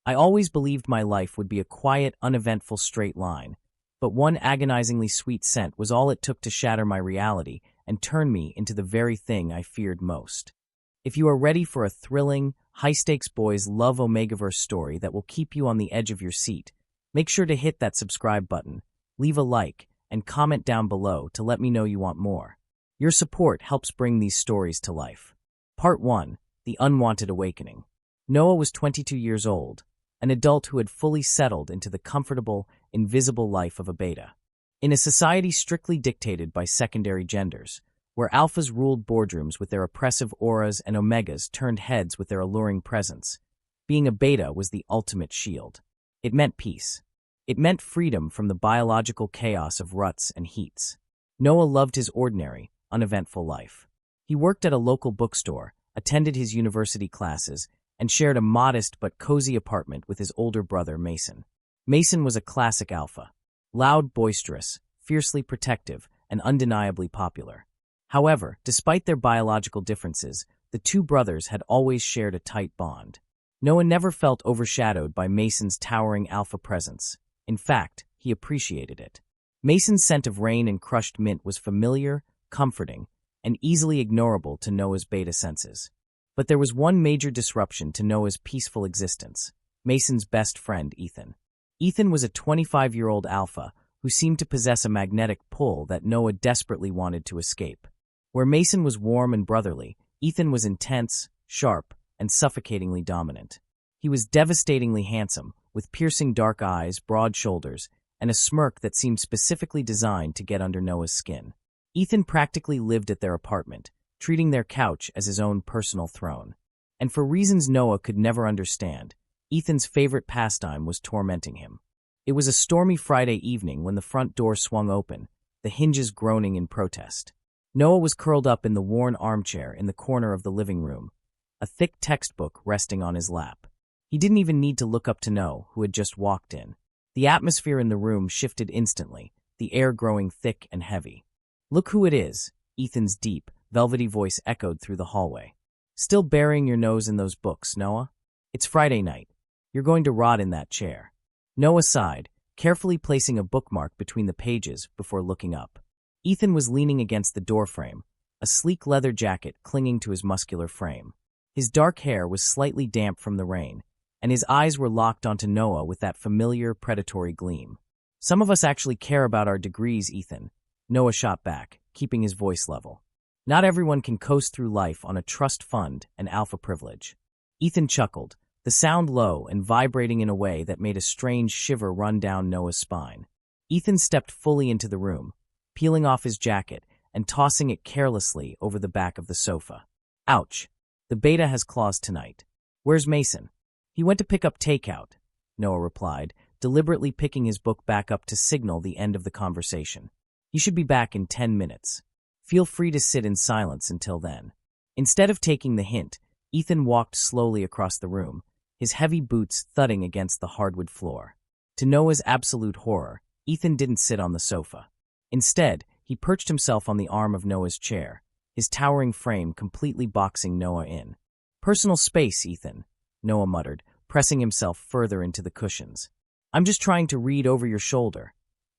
I always believed my life would be a quiet, uneventful straight line, but one agonizingly sweet scent was all it took to shatter my reality and turn me into the very thing I feared most. If you are ready for a thrilling, high-stakes boys love Omegaverse story that will keep you on the edge of your seat, make sure to hit that subscribe button, leave a like, and comment down below to let me know you want more. Your support helps bring these stories to life. Part 1. The Unwanted Awakening. Noah was 22 years old, an adult who had fully settled into the comfortable, invisible life of a beta. In a society strictly dictated by secondary genders, where alphas ruled boardrooms with their oppressive auras and omegas turned heads with their alluring presence, being a beta was the ultimate shield. It meant peace. It meant freedom from the biological chaos of ruts and heats. Noah loved his ordinary, uneventful life. He worked at a local bookstore, attended his university classes, and shared a modest but cozy apartment with his older brother, Mason. Mason was a classic alpha. Loud, boisterous, fiercely protective, and undeniably popular. However, despite their biological differences, the two brothers had always shared a tight bond. Noah never felt overshadowed by Mason's towering alpha presence. In fact, he appreciated it. Mason's scent of rain and crushed mint was familiar, comforting, and easily ignorable to Noah's beta senses. But there was one major disruption to Noah's peaceful existence: Mason's best friend, Ethan. Ethan was a 25-year-old alpha who seemed to possess a magnetic pull that Noah desperately wanted to escape. Where Mason was warm and brotherly, Ethan was intense, sharp, and suffocatingly dominant. He was devastatingly handsome, with piercing dark eyes, broad shoulders, and a smirk that seemed specifically designed to get under Noah's skin. Ethan practically lived at their apartment, treating their couch as his own personal throne. And for reasons Noah could never understand, Ethan's favorite pastime was tormenting him. It was a stormy Friday evening when the front door swung open, the hinges groaning in protest. Noah was curled up in the worn armchair in the corner of the living room, a thick textbook resting on his lap. He didn't even need to look up to know who had just walked in. The atmosphere in the room shifted instantly, the air growing thick and heavy. "Look who it is," Ethan's deep, velvety voice echoed through the hallway. "Still burying your nose in those books, Noah? It's Friday night. You're going to rot in that chair." Noah sighed, carefully placing a bookmark between the pages before looking up. Ethan was leaning against the doorframe, a sleek leather jacket clinging to his muscular frame. His dark hair was slightly damp from the rain, and his eyes were locked onto Noah with that familiar, predatory gleam. "Some of us actually care about our degrees, Ethan," Noah shot back, keeping his voice level. "Not everyone can coast through life on a trust fund and alpha privilege." Ethan chuckled, the sound low and vibrating in a way that made a strange shiver run down Noah's spine. Ethan stepped fully into the room, peeling off his jacket and tossing it carelessly over the back of the sofa. "Ouch. The beta has claws tonight. Where's Mason?" "He went to pick up takeout," Noah replied, deliberately picking his book back up to signal the end of the conversation. "He should be back in 10 minutes. Feel free to sit in silence until then." Instead of taking the hint, Ethan walked slowly across the room, his heavy boots thudding against the hardwood floor. To Noah's absolute horror, Ethan didn't sit on the sofa. Instead, he perched himself on the arm of Noah's chair, his towering frame completely boxing Noah in. "Personal space, Ethan," Noah muttered, pressing himself further into the cushions. "I'm just trying to read over your shoulder,"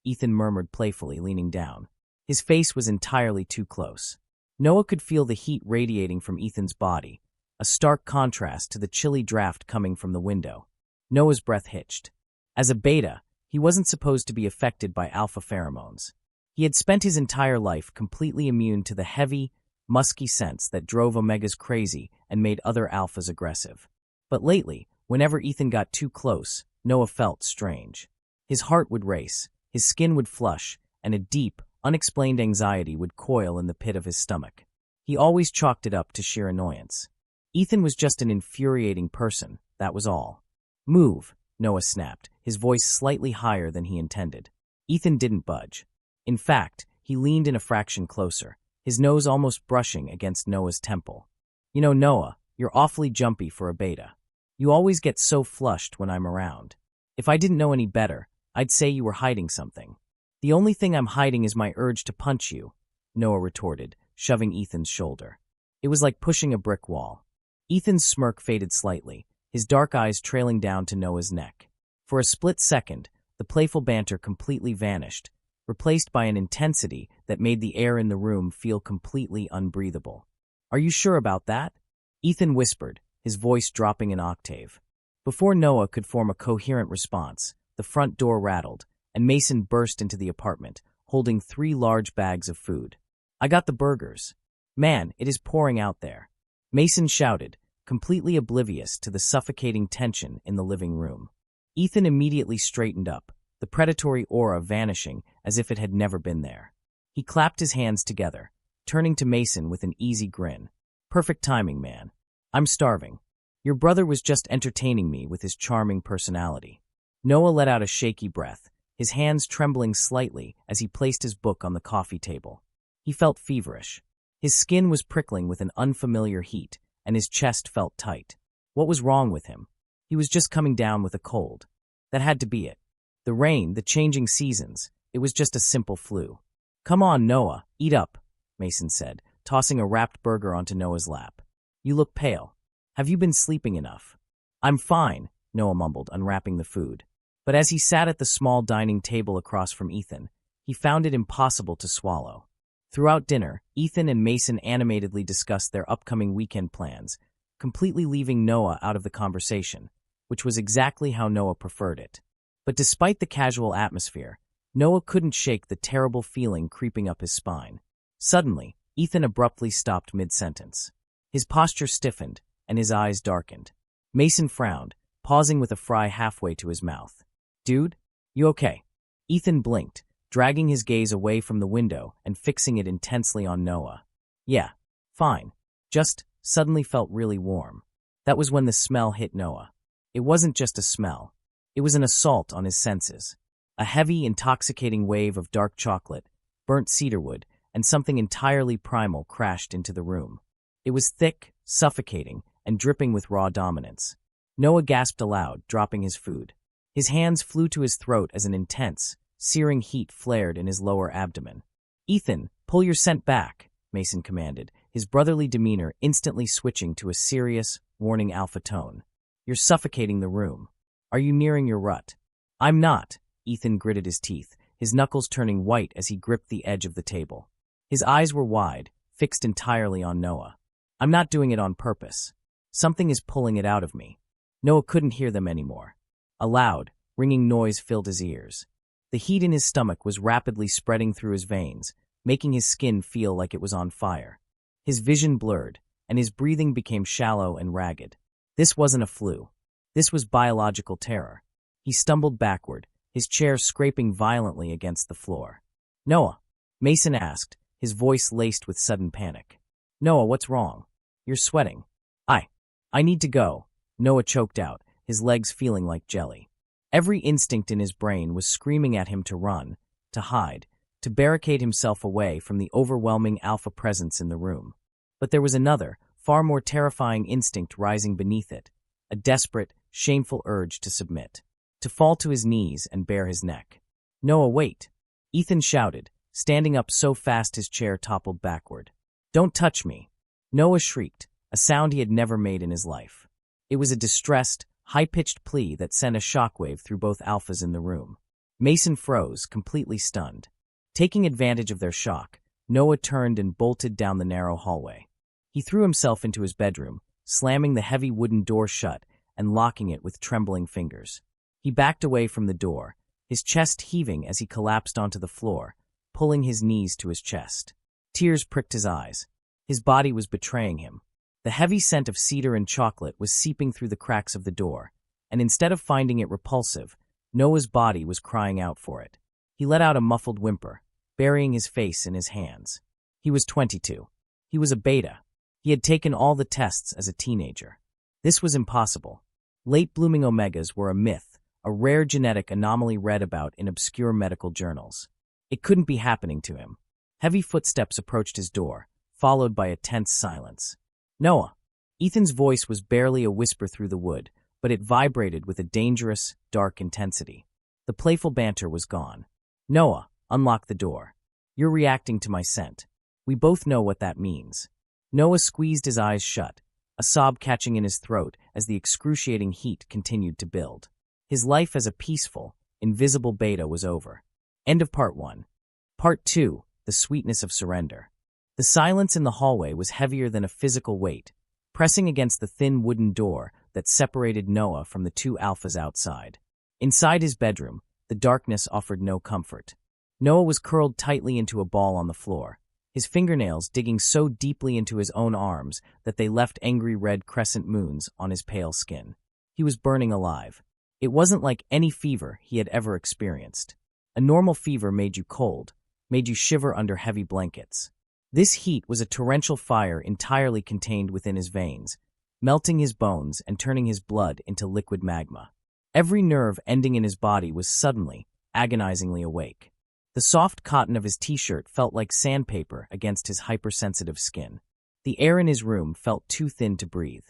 Ethan murmured playfully, leaning down. His face was entirely too close. Noah could feel the heat radiating from Ethan's body, a stark contrast to the chilly draft coming from the window. Noah's breath hitched. As a beta, he wasn't supposed to be affected by alpha pheromones. He had spent his entire life completely immune to the heavy, musky scents that drove omegas crazy and made other alphas aggressive. But lately, whenever Ethan got too close, Noah felt strange. His heart would race, his skin would flush, and a deep, unexplained anxiety would coil in the pit of his stomach. He always chalked it up to sheer annoyance. Ethan was just an infuriating person, that was all. "Move," Noah snapped, his voice slightly higher than he intended. Ethan didn't budge. In fact, he leaned in a fraction closer, his nose almost brushing against Noah's temple. "You know, Noah, you're awfully jumpy for a beta. You always get so flushed when I'm around. If I didn't know any better, I'd say you were hiding something." "The only thing I'm hiding is my urge to punch you," Noah retorted, shoving Ethan's shoulder. It was like pushing a brick wall. Ethan's smirk faded slightly, his dark eyes trailing down to Noah's neck. For a split second, the playful banter completely vanished, replaced by an intensity that made the air in the room feel completely unbreathable. "Are you sure about that?" Ethan whispered, his voice dropping an octave. Before Noah could form a coherent response, the front door rattled, and Mason burst into the apartment, holding 3 large bags of food. "I got the burgers." "Man, it is pouring out there," Mason shouted, completely oblivious to the suffocating tension in the living room. Ethan immediately straightened up, the predatory aura vanishing as if it had never been there. He clapped his hands together, turning to Mason with an easy grin. "Perfect timing, man. I'm starving. Your brother was just entertaining me with his charming personality." Noah let out a shaky breath, his hands trembling slightly as he placed his book on the coffee table. He felt feverish. His skin was prickling with an unfamiliar heat, and his chest felt tight. What was wrong with him? He was just coming down with a cold. That had to be it. The rain, the changing seasons, it was just a simple flu. "Come on, Noah, eat up," Mason said, tossing a wrapped burger onto Noah's lap. "You look pale. Have you been sleeping enough?" "I'm fine," Noah mumbled, unwrapping the food. But as he sat at the small dining table across from Ethan, he found it impossible to swallow. Throughout dinner, Ethan and Mason animatedly discussed their upcoming weekend plans, completely leaving Noah out of the conversation, which was exactly how Noah preferred it. But despite the casual atmosphere, Noah couldn't shake the terrible feeling creeping up his spine. Suddenly, Ethan abruptly stopped mid-sentence. His posture stiffened, and his eyes darkened. Mason frowned, pausing with a fry halfway to his mouth. "Dude, you okay?" Ethan blinked, dragging his gaze away from the window and fixing it intensely on Noah. "Yeah, fine. Just suddenly felt really warm." That was when the smell hit Noah. It wasn't just a smell. It was an assault on his senses. A heavy, intoxicating wave of dark chocolate, burnt cedarwood, and something entirely primal crashed into the room. It was thick, suffocating, and dripping with raw dominance. Noah gasped aloud, dropping his food. His hands flew to his throat as an intense, searing heat flared in his lower abdomen. "Ethan, pull your scent back," Mason commanded, his brotherly demeanor instantly switching to a serious, warning alpha tone. "You're suffocating the room. Are you nearing your rut?" "I'm not," Ethan gritted his teeth, his knuckles turning white as he gripped the edge of the table. His eyes were wide, fixed entirely on Noah. "I'm not doing it on purpose. Something is pulling it out of me." Noah couldn't hear them anymore. A loud, ringing noise filled his ears. The heat in his stomach was rapidly spreading through his veins, making his skin feel like it was on fire. His vision blurred, and his breathing became shallow and ragged. This wasn't a flu. This was biological terror. He stumbled backward, his chair scraping violently against the floor. "Noah?" Mason asked, his voice laced with sudden panic. "Noah, what's wrong? You're sweating." I need to go," Noah choked out, his legs feeling like jelly. Every instinct in his brain was screaming at him to run, to hide, to barricade himself away from the overwhelming alpha presence in the room. But there was another, far more terrifying instinct rising beneath it, a desperate, shameful urge to submit, to fall to his knees and bare his neck. "Noah, wait!" Ethan shouted, standing up so fast his chair toppled backward. "Don't touch me!" Noah shrieked, a sound he had never made in his life. It was a distressed, high-pitched plea that sent a shockwave through both alphas in the room. Mason froze, completely stunned. Taking advantage of their shock, Noah turned and bolted down the narrow hallway. He threw himself into his bedroom, slamming the heavy wooden door shut and locking it with trembling fingers. He backed away from the door, his chest heaving as he collapsed onto the floor, pulling his knees to his chest. Tears pricked his eyes. His body was betraying him. The heavy scent of cedar and chocolate was seeping through the cracks of the door, and instead of finding it repulsive, Noah's body was crying out for it. He let out a muffled whimper, burying his face in his hands. He was 22. He was a beta. He had taken all the tests as a teenager. This was impossible. Late-blooming omegas were a myth, a rare genetic anomaly read about in obscure medical journals. It couldn't be happening to him. Heavy footsteps approached his door, followed by a tense silence. "Noah!" Ethan's voice was barely a whisper through the wood, but it vibrated with a dangerous, dark intensity. The playful banter was gone. "Noah, unlock the door. You're reacting to my scent. We both know what that means." Noah squeezed his eyes shut, a sob catching in his throat as the excruciating heat continued to build. His life as a peaceful, invisible beta was over. End of Part 1. Part 2, The Sweetness of Surrender. The silence in the hallway was heavier than a physical weight, pressing against the thin wooden door that separated Noah from the two alphas outside. Inside his bedroom, the darkness offered no comfort. Noah was curled tightly into a ball on the floor, his fingernails digging so deeply into his own arms that they left angry red crescent moons on his pale skin. He was burning alive. It wasn't like any fever he had ever experienced. A normal fever made you cold, made you shiver under heavy blankets. This heat was a torrential fire entirely contained within his veins, melting his bones and turning his blood into liquid magma. Every nerve ending in his body was suddenly, agonizingly awake. The soft cotton of his t-shirt felt like sandpaper against his hypersensitive skin. The air in his room felt too thin to breathe.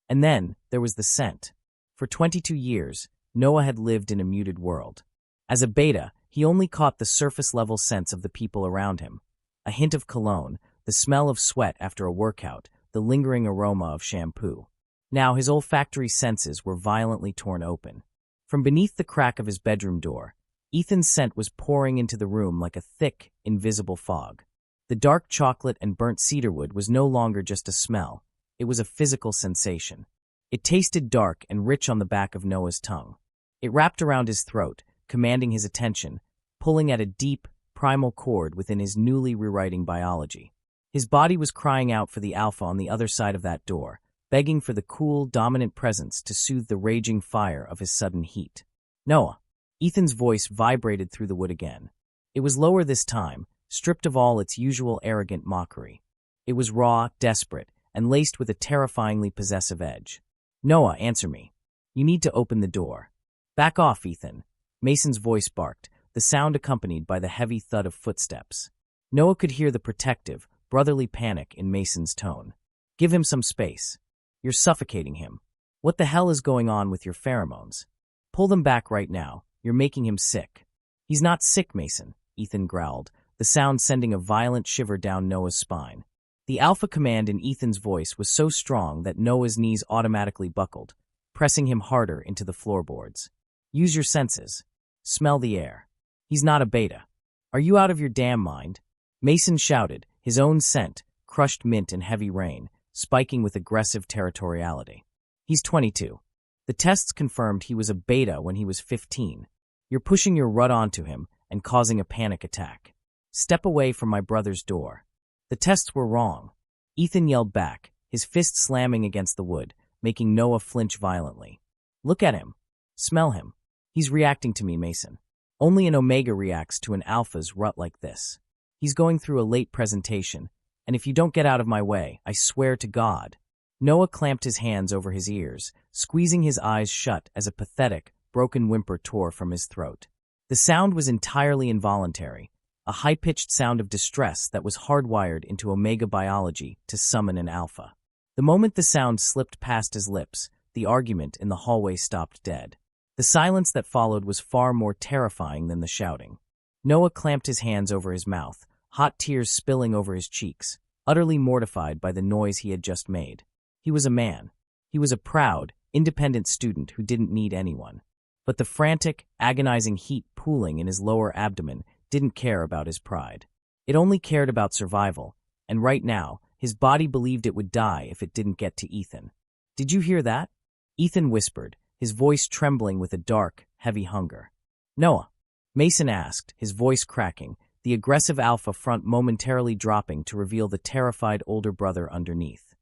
And then there was the scent. For 22 years, Noah had lived in a muted world. As a beta, he only caught the surface-level scents of the people around him. A hint of cologne, the smell of sweat after a workout, the lingering aroma of shampoo. Now his olfactory senses were violently torn open. From beneath the crack of his bedroom door, Ethan's scent was pouring into the room like a thick, invisible fog. The dark chocolate and burnt cedarwood was no longer just a smell, it was a physical sensation. It tasted dark and rich on the back of Noah's tongue. It wrapped around his throat, commanding his attention, pulling at a deep, primal chord within his newly rewriting biology. His body was crying out for the alpha on the other side of that door, begging for the cool, dominant presence to soothe the raging fire of his sudden heat. Noah. Ethan's voice vibrated through the wood again. It was lower this time, stripped of all its usual arrogant mockery. It was raw, desperate, and laced with a terrifyingly possessive edge. Noah, answer me. You need to open the door. Back off, Ethan. Mason's voice barked, the sound accompanied by the heavy thud of footsteps. Noah could hear the protective, brotherly panic in Mason's tone. Give him some space. You're suffocating him. What the hell is going on with your pheromones? Pull them back right now. You're making him sick. He's not sick, Mason, Ethan growled, the sound sending a violent shiver down Noah's spine. The alpha command in Ethan's voice was so strong that Noah's knees automatically buckled, pressing him harder into the floorboards. Use your senses. Smell the air. He's not a beta. Are you out of your damn mind? Mason shouted, his own scent, crushed mint and heavy rain, spiking with aggressive territoriality. He's 22. The tests confirmed he was a beta when he was 15. You're pushing your rut onto him and causing a panic attack. Step away from my brother's door. The tests were wrong. Ethan yelled back, his fist slamming against the wood, making Noah flinch violently. Look at him. Smell him. He's reacting to me, Mason. Only an Omega reacts to an alpha's rut like this. He's going through a late presentation, and if you don't get out of my way, I swear to God. Noah clamped his hands over his ears, squeezing his eyes shut as a pathetic, broken whimper tore from his throat. The sound was entirely involuntary, a high-pitched sound of distress that was hardwired into Omega biology to summon an alpha. The moment the sound slipped past his lips, the argument in the hallway stopped dead. The silence that followed was far more terrifying than the shouting. Noah clamped his hands over his mouth, hot tears spilling over his cheeks, utterly mortified by the noise he had just made. He was a man. He was a proud, independent student who didn't need anyone. But the frantic, agonizing heat pooling in his lower abdomen didn't care about his pride. It only cared about survival, and right now, his body believed it would die if it didn't get to Ethan. Did you hear that? Ethan whispered, his voice trembling with a dark, heavy hunger. Noah? Mason asked, his voice cracking, the aggressive alpha front momentarily dropping to reveal the terrified older brother underneath.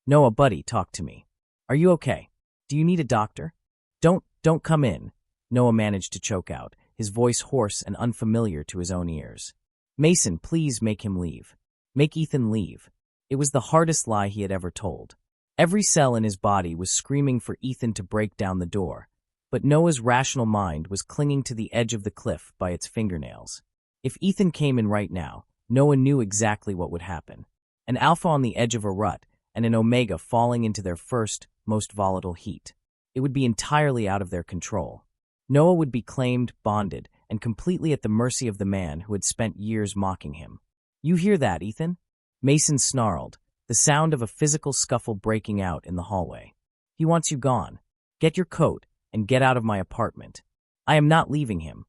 Noah, buddy, talk to me. Are you okay? Do you need a doctor? Don't come in, Noah managed to choke out, his voice hoarse and unfamiliar to his own ears. Mason, please make him leave. Make Ethan leave. It was the hardest lie he had ever told. Every cell in his body was screaming for Ethan to break down the door, but Noah's rational mind was clinging to the edge of the cliff by its fingernails. If Ethan came in right now, Noah knew exactly what would happen. An alpha on the edge of a rut, and an Omega falling into their first, most volatile heat. It would be entirely out of their control. Noah would be claimed, bonded, and completely at the mercy of the man who had spent years mocking him. You hear that, Ethan? Mason snarled, the sound of a physical scuffle breaking out in the hallway. He wants you gone. Get your coat and get out of my apartment. I am not leaving him.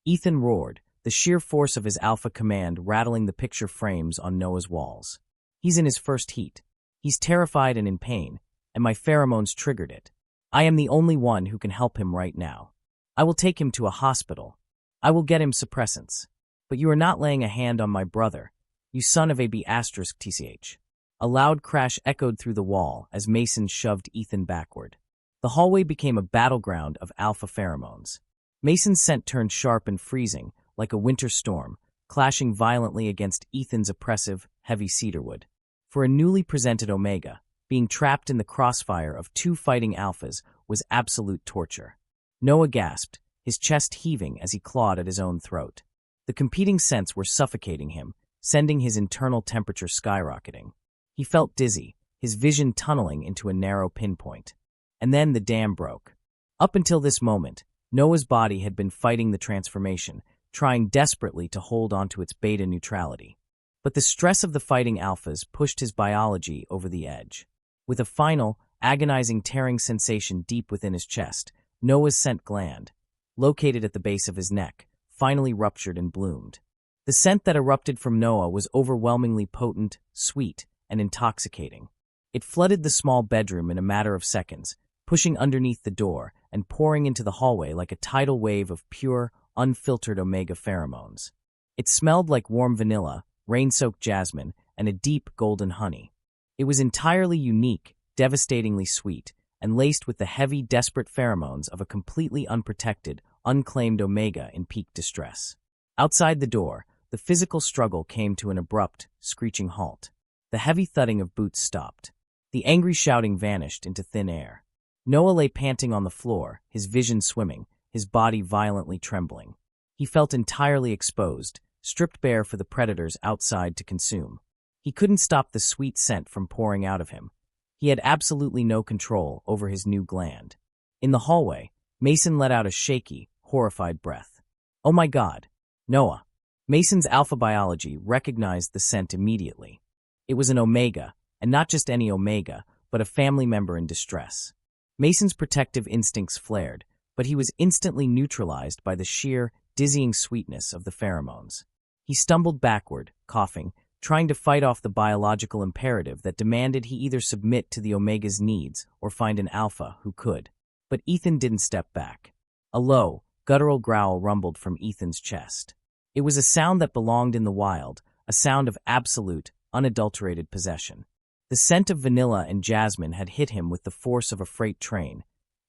Ethan roared, the sheer force of his alpha command rattling the picture frames on Noah's walls. He's in his first heat. He's terrified and in pain, and my pheromones triggered it. I am the only one who can help him right now. I will take him to a hospital. I will get him suppressants. But you are not laying a hand on my brother, you son of a b***tch. A loud crash echoed through the wall as Mason shoved Ethan backward. The hallway became a battleground of alpha pheromones. Mason's scent turned sharp and freezing, like a winter storm, clashing violently against Ethan's oppressive, heavy cedarwood. For a newly presented Omega, being trapped in the crossfire of two fighting alphas was absolute torture. Noah gasped, his chest heaving as he clawed at his own throat. The competing scents were suffocating him, sending his internal temperature skyrocketing. He felt dizzy, his vision tunneling into a narrow pinpoint. And then the dam broke. Up until this moment, Noah's body had been fighting the transformation, trying desperately to hold onto its beta neutrality. But the stress of the fighting alphas pushed his biology over the edge. With a final, agonizing tearing sensation deep within his chest, Noah's scent gland, located at the base of his neck, finally ruptured and bloomed. The scent that erupted from Noah was overwhelmingly potent, sweet, and intoxicating. It flooded the small bedroom in a matter of seconds, pushing underneath the door and pouring into the hallway like a tidal wave of pure, unfiltered Omega pheromones. It smelled like warm vanilla, rain-soaked jasmine, and a deep golden honey. It was entirely unique, devastatingly sweet, and laced with the heavy, desperate pheromones of a completely unprotected, unclaimed Omega in peak distress. Outside the door, the physical struggle came to an abrupt, screeching halt. The heavy thudding of boots stopped. The angry shouting vanished into thin air. Noah lay panting on the floor, his vision swimming, his body violently trembling. He felt entirely exposed, stripped bare for the predators outside to consume. He couldn't stop the sweet scent from pouring out of him. He had absolutely no control over his new gland. In the hallway, Mason let out a shaky, horrified breath. Oh my God, Noah. Mason's alpha biology recognized the scent immediately. It was an Omega, and not just any Omega, but a family member in distress. Mason's protective instincts flared, but he was instantly neutralized by the sheer, dizzying sweetness of the pheromones. He stumbled backward, coughing, trying to fight off the biological imperative that demanded he either submit to the Omega's needs or find an alpha who could. But Ethan didn't step back. A low, guttural growl rumbled from Ethan's chest. It was a sound that belonged in the wild, a sound of absolute, unadulterated possession. The scent of vanilla and jasmine had hit him with the force of a freight train,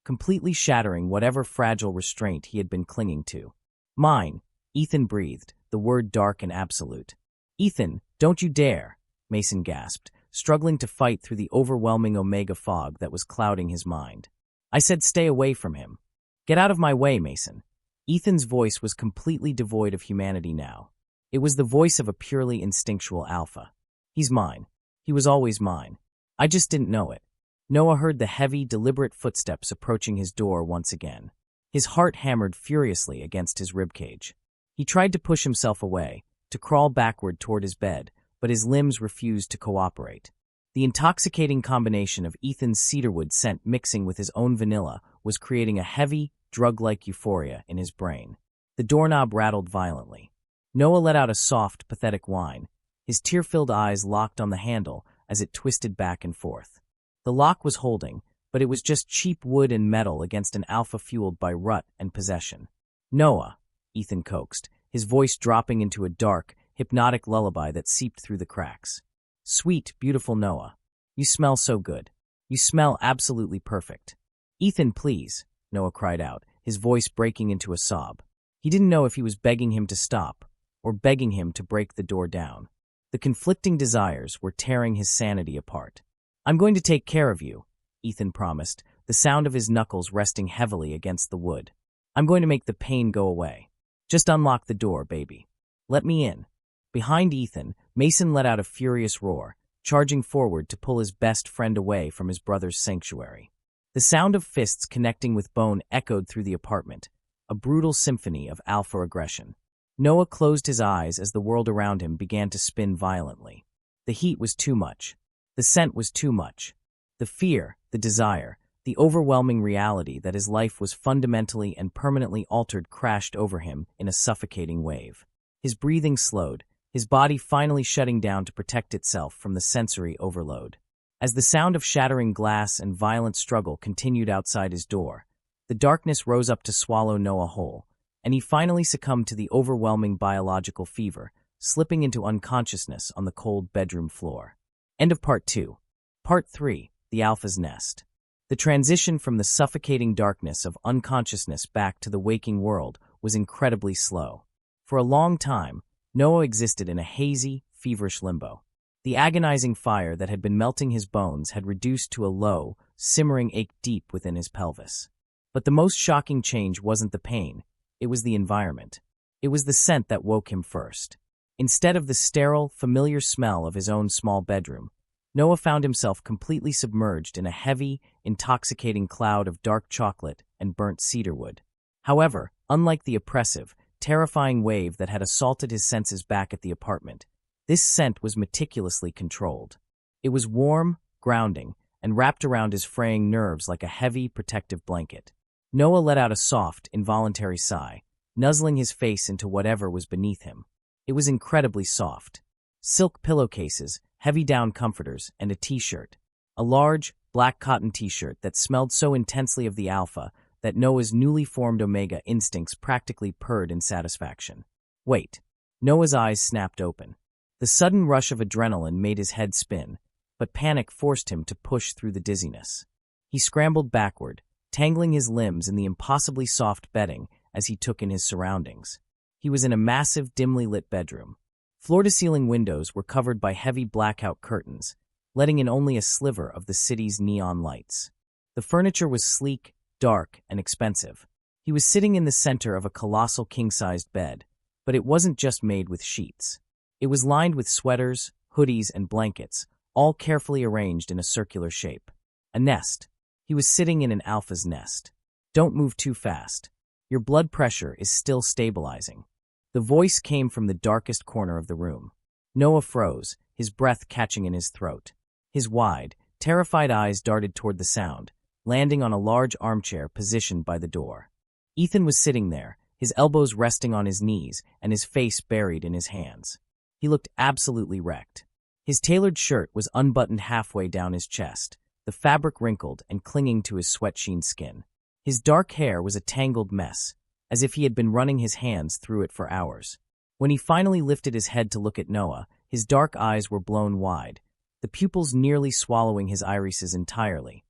completely shattering whatever fragile restraint he had been clinging to. Mine, Ethan breathed, the word dark and absolute. Ethan, don't you dare, Mason gasped, struggling to fight through the overwhelming Omega fog that was clouding his mind. I said stay away from him. Get out of my way, Mason. Ethan's voice was completely devoid of humanity now. It was the voice of a purely instinctual alpha. He's mine. He was always mine. I just didn't know it. Noah heard the heavy, deliberate footsteps approaching his door once again. His heart hammered furiously against his ribcage. He tried to push himself away, to crawl backward toward his bed, but his limbs refused to cooperate. The intoxicating combination of Ethan's cedarwood scent mixing with his own vanilla was creating a heavy, drug-like euphoria in his brain. The doorknob rattled violently. Noah let out a soft, pathetic whine. His tear-filled eyes locked on the handle as it twisted back and forth. The lock was holding, but it was just cheap wood and metal against an alpha fueled by rut and possession. Noah, Ethan coaxed, his voice dropping into a dark, hypnotic lullaby that seeped through the cracks. Sweet, beautiful Noah. You smell so good. You smell absolutely perfect. Ethan, please, Noah cried out, his voice breaking into a sob. He didn't know if he was begging him to stop or begging him to break the door down. The conflicting desires were tearing his sanity apart. I'm going to take care of you, Ethan promised, the sound of his knuckles resting heavily against the wood. I'm going to make the pain go away. Just unlock the door, baby. Let me in. Behind Ethan, Mason let out a furious roar, charging forward to pull his best friend away from his brother's sanctuary. The sound of fists connecting with bone echoed through the apartment, a brutal symphony of alpha aggression. Noah closed his eyes as the world around him began to spin violently. The heat was too much. The scent was too much. The fear, the desire, the overwhelming reality that his life was fundamentally and permanently altered crashed over him in a suffocating wave. His breathing slowed, his body finally shutting down to protect itself from the sensory overload. As the sound of shattering glass and violent struggle continued outside his door, the darkness rose up to swallow Noah whole, and he finally succumbed to the overwhelming biological fever, slipping into unconsciousness on the cold bedroom floor. End of Part 2. Part 3. The Alpha's Nest. The transition from the suffocating darkness of unconsciousness back to the waking world was incredibly slow. For a long time, Noah existed in a hazy, feverish limbo. The agonizing fire that had been melting his bones had reduced to a low, simmering ache deep within his pelvis. But the most shocking change wasn't the pain, it was the environment. It was the scent that woke him first. Instead of the sterile, familiar smell of his own small bedroom, Noah found himself completely submerged in a heavy, intoxicating cloud of dark chocolate and burnt cedarwood. However, unlike the oppressive, terrifying wave that had assaulted his senses back at the apartment, this scent was meticulously controlled. It was warm, grounding, and wrapped around his fraying nerves like a heavy, protective blanket. Noah let out a soft, involuntary sigh, nuzzling his face into whatever was beneath him. It was incredibly soft. Silk pillowcases, heavy down comforters, and a t-shirt. A large, black cotton t-shirt that smelled so intensely of the alpha that Noah's newly formed Omega instincts practically purred in satisfaction. Wait. Noah's eyes snapped open. The sudden rush of adrenaline made his head spin, but panic forced him to push through the dizziness. He scrambled backward, tangling his limbs in the impossibly soft bedding as he took in his surroundings. He was in a massive, dimly lit bedroom. Floor-to-ceiling windows were covered by heavy blackout curtains, letting in only a sliver of the city's neon lights. The furniture was sleek, dark, and expensive. He was sitting in the center of a colossal king-sized bed, but it wasn't just made with sheets. It was lined with sweaters, hoodies, and blankets, all carefully arranged in a circular shape. A nest. He was sitting in an alpha's nest. Don't move too fast. Your blood pressure is still stabilizing. The voice came from the darkest corner of the room. Noah froze, his breath catching in his throat. His wide, terrified eyes darted toward the sound, landing on a large armchair positioned by the door. Ethan was sitting there, his elbows resting on his knees and his face buried in his hands. He looked absolutely wrecked. His tailored shirt was unbuttoned halfway down his chest, the fabric wrinkled and clinging to his sweat-sheen skin. His dark hair was a tangled mess, as if he had been running his hands through it for hours. When he finally lifted his head to look at Noah, his dark eyes were blown wide, the pupils nearly swallowing his irises entirely,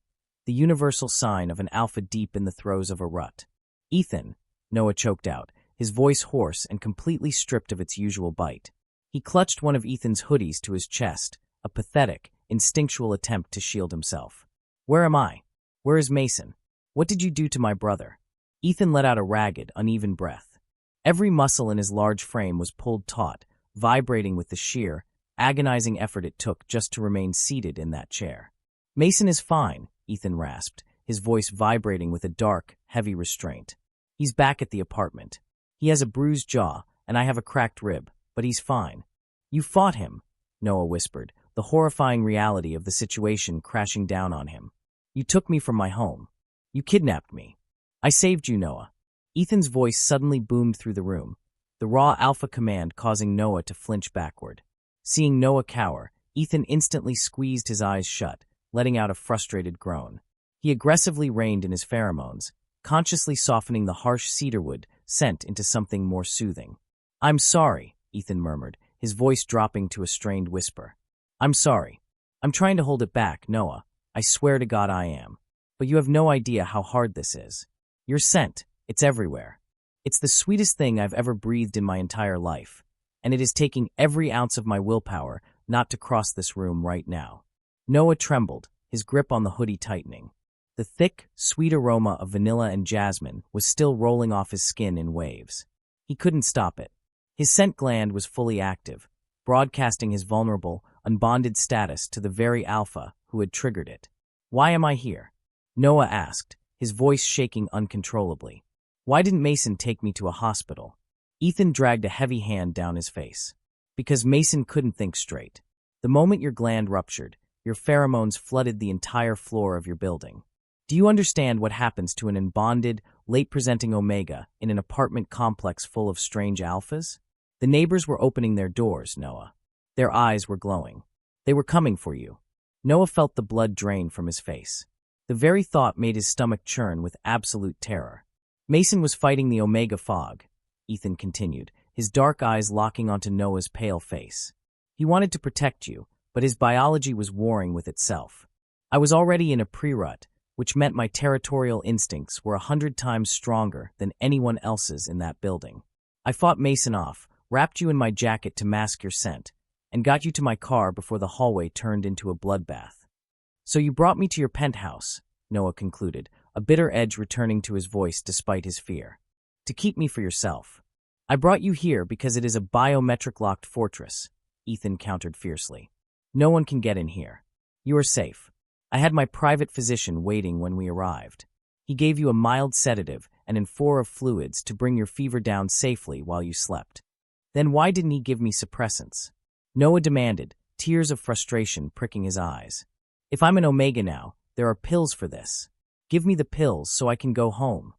the universal sign of an alpha deep in the throes of a rut. "Ethan," Noah choked out, his voice hoarse and completely stripped of its usual bite. He clutched one of Ethan's hoodies to his chest, a pathetic, instinctual attempt to shield himself. "Where am I? Where is Mason? What did you do to my brother?" Ethan let out a ragged, uneven breath. Every muscle in his large frame was pulled taut, vibrating with the sheer, agonizing effort it took just to remain seated in that chair. "Mason is fine," Ethan rasped, his voice vibrating with a dark, heavy restraint. "He's back at the apartment. He has a bruised jaw, and I have a cracked rib, but he's fine." "You fought him," Noah whispered, the horrifying reality of the situation crashing down on him. "You took me from my home. You kidnapped me. I saved you, Noah." Ethan's voice suddenly boomed through the room, the raw alpha command causing Noah to flinch backward. Seeing Noah cower, Ethan instantly squeezed his eyes shut, letting out a frustrated groan. He aggressively reined in his pheromones, consciously softening the harsh cedarwood scent into something more soothing. "I'm sorry," Ethan murmured, his voice dropping to a strained whisper. "I'm sorry. I'm trying to hold it back, Noah. I swear to God I am. But you have no idea how hard this is. Your scent, it's everywhere. It's the sweetest thing I've ever breathed in my entire life, and it is taking every ounce of my willpower not to cross this room right now." Noah trembled, his grip on the hoodie tightening. The thick, sweet aroma of vanilla and jasmine was still rolling off his skin in waves. He couldn't stop it. His scent gland was fully active, broadcasting his vulnerable, unbonded status to the very alpha who had triggered it. "Why am I here?" Noah asked, his voice shaking uncontrollably. "Why didn't Mason take me to a hospital?" Ethan dragged a heavy hand down his face. "Because Mason couldn't think straight. The moment your gland ruptured, Your pheromones flooded the entire floor of your building. Do you understand what happens to an unbonded, late-presenting Omega in an apartment complex full of strange alphas? The neighbors were opening their doors, Noah. Their eyes were glowing. They were coming for you. Noah felt the blood drain from his face. The very thought made his stomach churn with absolute terror. Mason was fighting the Omega fog, Ethan continued, his dark eyes locking onto Noah's pale face. He wanted to protect you, but his biology was warring with itself. I was already in a pre-rut, which meant my territorial instincts were 100 times stronger than anyone else's in that building. I fought Mason off, wrapped you in my jacket to mask your scent, and got you to my car before the hallway turned into a bloodbath. So you brought me to your penthouse, Noah concluded, a bitter edge returning to his voice despite his fear. To keep me for yourself. I brought you here because it is a biometric-locked fortress, Ethan countered fiercely. No one can get in here. You are safe. I had my private physician waiting when we arrived. He gave you a mild sedative and an amphora of fluids to bring your fever down safely while you slept. Then why didn't he give me suppressants? Noah demanded, tears of frustration pricking his eyes. If I'm an Omega now, there are pills for this. Give me the pills so I can go home.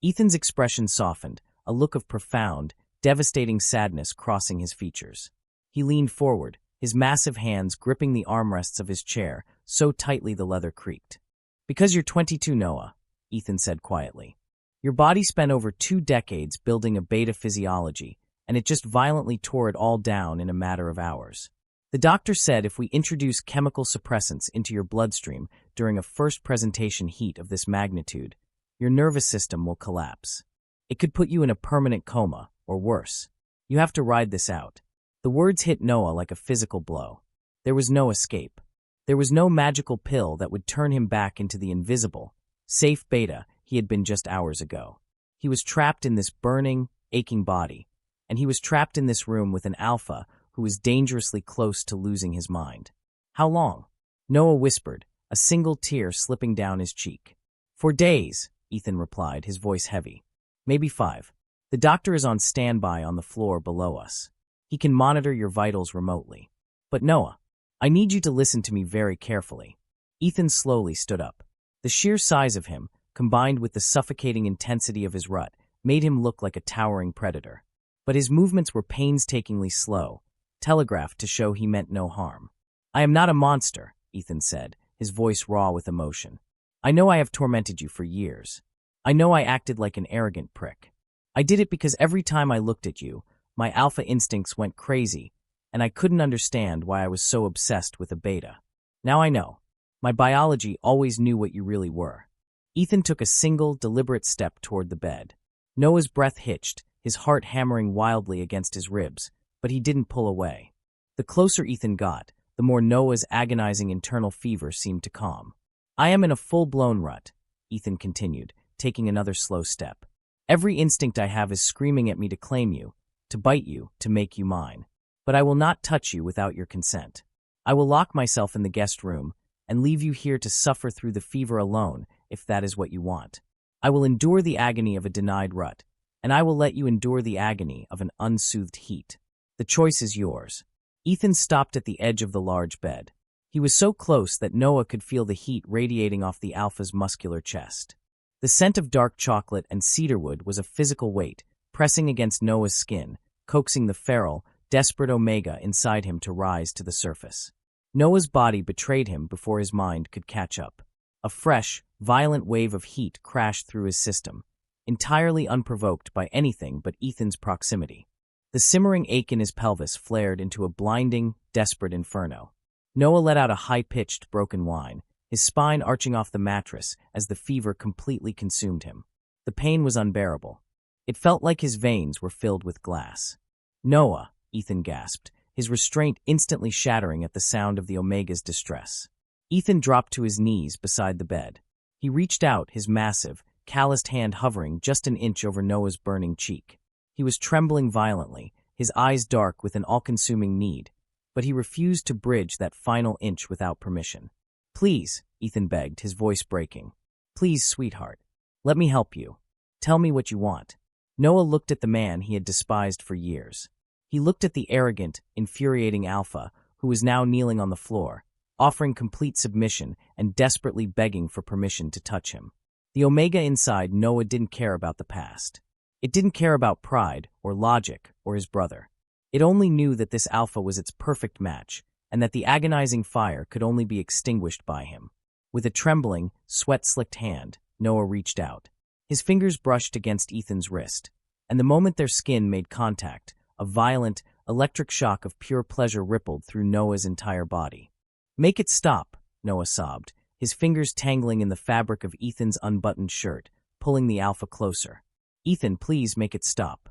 Ethan's expression softened, a look of profound, devastating sadness crossing his features. He leaned forward, his massive hands gripping the armrests of his chair so tightly the leather creaked. Because you're 22, Noah, Ethan said quietly. Your body spent over 2 decades building a beta physiology, and it just violently tore it all down in a matter of hours. The doctor said if we introduce chemical suppressants into your bloodstream during a first presentation heat of this magnitude, your nervous system will collapse. It could put you in a permanent coma, or worse. You have to ride this out. The words hit Noah like a physical blow. There was no escape. There was no magical pill that would turn him back into the invisible, safe beta he had been just hours ago. He was trapped in this burning, aching body, and he was trapped in this room with an alpha who was dangerously close to losing his mind. How long? Noah whispered, a single tear slipping down his cheek. For days, Ethan replied, his voice heavy. Maybe 5. The doctor is on standby on the floor below us. He can monitor your vitals remotely. But Noah, I need you to listen to me very carefully. Ethan slowly stood up. The sheer size of him, combined with the suffocating intensity of his rut, made him look like a towering predator. But his movements were painstakingly slow, telegraphed to show he meant no harm. I am not a monster, Ethan said, his voice raw with emotion. I know I have tormented you for years. I know I acted like an arrogant prick. I did it because every time I looked at you, my alpha instincts went crazy, and I couldn't understand why I was so obsessed with a beta. Now I know. My biology always knew what you really were. Ethan took a single, deliberate step toward the bed. Noah's breath hitched, his heart hammering wildly against his ribs, but he didn't pull away. The closer Ethan got, the more Noah's agonizing internal fever seemed to calm. I am in a full-blown rut, Ethan continued, taking another slow step. Every instinct I have is screaming at me to claim you, to bite you, to make you mine. But I will not touch you without your consent. I will lock myself in the guest room and leave you here to suffer through the fever alone, if that is what you want. I will endure the agony of a denied rut, and I will let you endure the agony of an unsoothed heat. The choice is yours. Ethan stopped at the edge of the large bed. He was so close that Noah could feel the heat radiating off the alpha's muscular chest. The scent of dark chocolate and cedarwood was a physical weight, pressing against Noah's skin, coaxing the feral, desperate Omega inside him to rise to the surface. Noah's body betrayed him before his mind could catch up. A fresh, violent wave of heat crashed through his system, entirely unprovoked by anything but Ethan's proximity. The simmering ache in his pelvis flared into a blinding, desperate inferno. Noah let out a high-pitched, broken whine, his spine arching off the mattress as the fever completely consumed him. The pain was unbearable. It felt like his veins were filled with glass. Noah, Ethan gasped, his restraint instantly shattering at the sound of the Omega's distress. Ethan dropped to his knees beside the bed. He reached out, his massive, calloused hand hovering just an inch over Noah's burning cheek. He was trembling violently, his eyes dark with an all-consuming need, but he refused to bridge that final inch without permission. Please, Ethan begged, his voice breaking. Please, sweetheart. Let me help you. Tell me what you want. Noah looked at the man he had despised for years. He looked at the arrogant, infuriating alpha, who was now kneeling on the floor, offering complete submission and desperately begging for permission to touch him. The Omega inside Noah didn't care about the past. It didn't care about pride or logic or his brother. It only knew that this alpha was its perfect match, and that the agonizing fire could only be extinguished by him. With a trembling, sweat-slicked hand, Noah reached out. His fingers brushed against Ethan's wrist, and the moment their skin made contact, a violent, electric shock of pure pleasure rippled through Noah's entire body. "Make it stop," Noah sobbed, his fingers tangling in the fabric of Ethan's unbuttoned shirt, pulling the alpha closer. "Ethan, please make it stop."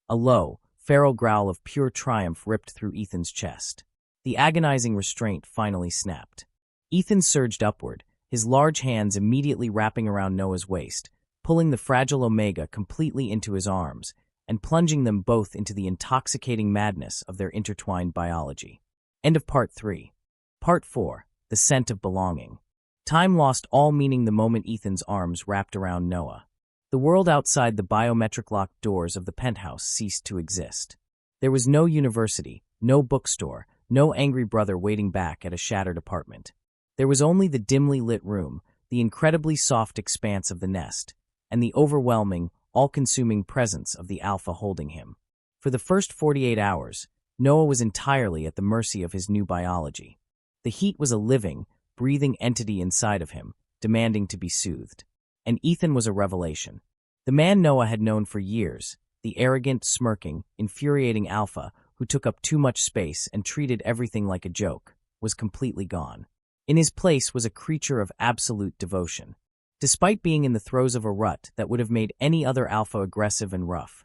A low, feral growl of pure triumph ripped through Ethan's chest. The agonizing restraint finally snapped. Ethan surged upward, his large hands immediately wrapping around Noah's waist, pulling the fragile Omega completely into his arms, and plunging them both into the intoxicating madness of their intertwined biology. End of Part 3. Part 4. The Scent of Belonging. Time lost all meaning the moment Ethan's arms wrapped around Noah. The world outside the biometric locked doors of the penthouse ceased to exist. There was no university, no bookstore, no angry brother waiting back at a shattered apartment. There was only the dimly lit room, the incredibly soft expanse of the nest, and the overwhelming, all-consuming presence of the alpha holding him. For the first 48 hours, Noah was entirely at the mercy of his new biology. The heat was a living, breathing entity inside of him, demanding to be soothed. And Ethan was a revelation. The man Noah had known for years, the arrogant, smirking, infuriating alpha who took up too much space and treated everything like a joke, was completely gone. In his place was a creature of absolute devotion. Despite being in the throes of a rut that would have made any other alpha aggressive and rough,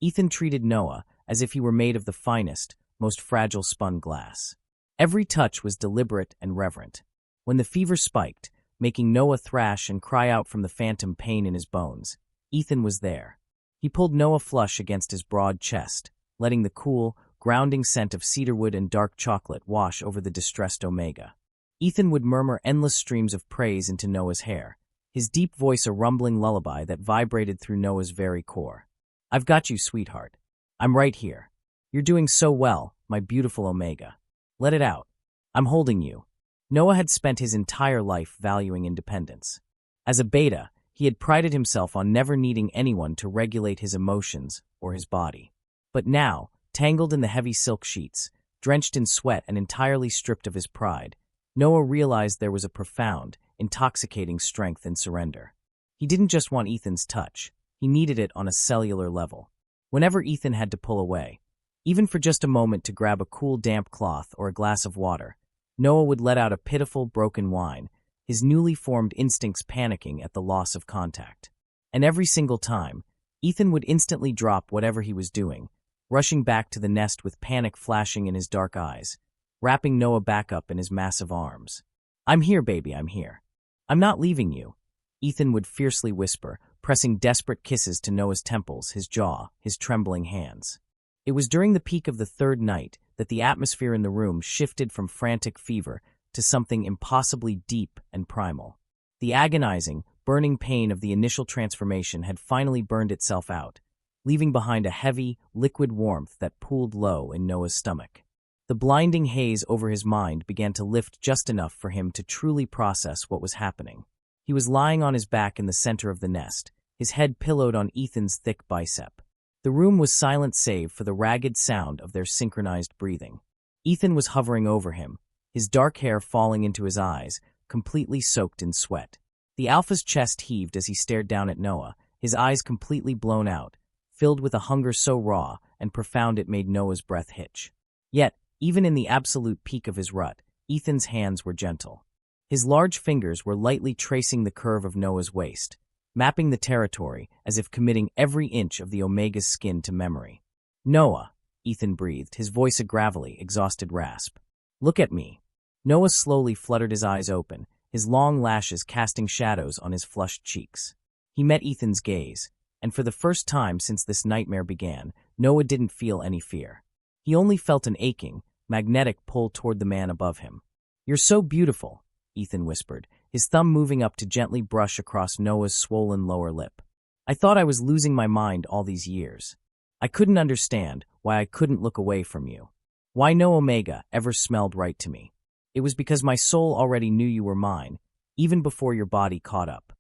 Ethan treated Noah as if he were made of the finest, most fragile spun glass. Every touch was deliberate and reverent. When the fever spiked, making Noah thrash and cry out from the phantom pain in his bones, Ethan was there. He pulled Noah flush against his broad chest, letting the cool, grounding scent of cedarwood and dark chocolate wash over the distressed Omega. Ethan would murmur endless streams of praise into Noah's hair, his deep voice a rumbling lullaby that vibrated through Noah's very core. "I've got you, sweetheart. I'm right here. You're doing so well, my beautiful Omega. Let it out. I'm holding you." Noah had spent his entire life valuing independence. As a beta, he had prided himself on never needing anyone to regulate his emotions or his body. But now, tangled in the heavy silk sheets, drenched in sweat and entirely stripped of his pride, Noah realized there was a profound, intoxicating strength in surrender. He didn't just want Ethan's touch, he needed it on a cellular level. Whenever Ethan had to pull away, even for just a moment to grab a cool damp cloth or a glass of water, Noah would let out a pitiful, broken whine, his newly formed instincts panicking at the loss of contact. And every single time, Ethan would instantly drop whatever he was doing, rushing back to the nest with panic flashing in his dark eyes, wrapping Noah back up in his massive arms. "I'm here, baby, I'm here. I'm not leaving you," Ethan would fiercely whisper, pressing desperate kisses to Noah's temples, his jaw, his trembling hands. It was during the peak of the third night that the atmosphere in the room shifted from frantic fever to something impossibly deep and primal. The agonizing, burning pain of the initial transformation had finally burned itself out, leaving behind a heavy, liquid warmth that pooled low in Noah's stomach. The blinding haze over his mind began to lift just enough for him to truly process what was happening. He was lying on his back in the center of the nest, his head pillowed on Ethan's thick bicep. The room was silent save for the ragged sound of their synchronized breathing. Ethan was hovering over him, his dark hair falling into his eyes, completely soaked in sweat. The alpha's chest heaved as he stared down at Noah, his eyes completely blown out, filled with a hunger so raw and profound it made Noah's breath hitch. Yet, even in the absolute peak of his rut, Ethan's hands were gentle. His large fingers were lightly tracing the curve of Noah's waist, mapping the territory as if committing every inch of the Omega's skin to memory. "Noah," Ethan breathed, his voice a gravelly, exhausted rasp. "Look at me." Noah slowly fluttered his eyes open, his long lashes casting shadows on his flushed cheeks. He met Ethan's gaze, and for the first time since this nightmare began, Noah didn't feel any fear. He only felt an aching, magnetic pull toward the man above him. "You're so beautiful," Ethan whispered, his thumb moving up to gently brush across Noah's swollen lower lip. "I thought I was losing my mind all these years. I couldn't understand why I couldn't look away from you. Why no Omega ever smelled right to me. It was because my soul already knew you were mine, even before your body caught up.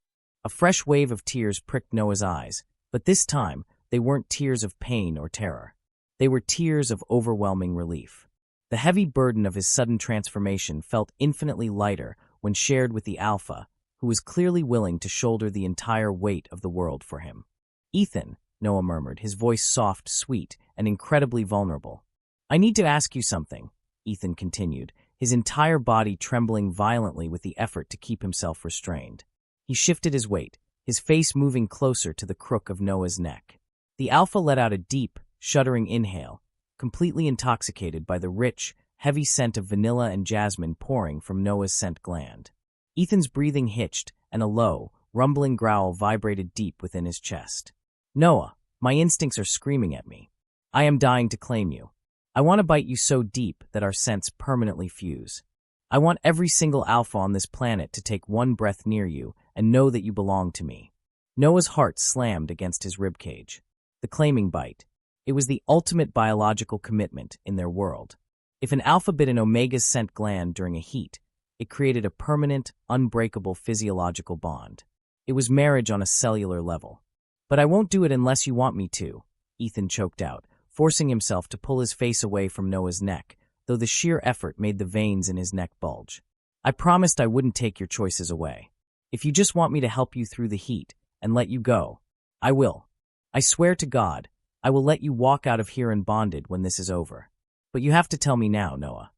A fresh wave of tears pricked Noah's eyes, but this time they weren't tears of pain or terror. They were tears of overwhelming relief. The heavy burden of his sudden transformation felt infinitely lighter when shared with the Alpha, who was clearly willing to shoulder the entire weight of the world for him. "Ethan," Noah murmured, his voice soft, sweet, and incredibly vulnerable. "I need to ask you something," Ethan continued, his entire body trembling violently with the effort to keep himself restrained. He shifted his weight, his face moving closer to the crook of Noah's neck. The Alpha let out a deep, shuddering inhale, completely intoxicated by the rich, heavy scent of vanilla and jasmine pouring from Noah's scent gland. Ethan's breathing hitched, and a low, rumbling growl vibrated deep within his chest. "Noah, my instincts are screaming at me. I am dying to claim you. I want to bite you so deep that our scents permanently fuse. I want every single Alpha on this planet to take one breath near you and know that you belong to me." Noah's heart slammed against his ribcage. The claiming bite. It was the ultimate biological commitment in their world. If an Alpha bit an Omega's scent gland during a heat, it created a permanent, unbreakable physiological bond. It was marriage on a cellular level. "But I won't do it unless you want me to," Ethan choked out, forcing himself to pull his face away from Noah's neck, though the sheer effort made the veins in his neck bulge. "I promised I wouldn't take your choices away. If you just want me to help you through the heat and let you go, I will. I swear to God, I will let you walk out of here unbonded when this is over. But you have to tell me now, Noah,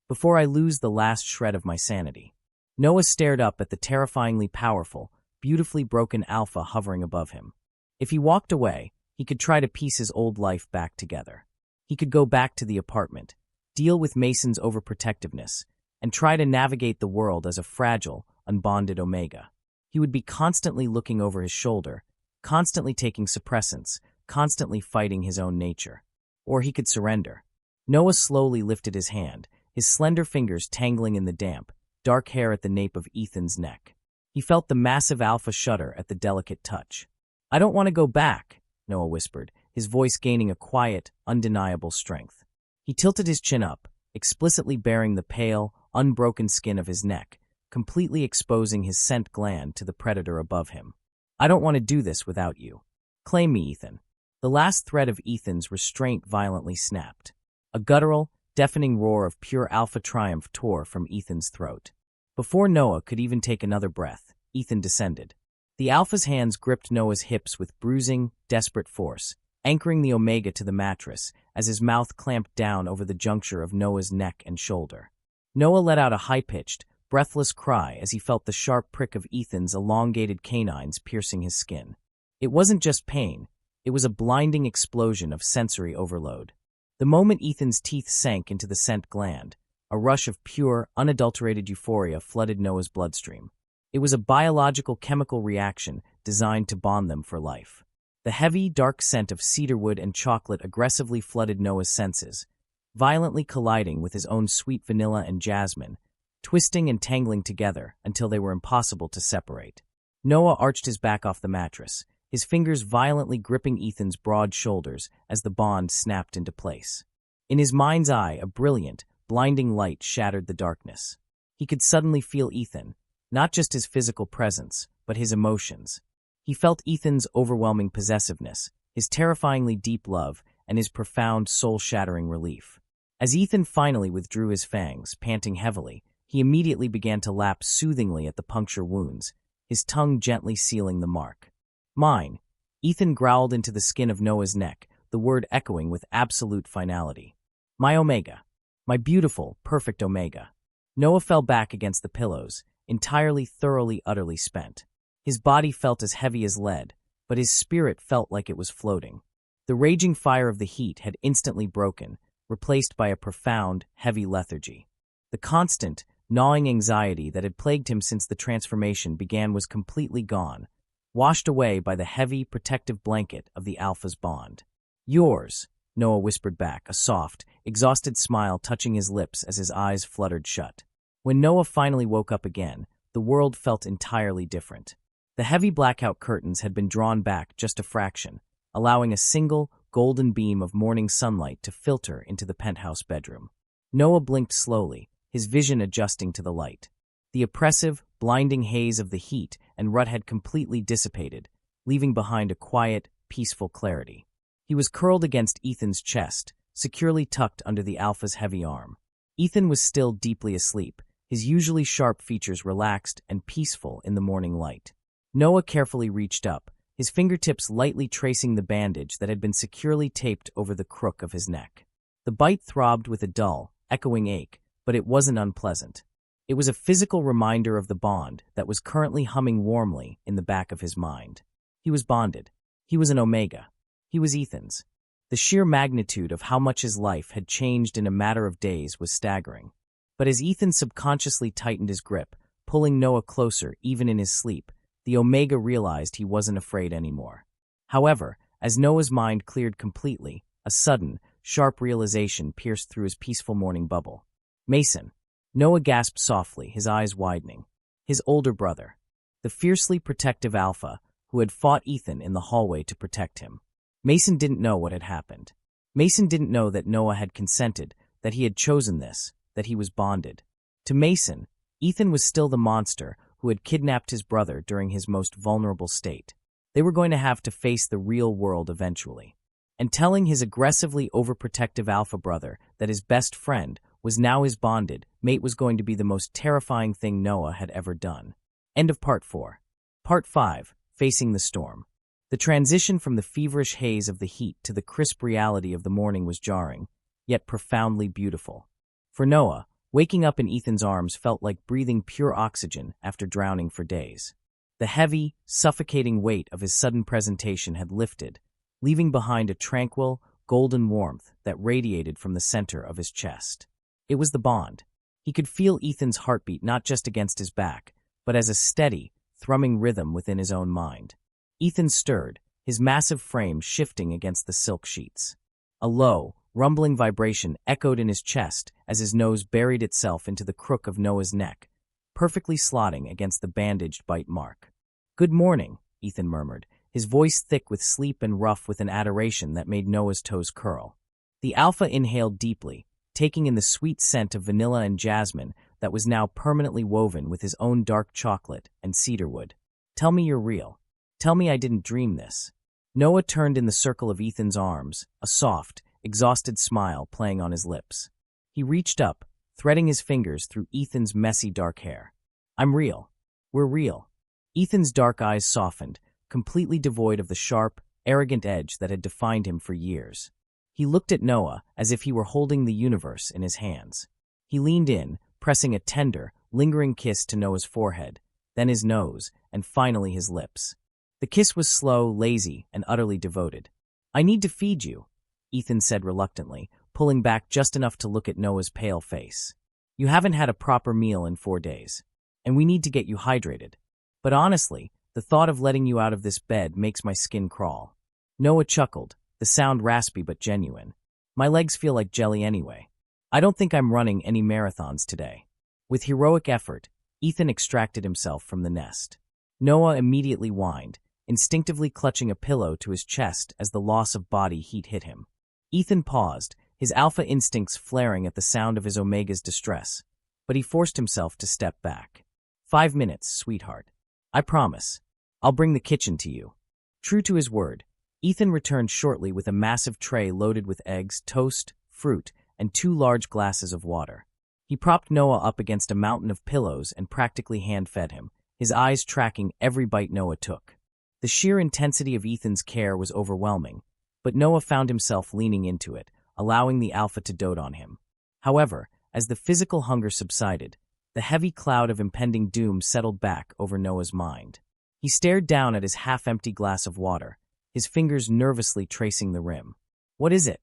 before I lose the last shred of my sanity." Noah stared up at the terrifyingly powerful, beautifully broken Alpha hovering above him. If he walked away, he could try to piece his old life back together. He could go back to the apartment, deal with Mason's overprotectiveness, and try to navigate the world as a fragile, unbonded Omega. He would be constantly looking over his shoulder, constantly taking suppressants, constantly fighting his own nature. Or he could surrender. Noah slowly lifted his hand, his slender fingers tangling in the damp, dark hair at the nape of Ethan's neck. He felt the massive Alpha shudder at the delicate touch. "I don't want to go back," Noah whispered, his voice gaining a quiet, undeniable strength. He tilted his chin up, explicitly baring the pale, unbroken skin of his neck, completely exposing his scent gland to the predator above him. "I don't want to do this without you. Claim me, Ethan." The last thread of Ethan's restraint violently snapped. A guttural, deafening roar of pure Alpha triumph tore from Ethan's throat. Before Noah could even take another breath, Ethan descended. The Alpha's hands gripped Noah's hips with bruising, desperate force, anchoring the Omega to the mattress as his mouth clamped down over the juncture of Noah's neck and shoulder. Noah let out a high-pitched, breathless cry as he felt the sharp prick of Ethan's elongated canines piercing his skin. It wasn't just pain, it was a blinding explosion of sensory overload. The moment Ethan's teeth sank into the scent gland, a rush of pure, unadulterated euphoria flooded Noah's bloodstream. It was a biological chemical reaction designed to bond them for life. The heavy, dark scent of cedarwood and chocolate aggressively flooded Noah's senses, violently colliding with his own sweet vanilla and jasmine, twisting and tangling together until they were impossible to separate. Noah arched his back off the mattress, his fingers violently gripping Ethan's broad shoulders as the bond snapped into place. In his mind's eye, a brilliant, blinding light shattered the darkness. He could suddenly feel Ethan, not just his physical presence, but his emotions. He felt Ethan's overwhelming possessiveness, his terrifyingly deep love, and his profound, soul-shattering relief. As Ethan finally withdrew his fangs, panting heavily, he immediately began to lap soothingly at the puncture wounds, his tongue gently sealing the mark. "Mine," Ethan growled into the skin of Noah's neck, the word echoing with absolute finality. "My Omega. My beautiful, perfect Omega." Noah fell back against the pillows, entirely, thoroughly, utterly spent. His body felt as heavy as lead, but his spirit felt like it was floating. The raging fire of the heat had instantly broken, replaced by a profound, heavy lethargy. The constant, gnawing anxiety that had plagued him since the transformation began was completely gone, washed away by the heavy, protective blanket of the Alpha's bond. "Yours," Noah whispered back, a soft, exhausted smile touching his lips as his eyes fluttered shut. When Noah finally woke up again, the world felt entirely different. The heavy blackout curtains had been drawn back just a fraction, allowing a single, golden beam of morning sunlight to filter into the penthouse bedroom. Noah blinked slowly, his vision adjusting to the light. The oppressive, blinding haze of the heat and rut had completely dissipated, leaving behind a quiet, peaceful clarity. He was curled against Ethan's chest, securely tucked under the Alpha's heavy arm. Ethan was still deeply asleep, his usually sharp features relaxed and peaceful in the morning light. Noah carefully reached up, his fingertips lightly tracing the bandage that had been securely taped over the crook of his neck. The bite throbbed with a dull, echoing ache, but it wasn't unpleasant. It was a physical reminder of the bond that was currently humming warmly in the back of his mind. He was bonded. He was an Omega. He was Ethan's. The sheer magnitude of how much his life had changed in a matter of days was staggering. But as Ethan subconsciously tightened his grip, pulling Noah closer even in his sleep, the Omega realized he wasn't afraid anymore. However, as Noah's mind cleared completely, a sudden, sharp realization pierced through his peaceful morning bubble. Mason. Noah gasped softly, his eyes widening. His older brother. The fiercely protective Alpha, who had fought Ethan in the hallway to protect him. Mason didn't know what had happened. Mason didn't know that Noah had consented, that he had chosen this, that he was bonded. To Mason, Ethan was still the monster who had kidnapped his brother during his most vulnerable state. They were going to have to face the real world eventually. And telling his aggressively overprotective Alpha brother that his best friend was now his bonded mate was going to be the most terrifying thing Noah had ever done. End of Part 4. Part 5, Facing the Storm. The transition from the feverish haze of the heat to the crisp reality of the morning was jarring, yet profoundly beautiful. For Noah, waking up in Ethan's arms felt like breathing pure oxygen after drowning for days. The heavy, suffocating weight of his sudden presentation had lifted, leaving behind a tranquil, golden warmth that radiated from the center of his chest. It was the bond. He could feel Ethan's heartbeat not just against his back, but as a steady, thrumming rhythm within his own mind. Ethan stirred, his massive frame shifting against the silk sheets. A low, rumbling vibration echoed in his chest as his nose buried itself into the crook of Noah's neck, perfectly slotting against the bandaged bite mark. "Good morning," Ethan murmured, his voice thick with sleep and rough with an adoration that made Noah's toes curl. The Alpha inhaled deeply, taking in the sweet scent of vanilla and jasmine that was now permanently woven with his own dark chocolate and cedarwood. "Tell me you're real. Tell me I didn't dream this." Noah turned in the circle of Ethan's arms, a soft, exhausted smile playing on his lips. He reached up, threading his fingers through Ethan's messy dark hair. "I'm real. We're real." Ethan's dark eyes softened, completely devoid of the sharp, arrogant edge that had defined him for years. He looked at Noah as if he were holding the universe in his hands. He leaned in, pressing a tender, lingering kiss to Noah's forehead, then his nose, and finally his lips. The kiss was slow, lazy, and utterly devoted. "I need to feed you," Ethan said reluctantly, pulling back just enough to look at Noah's pale face. "You haven't had a proper meal in 4 days, and we need to get you hydrated. But honestly, the thought of letting you out of this bed makes my skin crawl." Noah chuckled, the sound raspy but genuine. "My legs feel like jelly anyway. I don't think I'm running any marathons today." With heroic effort, Ethan extracted himself from the nest. Noah immediately whined, instinctively clutching a pillow to his chest as the loss of body heat hit him. Ethan paused, his Alpha instincts flaring at the sound of his Omega's distress, but he forced himself to step back. 5 minutes, sweetheart. I promise. I'll bring the kitchen to you." True to his word, Ethan returned shortly with a massive tray loaded with eggs, toast, fruit, and 2 large glasses of water. He propped Noah up against a mountain of pillows and practically hand-fed him, his eyes tracking every bite Noah took. The sheer intensity of Ethan's care was overwhelming, but Noah found himself leaning into it, allowing the Alpha to dote on him. However, as the physical hunger subsided, the heavy cloud of impending doom settled back over Noah's mind. He stared down at his half-empty glass of water, his fingers nervously tracing the rim. "What is it?"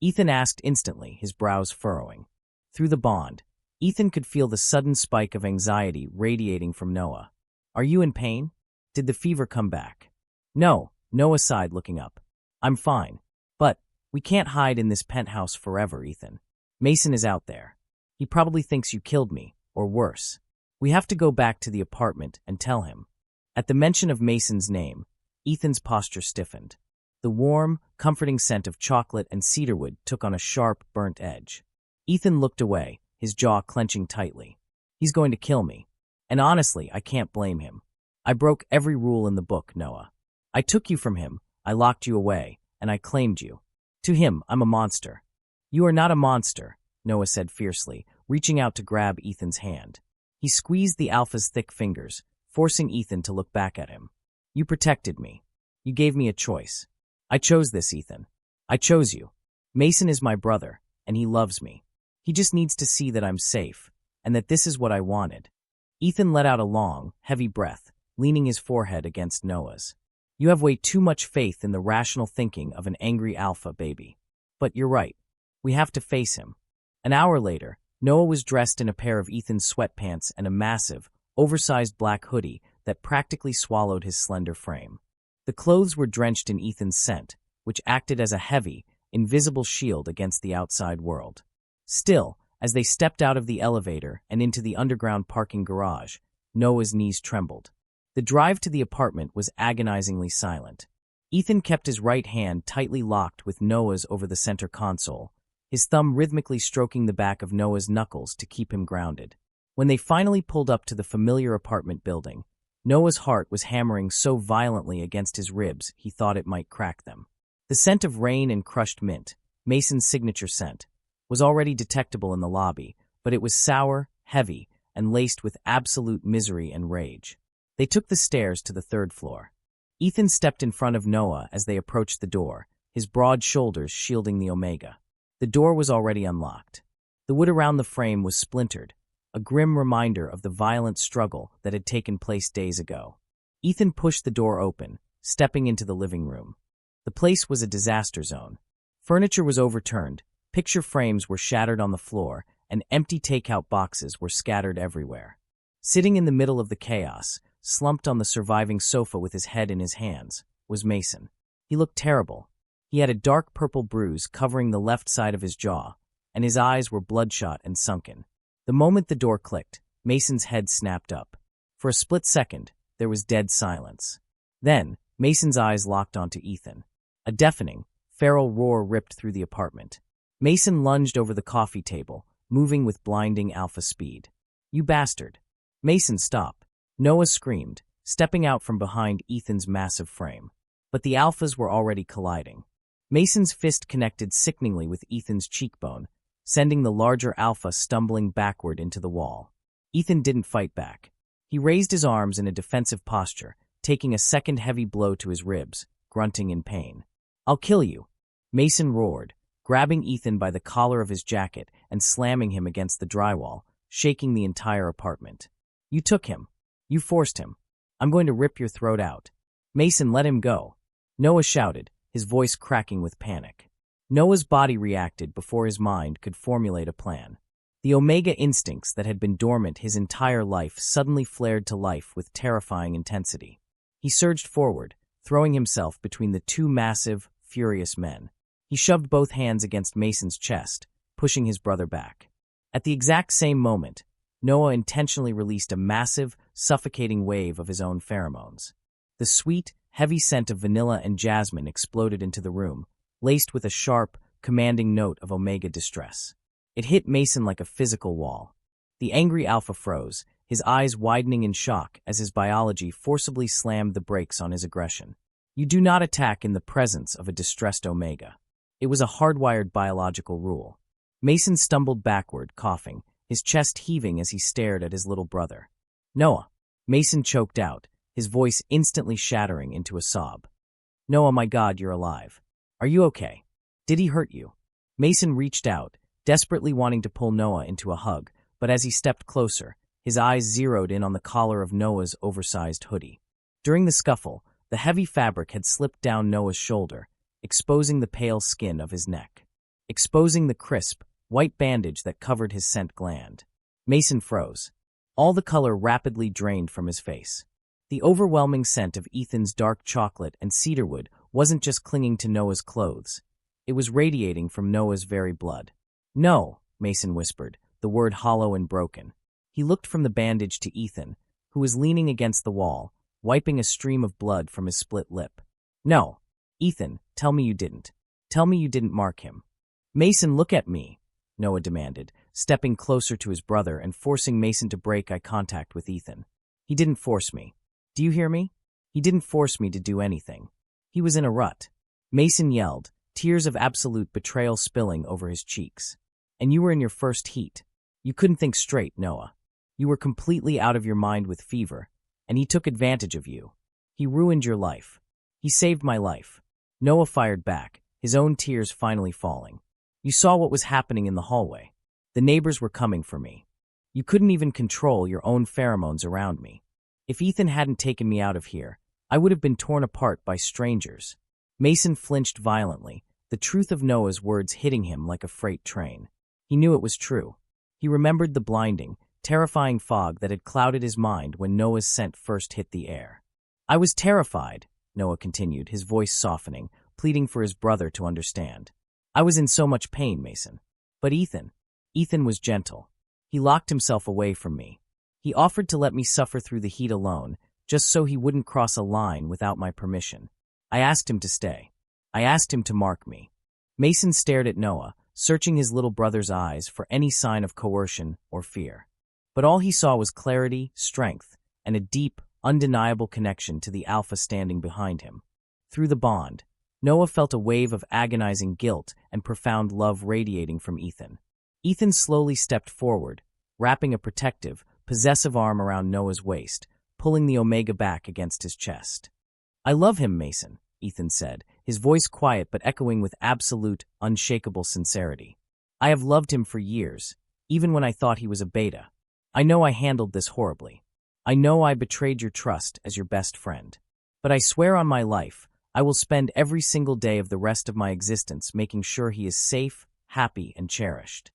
Ethan asked instantly, his brows furrowing. Through the bond, Ethan could feel the sudden spike of anxiety radiating from Noah. "Are you in pain? Did the fever come back?" "No," Noah sighed, looking up. "I'm fine. But we can't hide in this penthouse forever, Ethan. Mason is out there. He probably thinks you killed me, or worse. We have to go back to the apartment and tell him." At the mention of Mason's name, Ethan's posture stiffened. The warm, comforting scent of chocolate and cedarwood took on a sharp, burnt edge. Ethan looked away, his jaw clenching tightly. He's going to kill me. And honestly, I can't blame him. I broke every rule in the book, Noah. I took you from him, I locked you away, and I claimed you. To him, I'm a monster. You are not a monster, Noah said fiercely, reaching out to grab Ethan's hand. He squeezed the alpha's thick fingers, forcing Ethan to look back at him. You protected me. You gave me a choice. I chose this, Ethan. I chose you. Mason is my brother, and he loves me. He just needs to see that I'm safe, and that this is what I wanted. Ethan let out a long, heavy breath, leaning his forehead against Noah's. You have way too much faith in the rational thinking of an angry alpha, baby. But you're right. We have to face him. An hour later, Noah was dressed in a pair of Ethan's sweatpants and a massive, oversized black hoodie that practically swallowed his slender frame. The clothes were drenched in Ethan's scent, which acted as a heavy, invisible shield against the outside world. Still, as they stepped out of the elevator and into the underground parking garage, Noah's knees trembled. The drive to the apartment was agonizingly silent. Ethan kept his right hand tightly locked with Noah's over the center console, his thumb rhythmically stroking the back of Noah's knuckles to keep him grounded. When they finally pulled up to the familiar apartment building, Noah's heart was hammering so violently against his ribs he thought it might crack them. The scent of rain and crushed mint, Mason's signature scent, was already detectable in the lobby, but it was sour, heavy, and laced with absolute misery and rage. They took the stairs to the third floor. Ethan stepped in front of Noah as they approached the door, his broad shoulders shielding the Omega. The door was already unlocked. The wood around the frame was splintered, a grim reminder of the violent struggle that had taken place days ago. Ethan pushed the door open, stepping into the living room. The place was a disaster zone. Furniture was overturned, picture frames were shattered on the floor, and empty takeout boxes were scattered everywhere. Sitting in the middle of the chaos, slumped on the surviving sofa with his head in his hands, was Mason. He looked terrible. He had a dark purple bruise covering the left side of his jaw, and his eyes were bloodshot and sunken. The moment the door clicked, Mason's head snapped up. For a split second, there was dead silence. Then, Mason's eyes locked onto Ethan. A deafening, feral roar ripped through the apartment. Mason lunged over the coffee table, moving with blinding alpha speed. You bastard. Mason, stop. Noah screamed, stepping out from behind Ethan's massive frame. But the alphas were already colliding. Mason's fist connected sickeningly with Ethan's cheekbone, sending the larger alpha stumbling backward into the wall. Ethan didn't fight back. He raised his arms in a defensive posture, taking a second heavy blow to his ribs, grunting in pain. I'll kill you. Mason roared, grabbing Ethan by the collar of his jacket and slamming him against the drywall, shaking the entire apartment. You took him. You forced him. I'm going to rip your throat out. Mason, let him go. Noah shouted, his voice cracking with panic. Noah's body reacted before his mind could formulate a plan. The Omega instincts that had been dormant his entire life suddenly flared to life with terrifying intensity. He surged forward, throwing himself between the two massive, furious men. He shoved both hands against Mason's chest, pushing his brother back. At the exact same moment, Noah intentionally released a massive, suffocating wave of his own pheromones. The sweet, heavy scent of vanilla and jasmine exploded into the room, laced with a sharp, commanding note of Omega distress. It hit Mason like a physical wall. The angry alpha froze, his eyes widening in shock as his biology forcibly slammed the brakes on his aggression. You do not attack in the presence of a distressed Omega. It was a hardwired biological rule. Mason stumbled backward, coughing, his chest heaving as he stared at his little brother. Noah. Mason choked out, his voice instantly shattering into a sob. Noah, my God, you're alive. Are you okay? Did he hurt you? Mason reached out, desperately wanting to pull Noah into a hug, but as he stepped closer, his eyes zeroed in on the collar of Noah's oversized hoodie. During the scuffle, the heavy fabric had slipped down Noah's shoulder, exposing the pale skin of his neck, exposing the crisp, white bandage that covered his scent gland. Mason froze. All the color rapidly drained from his face. The overwhelming scent of Ethan's dark chocolate and cedarwood wasn't just clinging to Noah's clothes. It was radiating from Noah's very blood. No, Mason whispered, the word hollow and broken. He looked from the bandage to Ethan, who was leaning against the wall, wiping a stream of blood from his split lip. No. Ethan, tell me you didn't. Tell me you didn't mark him. Mason, look at me. Noah demanded, stepping closer to his brother and forcing Mason to break eye contact with Ethan. He didn't force me. Do you hear me? He didn't force me to do anything. He was in a rut. Mason yelled, tears of absolute betrayal spilling over his cheeks. And you were in your first heat. You couldn't think straight, Noah. You were completely out of your mind with fever, and he took advantage of you. He ruined your life. He saved my life. Noah fired back, his own tears finally falling. You saw what was happening in the hallway. The neighbors were coming for me. You couldn't even control your own pheromones around me. If Ethan hadn't taken me out of here, I would have been torn apart by strangers. Mason flinched violently, the truth of Noah's words hitting him like a freight train. He knew it was true. He remembered the blinding, terrifying fog that had clouded his mind when Noah's scent first hit the air. I was terrified, Noah continued, his voice softening, pleading for his brother to understand. I was in so much pain, Mason. But Ethan was gentle. He locked himself away from me. He offered to let me suffer through the heat alone, just so he wouldn't cross a line without my permission. I asked him to stay. I asked him to mark me. Mason stared at Noah, searching his little brother's eyes for any sign of coercion or fear. But all he saw was clarity, strength, and a deep, undeniable connection to the alpha standing behind him. Through the bond, Noah felt a wave of agonizing guilt and profound love radiating from Ethan. Ethan slowly stepped forward, wrapping a protective, possessive arm around Noah's waist, pulling the Omega back against his chest. I love him, Mason, Ethan said, his voice quiet but echoing with absolute, unshakable sincerity. I have loved him for years, even when I thought he was a beta. I know I handled this horribly. I know I betrayed your trust as your best friend. But I swear on my life, I will spend every single day of the rest of my existence making sure he is safe, happy, and cherished.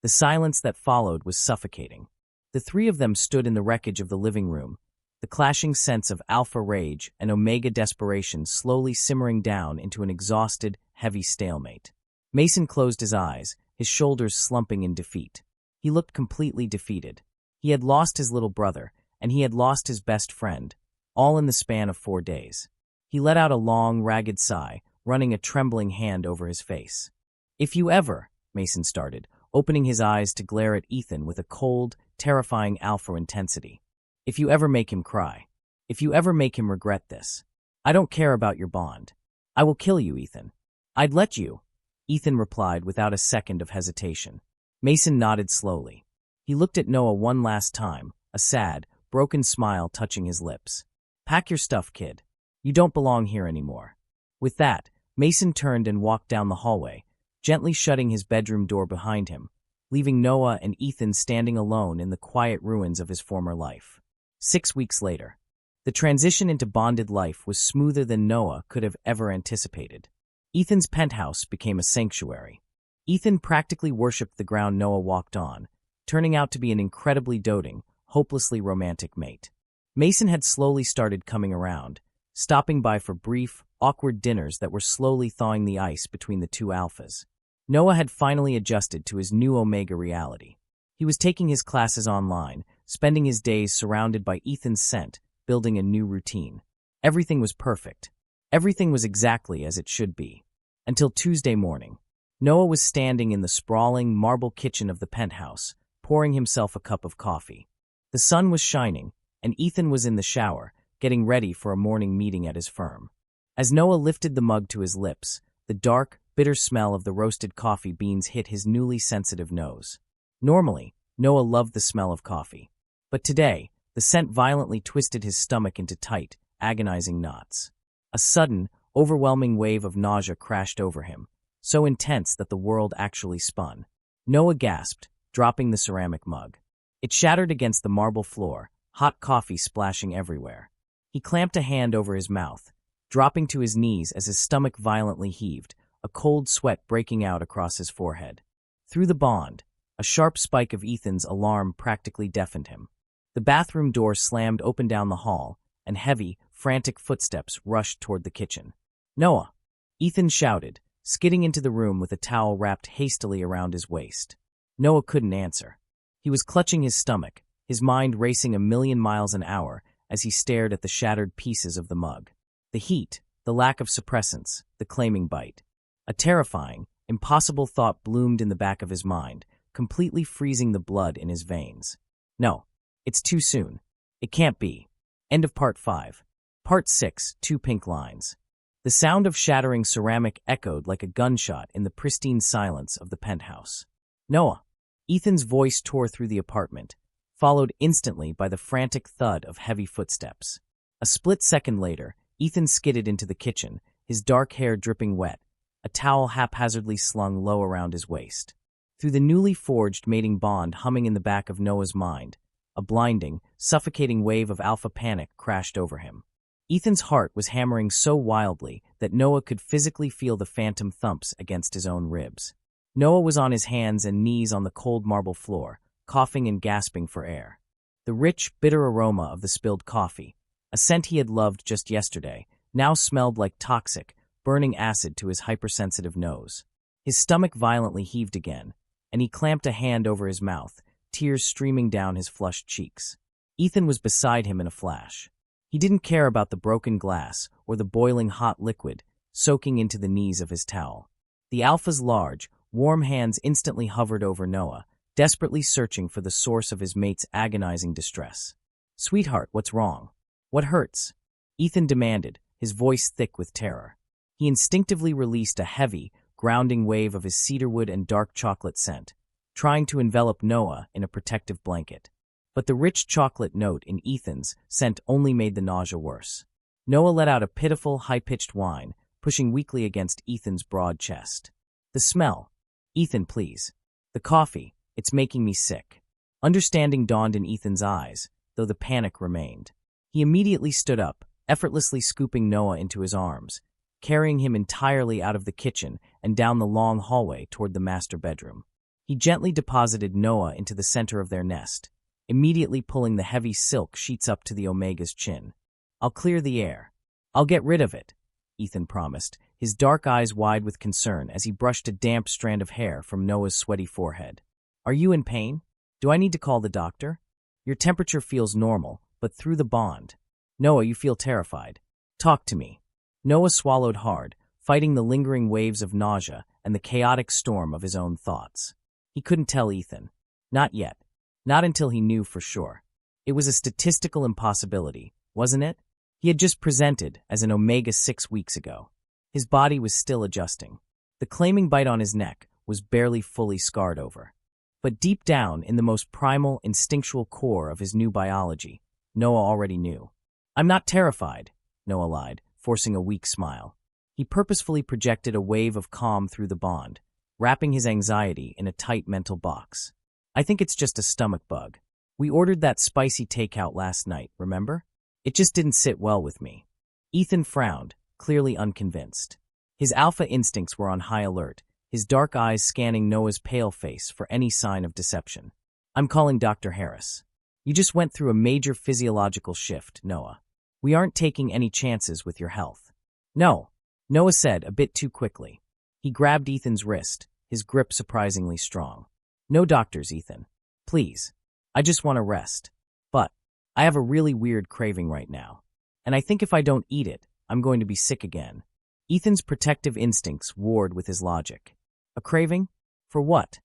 The silence that followed was suffocating. The three of them stood in the wreckage of the living room, the clashing sense of alpha rage and omega desperation slowly simmering down into an exhausted, heavy stalemate. Mason closed his eyes, his shoulders slumping in defeat. He looked completely defeated. He had lost his little brother, and he had lost his best friend, all in the span of 4 days. He let out a long, ragged sigh, running a trembling hand over his face. If you ever, Mason started, opening his eyes to glare at Ethan with a cold, terrifying alpha intensity. If you ever make him cry. If you ever make him regret this. I don't care about your bond. I will kill you, Ethan. I'd let you, Ethan replied without a second of hesitation. Mason nodded slowly. He looked at Noah one last time, a sad, broken smile touching his lips. Pack your stuff, kid. You don't belong here anymore. With that, Mason turned and walked down the hallway, gently shutting his bedroom door behind him, leaving Noah and Ethan standing alone in the quiet ruins of his former life. 6 weeks later, the transition into bonded life was smoother than Noah could have ever anticipated. Ethan's penthouse became a sanctuary. Ethan practically worshipped the ground Noah walked on, turning out to be an incredibly doting, hopelessly romantic mate. Mason had slowly started coming around, stopping by for brief, awkward dinners that were slowly thawing the ice between the two alphas. Noah had finally adjusted to his new Omega reality. He was taking his classes online, spending his days surrounded by Ethan's scent, building a new routine. Everything was perfect. Everything was exactly as it should be. Until Tuesday morning. Noah was standing in the sprawling marble kitchen of the penthouse, pouring himself a cup of coffee. The sun was shining, and Ethan was in the shower, getting ready for a morning meeting at his firm. As Noah lifted the mug to his lips, the dark, bitter smell of the roasted coffee beans hit his newly sensitive nose. Normally, Noah loved the smell of coffee. But today, the scent violently twisted his stomach into tight, agonizing knots. A sudden, overwhelming wave of nausea crashed over him, so intense that the world actually spun. Noah gasped, dropping the ceramic mug. It shattered against the marble floor, hot coffee splashing everywhere. He clamped a hand over his mouth, dropping to his knees as his stomach violently heaved, a cold sweat breaking out across his forehead. Through the bond, a sharp spike of Ethan's alarm practically deafened him. The bathroom door slammed open down the hall, and heavy, frantic footsteps rushed toward the kitchen. Noah! Ethan shouted, skidding into the room with a towel wrapped hastily around his waist. Noah couldn't answer. He was clutching his stomach, his mind racing 1,000,000 miles an hour as he stared at the shattered pieces of the mug. The heat, the lack of suppressants, the claiming bite. A terrifying, Impossible thought bloomed in the back of his mind, completely freezing the blood in his veins. No, it's too soon. It can't be. End of Part 5. Part 6, Two Pink Lines. The sound of shattering ceramic echoed like a gunshot in the pristine silence of the penthouse. Noah. Ethan's voice tore through the apartment, followed instantly by the frantic thud of heavy footsteps. A split second later, Ethan skidded into the kitchen, his dark hair dripping wet, a towel haphazardly slung low around his waist. Through the newly forged mating bond humming in the back of Noah's mind, a blinding, suffocating wave of alpha panic crashed over him. Ethan's heart was hammering so wildly that Noah could physically feel the phantom thumps against his own ribs. Noah was on his hands and knees on the cold marble floor, coughing and gasping for air. The rich, bitter aroma of the spilled coffee, a scent he had loved just yesterday, now smelled like toxic, burning acid to his hypersensitive nose. His stomach violently heaved again, and he clamped a hand over his mouth, tears streaming down his flushed cheeks. Ethan was beside him in a flash. He didn't care about the broken glass or the boiling hot liquid soaking into the knees of his towel. The alpha's large, warm hands instantly hovered over Noah, desperately searching for the source of his mate's agonizing distress. "Sweetheart, what's wrong? What hurts?" Ethan demanded, his voice thick with terror. He instinctively released a heavy, grounding wave of his cedarwood and dark chocolate scent, trying to envelop Noah in a protective blanket. But the rich chocolate note in Ethan's scent only made the nausea worse. Noah let out a pitiful, high-pitched whine, pushing weakly against Ethan's broad chest. "The smell. Ethan, please. The coffee. It's making me sick." Understanding dawned in Ethan's eyes, though the panic remained. He immediately stood up, effortlessly scooping Noah into his arms, carrying him entirely out of the kitchen and down the long hallway toward the master bedroom. He gently deposited Noah into the center of their nest, immediately pulling the heavy silk sheets up to the Omega's chin. "I'll clear the air. I'll get rid of it," Ethan promised, his dark eyes wide with concern as he brushed a damp strand of hair from Noah's sweaty forehead. "Are you in pain? Do I need to call the doctor? Your temperature feels normal, but through the bond. Noah, you feel terrified. Talk to me." Noah swallowed hard, fighting the lingering waves of nausea and the chaotic storm of his own thoughts. He couldn't tell Ethan. Not yet. Not until he knew for sure. It was a statistical impossibility, wasn't it? He had just presented as an Omega 6 weeks ago. His body was still adjusting. The claiming bite on his neck was barely fully scarred over. But deep down, in the most primal, instinctual core of his new biology, Noah already knew. "I'm not terrified," Noah lied, forcing a weak smile. He purposefully projected a wave of calm through the bond, wrapping his anxiety in a tight mental box. "I think it's just a stomach bug. We ordered that spicy takeout last night, remember? It just didn't sit well with me." Ethan frowned, clearly unconvinced. His alpha instincts were on high alert, his dark eyes scanning Noah's pale face for any sign of deception. "I'm calling Dr. Harris. You just went through a major physiological shift, Noah. We aren't taking any chances with your health." "No," Noah said a bit too quickly. He grabbed Ethan's wrist, his grip surprisingly strong. "No doctors, Ethan. Please. I just want to rest. But I have a really weird craving right now. And I think if I don't eat it, I'm going to be sick again." Ethan's protective instincts warred with his logic. "A craving? For what?"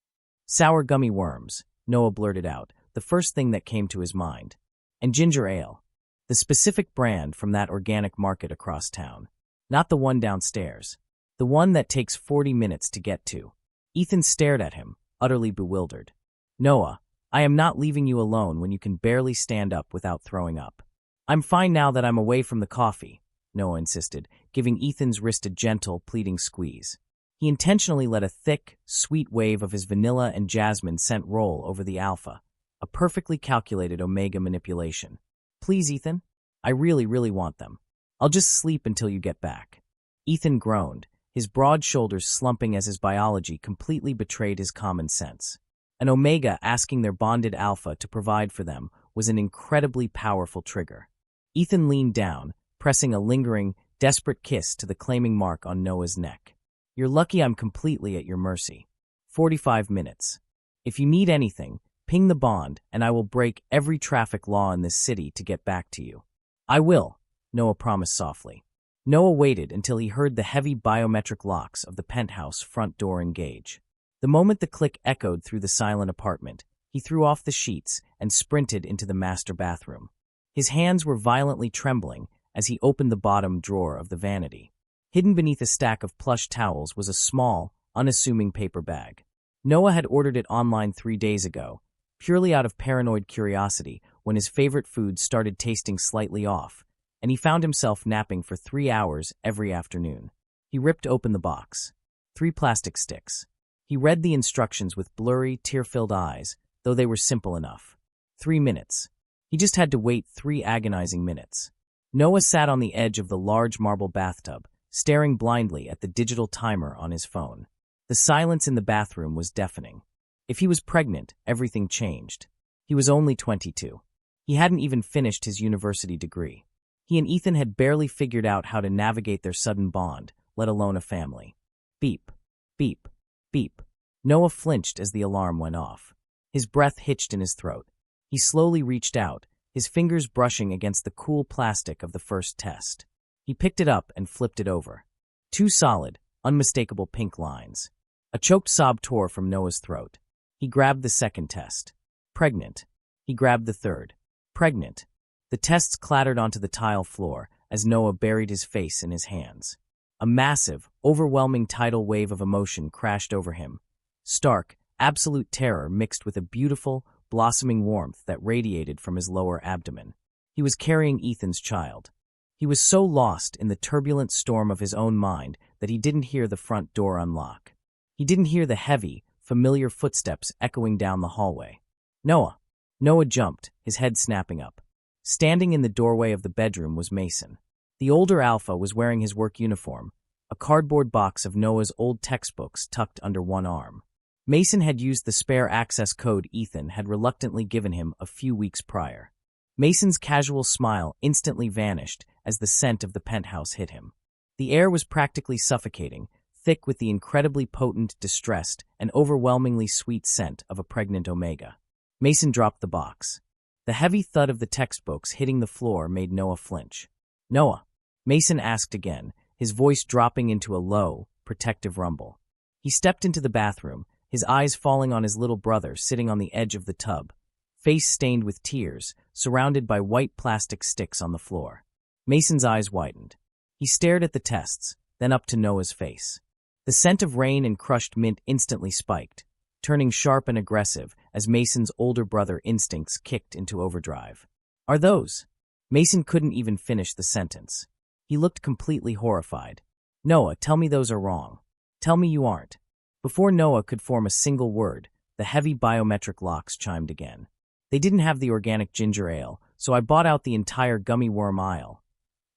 "Sour gummy worms," Noah blurted out, the first thing that came to his mind. "And ginger ale. The specific brand from that organic market across town. Not the one downstairs. The one that takes 40 minutes to get to." Ethan stared at him, utterly bewildered. "Noah, I am not leaving you alone when you can barely stand up without throwing up." "I'm fine now that I'm away from the coffee," Noah insisted, giving Ethan's wrist a gentle, pleading squeeze. He intentionally let a thick, sweet wave of his vanilla and jasmine scent roll over the alpha, a perfectly calculated Omega manipulation. "Please, Ethan. I really, really want them. I'll just sleep until you get back." Ethan groaned, his broad shoulders slumping as his biology completely betrayed his common sense. An Omega asking their bonded alpha to provide for them was an incredibly powerful trigger. Ethan leaned down, pressing a lingering, desperate kiss to the claiming mark on Noah's neck. "You're lucky I'm completely at your mercy. 45 minutes. If you need anything, ping the bond and I will break every traffic law in this city to get back to you." "I will," Noah promised softly. Noah waited until he heard the heavy biometric locks of the penthouse front door engage. The moment the click echoed through the silent apartment, he threw off the sheets and sprinted into the master bathroom. His hands were violently trembling as he opened the bottom drawer of the vanity. Hidden beneath a stack of plush towels was a small, unassuming paper bag. Noah had ordered it online 3 days ago, purely out of paranoid curiosity when his favorite food started tasting slightly off, and he found himself napping for 3 hours every afternoon. He ripped open the box. 3 plastic sticks. He read the instructions with blurry, tear-filled eyes, though they were simple enough. 3 minutes. He just had to wait 3 agonizing minutes. Noah sat on the edge of the large marble bathtub, staring blindly at the digital timer on his phone. The silence in the bathroom was deafening. If he was pregnant, everything changed. He was only 22. He hadn't even finished his university degree. He and Ethan had barely figured out how to navigate their sudden bond, let alone a family. Beep, beep, beep. Noah flinched as the alarm went off. His breath hitched in his throat. He slowly reached out, his fingers brushing against the cool plastic of the first test. He picked it up and flipped it over. 2 solid, unmistakable pink lines. A choked sob tore from Noah's throat. He grabbed the second test. Pregnant. He grabbed the third. Pregnant. The tests clattered onto the tile floor as Noah buried his face in his hands. A massive, overwhelming tidal wave of emotion crashed over him. Stark, absolute terror mixed with a beautiful, blossoming warmth that radiated from his lower abdomen. He was carrying Ethan's child. He was so lost in the turbulent storm of his own mind that he didn't hear the front door unlock. He didn't hear the heavy, familiar footsteps echoing down the hallway. Noah. Noah jumped, his head snapping up. Standing in the doorway of the bedroom was Mason. The older alpha was wearing his work uniform, a cardboard box of Noah's old textbooks tucked under one arm. Mason had used the spare access code Ethan had reluctantly given him a few weeks prior. Mason's casual smile instantly vanished as the scent of the penthouse hit him. The air was practically suffocating, thick with the incredibly potent, distressed, and overwhelmingly sweet scent of a pregnant Omega. Mason dropped the box. The heavy thud of the textbooks hitting the floor made Noah flinch. Noah? Mason asked again, his voice dropping into a low, protective rumble. He stepped into the bathroom, his eyes falling on his little brother sitting on the edge of the tub, face stained with tears, surrounded by white plastic sticks on the floor. Mason's eyes widened. He stared at the tests, then up to Noah's face. The scent of rain and crushed mint instantly spiked, turning sharp and aggressive as Mason's older brother instincts kicked into overdrive. Are those? Mason couldn't even finish the sentence. He looked completely horrified. Noah, tell me those are wrong. Tell me you aren't. Before Noah could form a single word, the heavy biometric locks chimed again. They didn't have the organic ginger ale, so I bought out the entire gummy worm aisle.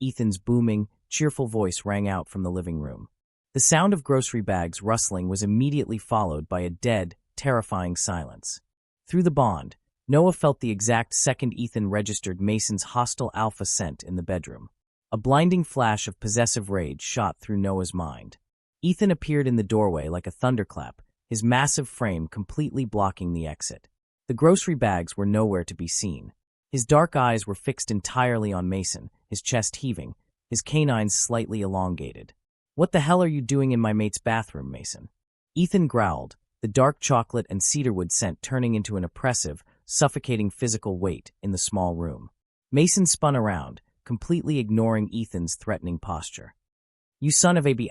Ethan's booming, cheerful voice rang out from the living room. The sound of grocery bags rustling was immediately followed by a dead, terrifying silence. Through the bond, Noah felt the exact second Ethan registered Mason's hostile alpha scent in the bedroom. A blinding flash of possessive rage shot through Noah's mind. Ethan appeared in the doorway like a thunderclap, his massive frame completely blocking the exit. The grocery bags were nowhere to be seen. His dark eyes were fixed entirely on Mason, his chest heaving, his canines slightly elongated. What the hell are you doing in my mate's bathroom, Mason? Ethan growled, the dark chocolate and cedarwood scent turning into an oppressive, suffocating physical weight in the small room. Mason spun around, completely ignoring Ethan's threatening posture. You son of a b*****,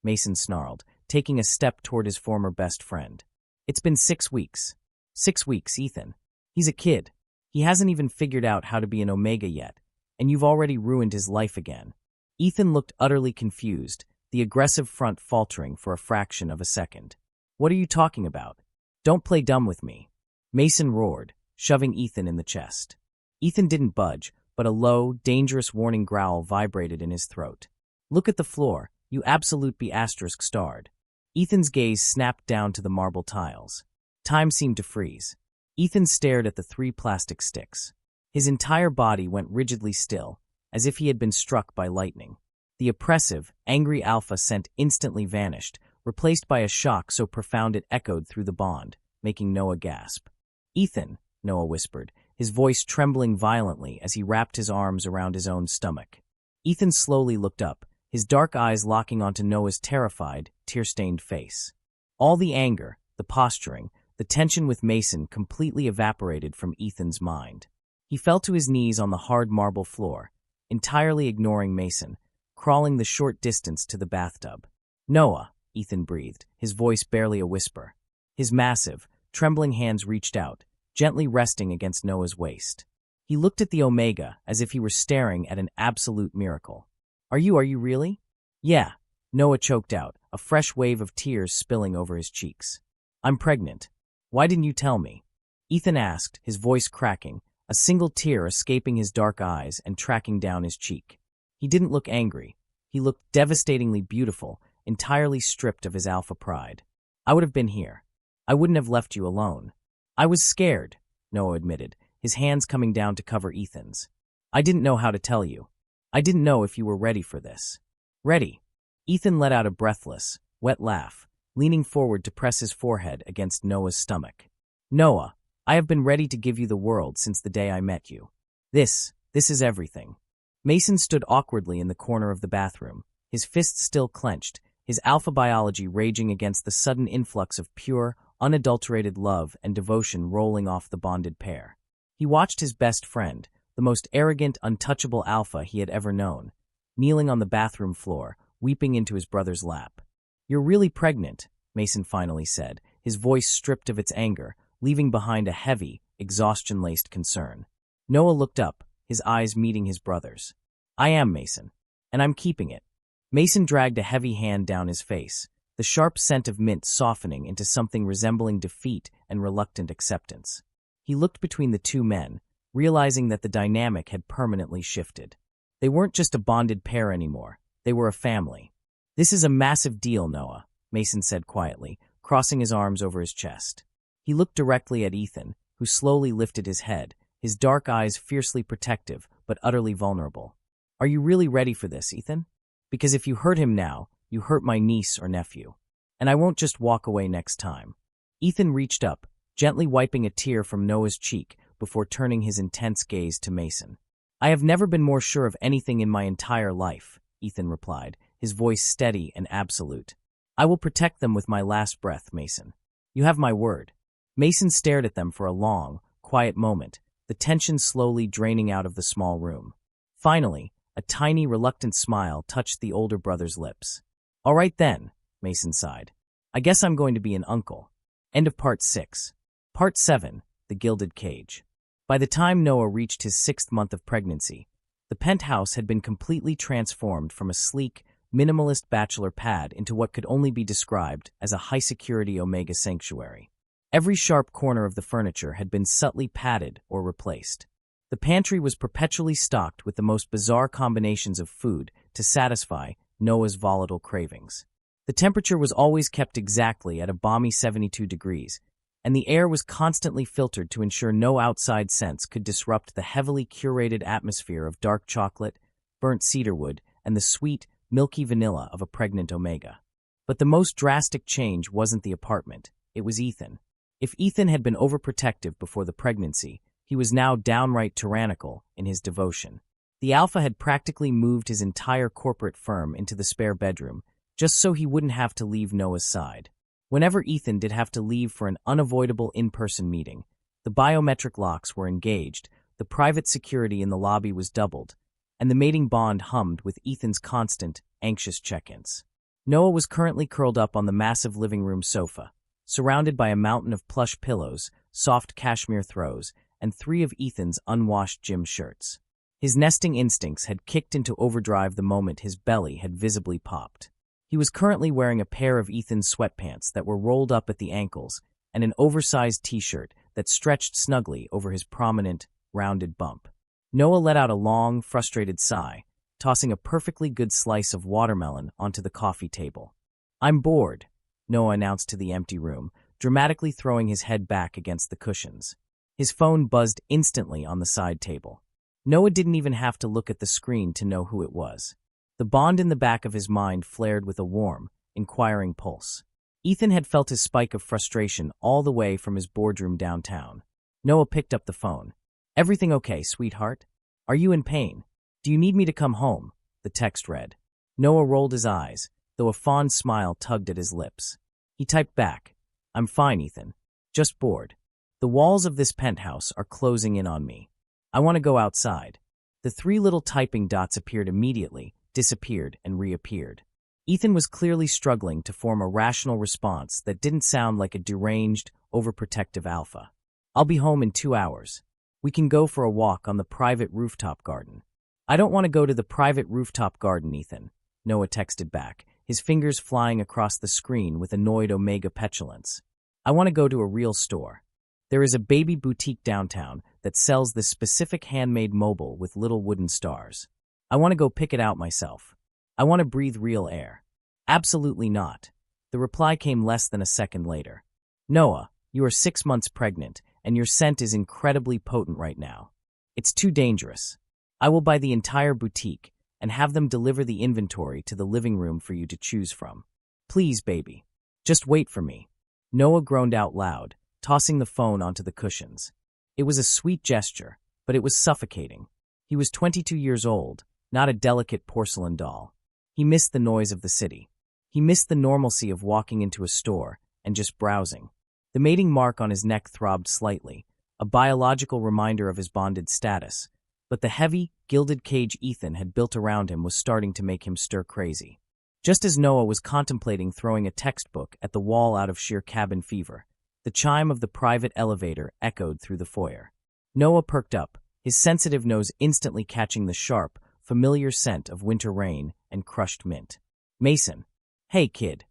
Mason snarled, taking a step toward his former best friend. It's been 6 weeks. 6 weeks, Ethan. He's a kid. He hasn't even figured out how to be an Omega yet, and you've already ruined his life again. Ethan looked utterly confused, the aggressive front faltering for a fraction of a second. What are you talking about? Don't play dumb with me. Mason roared, shoving Ethan in the chest. Ethan didn't budge, but a low, dangerous warning growl vibrated in his throat. Look at the floor, you absolute *****starred. Ethan's gaze snapped down to the marble tiles. Time seemed to freeze. Ethan stared at the 3 plastic sticks. His entire body went rigidly still, as if he had been struck by lightning. The oppressive, angry alpha scent instantly vanished, replaced by a shock so profound it echoed through the bond, making Noah gasp. Ethan, Noah whispered, his voice trembling violently as he wrapped his arms around his own stomach. Ethan slowly looked up, his dark eyes locking onto Noah's terrified, tear-stained face. All the anger, the posturing, the tension with Mason completely evaporated from Ethan's mind. He fell to his knees on the hard marble floor, entirely ignoring Mason, crawling the short distance to the bathtub. "Noah," Ethan breathed, his voice barely a whisper. His massive, trembling hands reached out, gently resting against Noah's waist. He looked at the Omega as if he were staring at an absolute miracle. Are you really?" "Yeah," Noah choked out, a fresh wave of tears spilling over his cheeks. "I'm pregnant. Why didn't you tell me?" Ethan asked, his voice cracking, a single tear escaping his dark eyes and tracking down his cheek. He didn't look angry. He looked devastatingly beautiful, entirely stripped of his alpha pride. "I would have been here. I wouldn't have left you alone." "I was scared," Noah admitted, his hands coming down to cover Ethan's. "I didn't know how to tell you. I didn't know if you were ready for this." "Ready?" Ethan let out a breathless, wet laugh, leaning forward to press his forehead against Noah's stomach. "Noah, I have been ready to give you the world since the day I met you. This is everything." Mason stood awkwardly in the corner of the bathroom, his fists still clenched, his alpha biology raging against the sudden influx of pure, unadulterated love and devotion rolling off the bonded pair. He watched his best friend, the most arrogant, untouchable alpha he had ever known, kneeling on the bathroom floor, weeping into his brother's lap. "You're really pregnant," Mason finally said, his voice stripped of its anger, leaving behind a heavy, exhaustion-laced concern. Noah looked up, his eyes meeting his brother's. "I am, Mason, and I'm keeping it." Mason dragged a heavy hand down his face, the sharp scent of mint softening into something resembling defeat and reluctant acceptance. He looked between the two men, realizing that the dynamic had permanently shifted. They weren't just a bonded pair anymore, they were a family. "This is a massive deal, Noah," Mason said quietly, crossing his arms over his chest. He looked directly at Ethan, who slowly lifted his head, his dark eyes fiercely protective but utterly vulnerable. "Are you really ready for this, Ethan? Because if you hurt him now, you hurt my niece or nephew. And I won't just walk away next time." Ethan reached up, gently wiping a tear from Noah's cheek before turning his intense gaze to Mason. "I have never been more sure of anything in my entire life," Ethan replied, his voice steady and absolute. "I will protect them with my last breath, Mason. You have my word." Mason stared at them for a long, quiet moment, the tension slowly draining out of the small room. Finally, a tiny, reluctant smile touched the older brother's lips. "All right then," Mason sighed. "I guess I'm going to be an uncle." End of Part 6. Part 7, The Gilded Cage. By the time Noah reached his 6th month of pregnancy, the penthouse had been completely transformed from a sleek, minimalist bachelor pad into what could only be described as a high-security Omega sanctuary. Every sharp corner of the furniture had been subtly padded or replaced. The pantry was perpetually stocked with the most bizarre combinations of food to satisfy Noah's volatile cravings. The temperature was always kept exactly at a balmy 72 degrees, and the air was constantly filtered to ensure no outside scents could disrupt the heavily curated atmosphere of dark chocolate, burnt cedarwood, and the sweet, milky vanilla of a pregnant Omega. But the most drastic change wasn't the apartment, it was Ethan. If Ethan had been overprotective before the pregnancy, he was now downright tyrannical in his devotion. The alpha had practically moved his entire corporate firm into the spare bedroom, just so he wouldn't have to leave Noah's side. Whenever Ethan did have to leave for an unavoidable in-person meeting, the biometric locks were engaged, the private security in the lobby was doubled, and the mating bond hummed with Ethan's constant, anxious check-ins. Noah was currently curled up on the massive living room sofa, surrounded by a mountain of plush pillows, soft cashmere throws, and 3 of Ethan's unwashed gym shirts. His nesting instincts had kicked into overdrive the moment his belly had visibly popped. He was currently wearing a pair of Ethan's sweatpants that were rolled up at the ankles and an oversized t-shirt that stretched snugly over his prominent, rounded bump. Noah let out a long, frustrated sigh, tossing a perfectly good slice of watermelon onto the coffee table. "I'm bored," Noah announced to the empty room, dramatically throwing his head back against the cushions. His phone buzzed instantly on the side table. Noah didn't even have to look at the screen to know who it was. The bond in the back of his mind flared with a warm, inquiring pulse. Ethan had felt his spike of frustration all the way from his boardroom downtown. Noah picked up the phone. "Everything okay, sweetheart? Are you in pain? Do you need me to come home?" the text read. Noah rolled his eyes, though a fond smile tugged at his lips. He typed back, I'm fine, Ethan. Just bored. The walls of this penthouse are closing in on me. I want to go outside. The three little typing dots appeared immediately, disappeared, and reappeared. Ethan was clearly struggling to form a rational response that didn't sound like a deranged, overprotective alpha. I'll be home in 2 hours. We can go for a walk on the private rooftop garden. I don't want to go to the private rooftop garden, Ethan, Noah texted back, his fingers flying across the screen with annoyed Omega petulance. I want to go to a real store. There is a baby boutique downtown that sells this specific handmade mobile with little wooden stars. I want to go pick it out myself. I want to breathe real air. Absolutely not. The reply came less than a second later. Noah, you are 6 months pregnant, and your scent is incredibly potent right now. It's too dangerous. I will buy the entire boutique and have them deliver the inventory to the living room for you to choose from. Please, baby. Just wait for me. Noah groaned out loud, tossing the phone onto the cushions. It was a sweet gesture, but it was suffocating. He was 22 years old, not a delicate porcelain doll. He missed the noise of the city. He missed the normalcy of walking into a store and just browsing. The mating mark on his neck throbbed slightly, a biological reminder of his bonded status, but the heavy, gilded cage Ethan had built around him was starting to make him stir crazy. Just as Noah was contemplating throwing a textbook at the wall out of sheer cabin fever, the chime of the private elevator echoed through the foyer. Noah perked up, his sensitive nose instantly catching the sharp, familiar scent of winter rain and crushed mint. Mason. Hey, kid.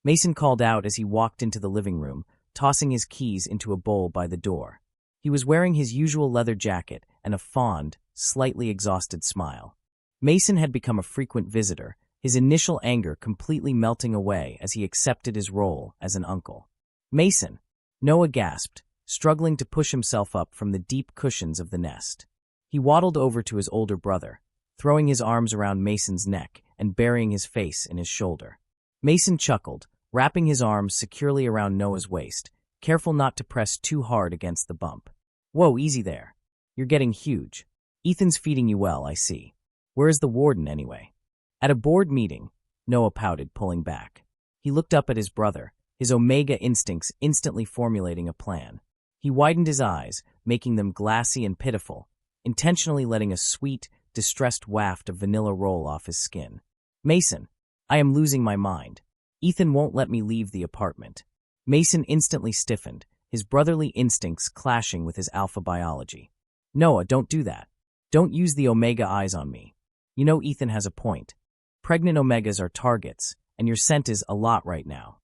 Mason called out as he walked into the living room, tossing his keys into a bowl by the door. He was wearing his usual leather jacket and a fond, slightly exhausted smile. Mason had become a frequent visitor, his initial anger completely melting away as he accepted his role as an uncle. Mason. Noah gasped, struggling to push himself up from the deep cushions of the nest. He waddled over to his older brother, throwing his arms around Mason's neck and burying his face in his shoulder. Mason chuckled, wrapping his arms securely around Noah's waist, careful not to press too hard against the bump. Whoa, easy there. You're getting huge. Ethan's feeding you well, I see. Where is the warden, anyway? At a board meeting, Noah pouted, pulling back. He looked up at his brother, his Omega instincts instantly formulating a plan. He widened his eyes, making them glassy and pitiful, intentionally letting a sweet, distressed waft of vanilla roll off his skin. Mason, I am losing my mind. Ethan won't let me leave the apartment. Mason instantly stiffened, his brotherly instincts clashing with his alpha biology. Noah, don't do that. Don't use the Omega eyes on me. You know Ethan has a point. Pregnant Omegas are targets, and your scent is a lot right now.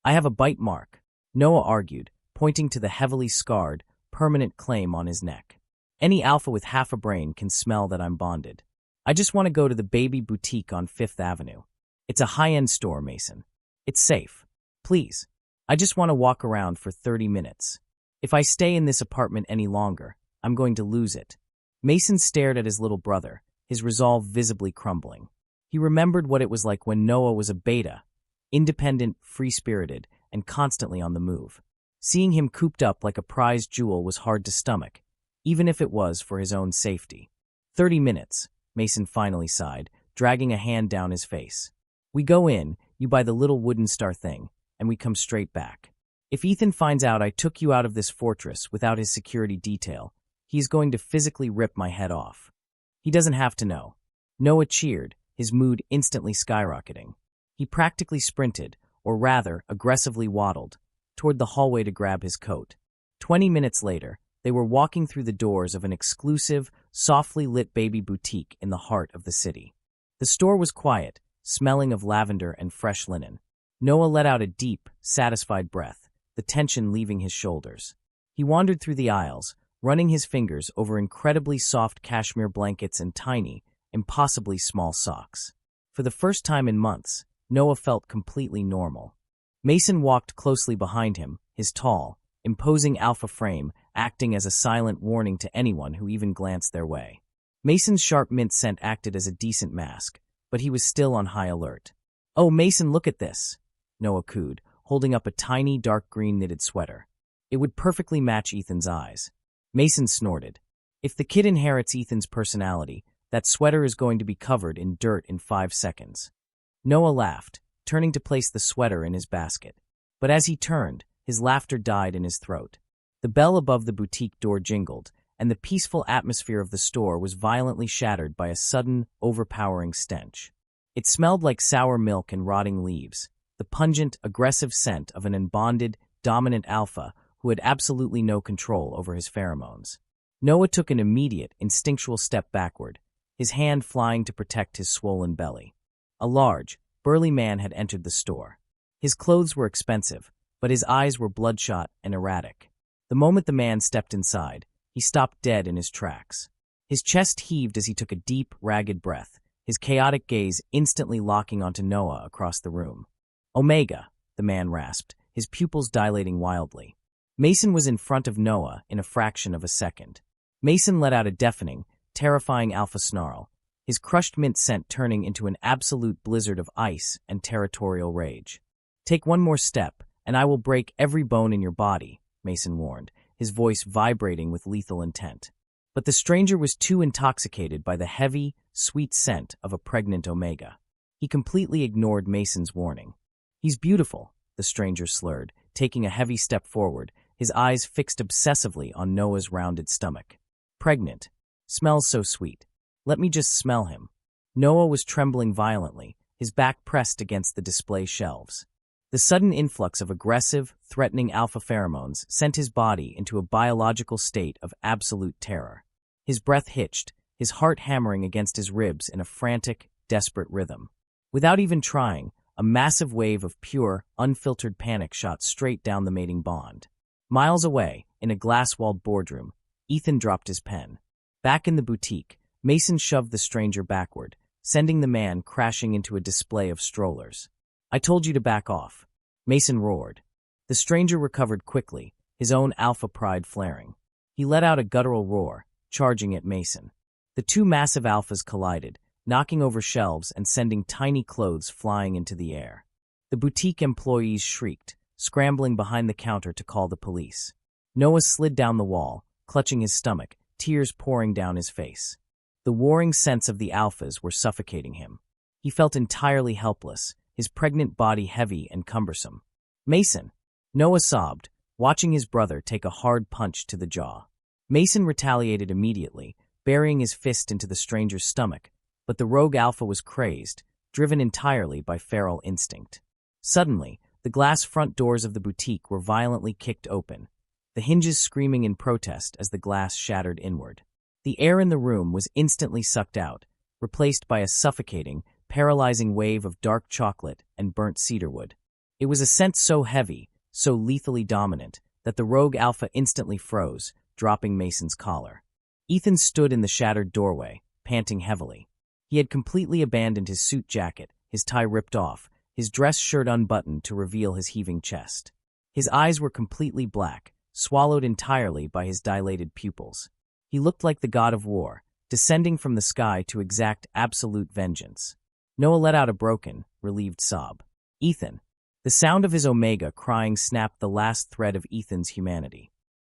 I have a bite mark, Noah argued, pointing to the heavily scarred, permanent claim on his neck. Any alpha with half a brain can smell that I'm bonded. I just want to go to the baby boutique on 5th Avenue. It's a high-end store, Mason. It's safe. Please. I just want to walk around for 30 minutes. If I stay in this apartment any longer, I'm going to lose it. Mason stared at his little brother, his resolve visibly crumbling. He remembered what it was like when Noah was a beta, independent, free-spirited, and constantly on the move. Seeing him cooped up like a prized jewel was hard to stomach, even if it was for his own safety. 30 minutes, Mason finally sighed, dragging a hand down his face. We go in, you buy the little wooden star thing, and we come straight back. If Ethan finds out I took you out of this fortress without his security detail, he's going to physically rip my head off. He doesn't have to know. Noah cheered, his mood instantly skyrocketing. He practically sprinted, or rather, aggressively waddled, toward the hallway to grab his coat. 20 minutes later, they were walking through the doors of an exclusive, softly lit baby boutique in the heart of the city. The store was quiet, smelling of lavender and fresh linen. Noah let out a deep, satisfied breath, the tension leaving his shoulders. He wandered through the aisles, running his fingers over incredibly soft cashmere blankets and tiny, impossibly small socks. For the first time in months, Noah felt completely normal. Mason walked closely behind him, his tall, imposing alpha frame acting as a silent warning to anyone who even glanced their way. Mason's sharp mint scent acted as a decent mask, but he was still on high alert. "Oh, Mason, look at this," Noah cooed, holding up a tiny dark green knitted sweater. It would perfectly match Ethan's eyes. Mason snorted. If the kid inherits Ethan's personality, That sweater is going to be covered in dirt in 5 seconds. Noah laughed, turning to place the sweater in his basket. But as he turned, his laughter died in his throat. The bell above the boutique door jingled, and the peaceful atmosphere of the store was violently shattered by a sudden, overpowering stench. It smelled like sour milk and rotting leaves, the pungent, aggressive scent of an unbonded, dominant alpha who had absolutely no control over his pheromones. Noah took an immediate, instinctual step backward, his hand flying to protect his swollen belly. A large, burly man had entered the store. His clothes were expensive, but his eyes were bloodshot and erratic. The moment the man stepped inside, he stopped dead in his tracks. His chest heaved as he took a deep, ragged breath, his chaotic gaze instantly locking onto Noah across the room. "Omega," the man rasped, his pupils dilating wildly. Mason was in front of Noah in a fraction of a second. Mason let out a deafening, terrifying alpha snarl, his crushed mint scent turning into an absolute blizzard of ice and territorial rage. "Take one more step, and I will break every bone in your body," Mason warned, his voice vibrating with lethal intent. But the stranger was too intoxicated by the heavy, sweet scent of a pregnant Omega. He completely ignored Mason's warning. "He's beautiful," the stranger slurred, taking a heavy step forward, his eyes fixed obsessively on Noah's rounded stomach. "Pregnant. Smells so sweet. Let me just smell him." Noah was trembling violently, his back pressed against the display shelves. The sudden influx of aggressive, threatening alpha pheromones sent his body into a biological state of absolute terror. His breath hitched, his heart hammering against his ribs in a frantic, desperate rhythm. Without even trying, a massive wave of pure, unfiltered panic shot straight down the mating bond. Miles away, in a glass-walled boardroom, Ethan dropped his pen. Back in the boutique, Mason shoved the stranger backward, sending the man crashing into a display of strollers. "I told you to back off," Mason roared. The stranger recovered quickly, his own alpha pride flaring. He let out a guttural roar, charging at Mason. The two massive alphas collided, knocking over shelves and sending tiny clothes flying into the air. The boutique employees shrieked, scrambling behind the counter to call the police. Noah slid down the wall, clutching his stomach, tears pouring down his face. The warring scents of the alphas were suffocating him. He felt entirely helpless, his pregnant body heavy and cumbersome. "Mason!" Noah sobbed, watching his brother take a hard punch to the jaw. Mason retaliated immediately, burying his fist into the stranger's stomach, but the rogue alpha was crazed, driven entirely by feral instinct. Suddenly, the glass front doors of the boutique were violently kicked open, the hinges screaming in protest as the glass shattered inward. The air in the room was instantly sucked out, replaced by a suffocating, paralyzing wave of dark chocolate and burnt cedarwood. It was a scent so heavy, so lethally dominant, that the rogue alpha instantly froze, dropping Mason's collar. Ethan stood in the shattered doorway, panting heavily. He had completely abandoned his suit jacket, his tie ripped off, his dress shirt unbuttoned to reveal his heaving chest. His eyes were completely black, swallowed entirely by his dilated pupils. He looked like the god of war, descending from the sky to exact absolute vengeance. Noah let out a broken, relieved sob. "Ethan!" The sound of his Omega crying snapped the last thread of Ethan's humanity.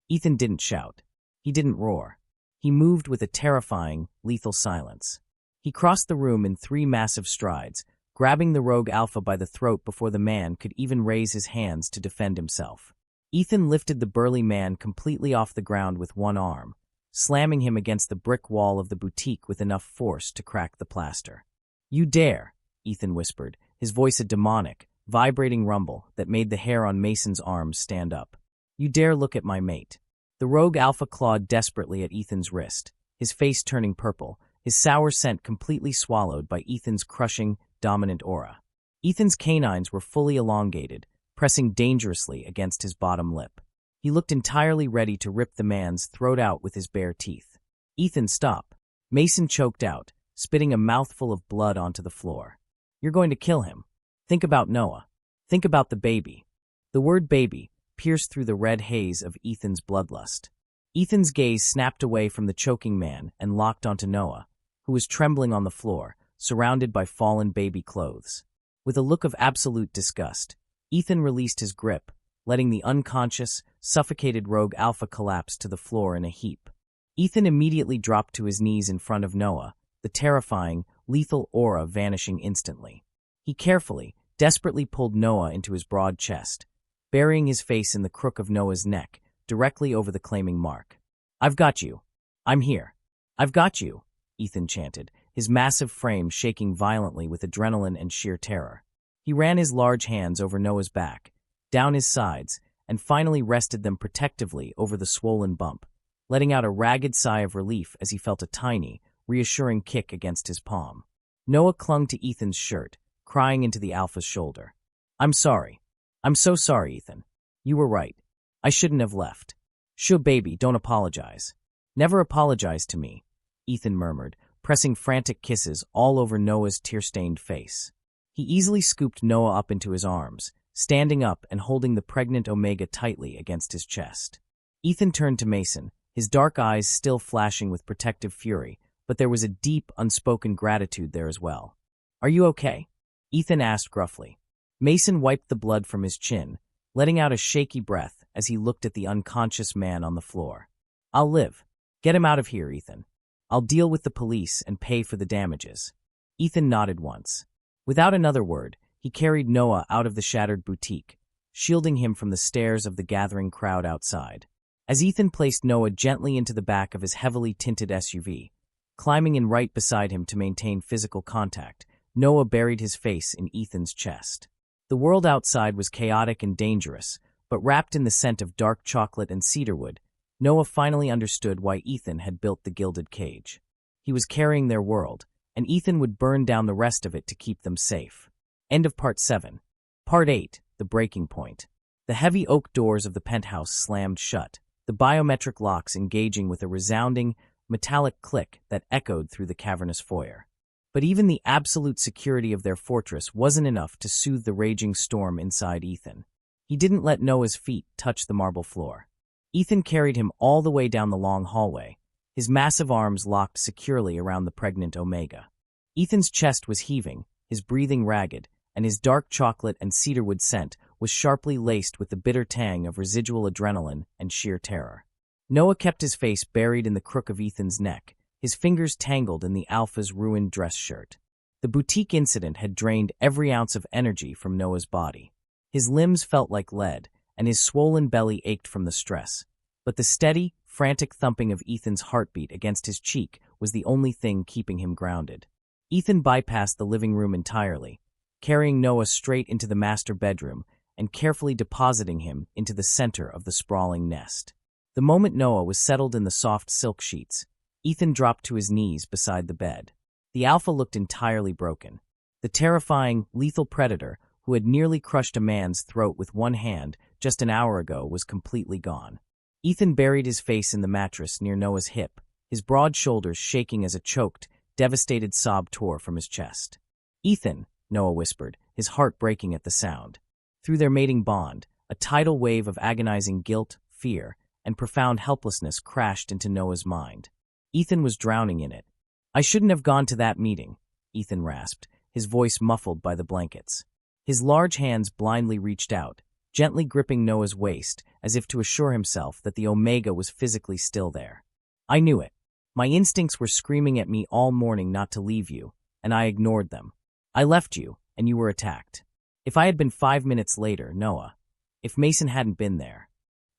Ethan didn't shout. He didn't roar. He moved with a terrifying, lethal silence. He crossed the room in 3 massive strides, grabbing the rogue alpha by the throat before the man could even raise his hands to defend himself. Ethan lifted the burly man completely off the ground with one arm, slamming him against the brick wall of the boutique with enough force to crack the plaster. "You dare," Ethan whispered, his voice a demonic, vibrating rumble that made the hair on Mason's arms stand up. "You dare look at my mate." The rogue alpha clawed desperately at Ethan's wrist, his face turning purple, his sour scent completely swallowed by Ethan's crushing, dominant aura. Ethan's canines were fully elongated, pressing dangerously against his bottom lip. He looked entirely ready to rip the man's throat out with his bare teeth. "Ethan, stop." Mason choked out, spitting a mouthful of blood onto the floor. "You're going to kill him. Think about Noah. Think about the baby." The word baby pierced through the red haze of Ethan's bloodlust. Ethan's gaze snapped away from the choking man and locked onto Noah, who was trembling on the floor, surrounded by fallen baby clothes. With a look of absolute disgust, Ethan released his grip, letting the unconscious, suffocated rogue alpha collapse to the floor in a heap. Ethan immediately dropped to his knees in front of Noah, the terrifying, lethal aura vanishing instantly. He carefully, desperately pulled Noah into his broad chest, burying his face in the crook of Noah's neck, directly over the claiming mark. "I've got you. I'm here. I've got you," Ethan chanted, his massive frame shaking violently with adrenaline and sheer terror. He ran his large hands over Noah's back, down his sides, and finally rested them protectively over the swollen bump, letting out a ragged sigh of relief as he felt a tiny, reassuring kick against his palm. Noah clung to Ethan's shirt, crying into the alpha's shoulder. "I'm sorry. I'm so sorry, Ethan. You were right. I shouldn't have left. Shoo, baby, don't apologize." "Never apologize to me," Ethan murmured, pressing frantic kisses all over Noah's tear-stained face. He easily scooped Noah up into his arms, standing up and holding the pregnant Omega tightly against his chest. Ethan turned to Mason, his dark eyes still flashing with protective fury, but there was a deep, unspoken gratitude there as well. "Are you okay?" Ethan asked gruffly. Mason wiped the blood from his chin, letting out a shaky breath as he looked at the unconscious man on the floor. "I'll live. Get him out of here, Ethan. I'll deal with the police and pay for the damages." Ethan nodded once. Without another word, he carried Noah out of the shattered boutique, shielding him from the stares of the gathering crowd outside. As Ethan placed Noah gently into the back of his heavily tinted SUV, climbing in right beside him to maintain physical contact, Noah buried his face in Ethan's chest. The world outside was chaotic and dangerous, but wrapped in the scent of dark chocolate and cedarwood, Noah finally understood why Ethan had built the gilded cage. He was carrying their world, and Ethan would burn down the rest of it to keep them safe. End of Part 7. Part 8, The Breaking Point. The heavy oak doors of the penthouse slammed shut, the biometric locks engaging with a resounding, metallic click that echoed through the cavernous foyer. But even the absolute security of their fortress wasn't enough to soothe the raging storm inside Ethan. He didn't let Noah's feet touch the marble floor. Ethan carried him all the way down the long hallway, his massive arms locked securely around the pregnant Omega. Ethan's chest was heaving, his breathing ragged, and his dark chocolate and cedarwood scent was sharply laced with the bitter tang of residual adrenaline and sheer terror. Noah kept his face buried in the crook of Ethan's neck, his fingers tangled in the Alpha's ruined dress shirt. The boutique incident had drained every ounce of energy from Noah's body. His limbs felt like lead, and his swollen belly ached from the stress. But the steady, frantic thumping of Ethan's heartbeat against his cheek was the only thing keeping him grounded. Ethan bypassed the living room entirely, carrying Noah straight into the master bedroom and carefully depositing him into the center of the sprawling nest. The moment Noah was settled in the soft silk sheets, Ethan dropped to his knees beside the bed. The Alpha looked entirely broken. The terrifying, lethal predator who had nearly crushed a man's throat with one hand just an hour ago was completely gone. Ethan buried his face in the mattress near Noah's hip, his broad shoulders shaking as a choked, devastated sob tore from his chest. "Ethan," Noah whispered, his heart breaking at the sound. Through their mating bond, a tidal wave of agonizing guilt, fear, and profound helplessness crashed into Noah's mind. Ethan was drowning in it. "I shouldn't have gone to that meeting," Ethan rasped, his voice muffled by the blankets. His large hands blindly reached out, gently gripping Noah's waist as if to assure himself that the Omega was physically still there. "I knew it. My instincts were screaming at me all morning not to leave you, and I ignored them. I left you, and you were attacked. If I had been 5 minutes later, Noah. If Mason hadn't been there."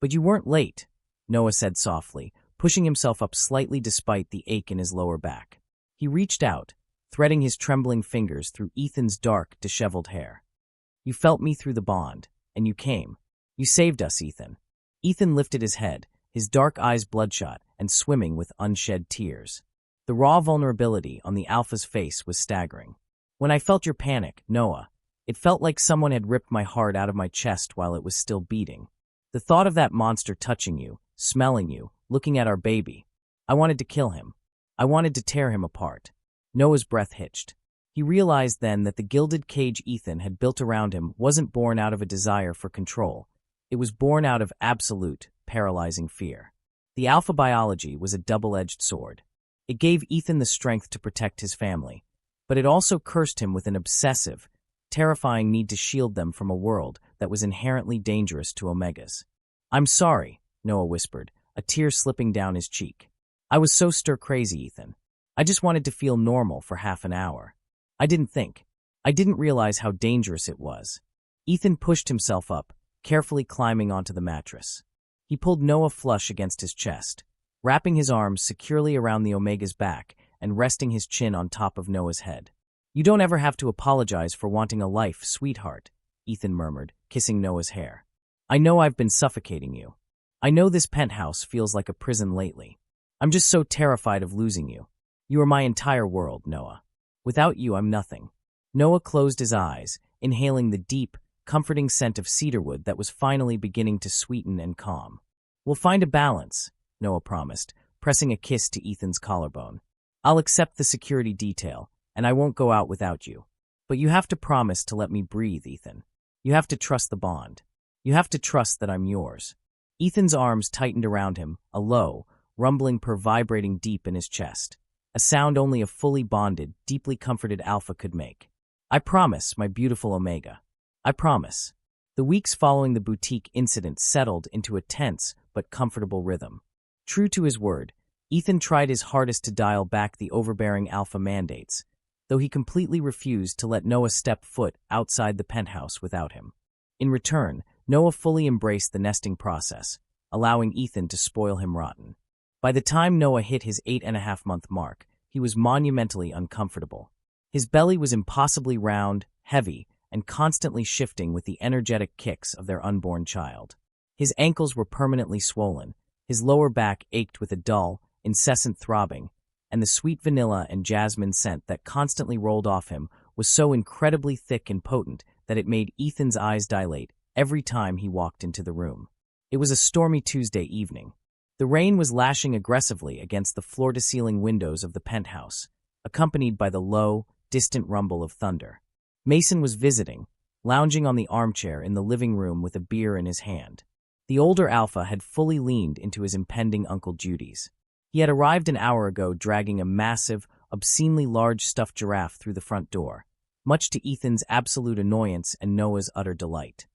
"But you weren't late," Noah said softly, pushing himself up slightly despite the ache in his lower back. He reached out, threading his trembling fingers through Ethan's dark, disheveled hair. "You felt me through the bond, and you came. You saved us, Ethan." Ethan lifted his head, his dark eyes bloodshot and swimming with unshed tears. The raw vulnerability on the Alpha's face was staggering. "When I felt your panic, Noah, it felt like someone had ripped my heart out of my chest while it was still beating. The thought of that monster touching you, smelling you, looking at our baby. I wanted to kill him. I wanted to tear him apart." Noah's breath hitched. He realized then that the gilded cage Ethan had built around him wasn't born out of a desire for control. It was born out of absolute, paralyzing fear. The Alpha biology was a double-edged sword. It gave Ethan the strength to protect his family, but it also cursed him with an obsessive, terrifying need to shield them from a world that was inherently dangerous to Omegas. "I'm sorry," Noah whispered, a tear slipping down his cheek. "I was so stir-crazy, Ethan. I just wanted to feel normal for half an hour. I didn't think. I didn't realize how dangerous it was. Ethan pushed himself up, carefully climbing onto the mattress. He pulled Noah flush against his chest, wrapping his arms securely around the Omega's back and resting his chin on top of Noah's head. "You don't ever have to apologize for wanting a life, sweetheart," Ethan murmured, kissing Noah's hair. "I know I've been suffocating you. I know this penthouse feels like a prison lately. I'm just so terrified of losing you. You are my entire world, Noah. Without you, I'm nothing." Noah closed his eyes, inhaling the deep, comforting scent of cedarwood that was finally beginning to sweeten and calm. "We'll find a balance," Noah promised, pressing a kiss to Ethan's collarbone. "I'll accept the security detail, and I won't go out without you. But you have to promise to let me breathe, Ethan. You have to trust the bond. You have to trust that I'm yours." Ethan's arms tightened around him, a low, rumbling purr vibrating deep in his chest, a sound only a fully bonded, deeply comforted alpha could make. "I promise, my beautiful Omega. I promise." The weeks following the boutique incident settled into a tense but comfortable rhythm. True to his word, Ethan tried his hardest to dial back the overbearing alpha mandates, though he completely refused to let Noah step foot outside the penthouse without him. In return, Noah fully embraced the nesting process, allowing Ethan to spoil him rotten. By the time Noah hit his 8.5-month mark, he was monumentally uncomfortable. His belly was impossibly round, heavy, and constantly shifting with the energetic kicks of their unborn child. His ankles were permanently swollen, his lower back ached with a dull, incessant throbbing, and the sweet vanilla and jasmine scent that constantly rolled off him was so incredibly thick and potent that it made Ethan's eyes dilate every time he walked into the room. It was a stormy Tuesday evening. The rain was lashing aggressively against the floor-to-ceiling windows of the penthouse, accompanied by the low, distant rumble of thunder. Mason was visiting, lounging on the armchair in the living room with a beer in his hand. The older alpha had fully leaned into his impending Uncle Judy's. He had arrived an hour ago dragging a massive, obscenely large stuffed giraffe through the front door, much to Ethan's absolute annoyance and Noah's utter delight.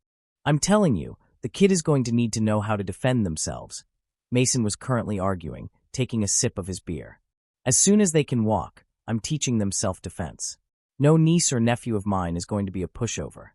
"I'm telling you, the kid is going to need to know how to defend themselves," Mason was currently arguing, taking a sip of his beer. "As soon as they can walk, I'm teaching them self-defense. No niece or nephew of mine is going to be a pushover."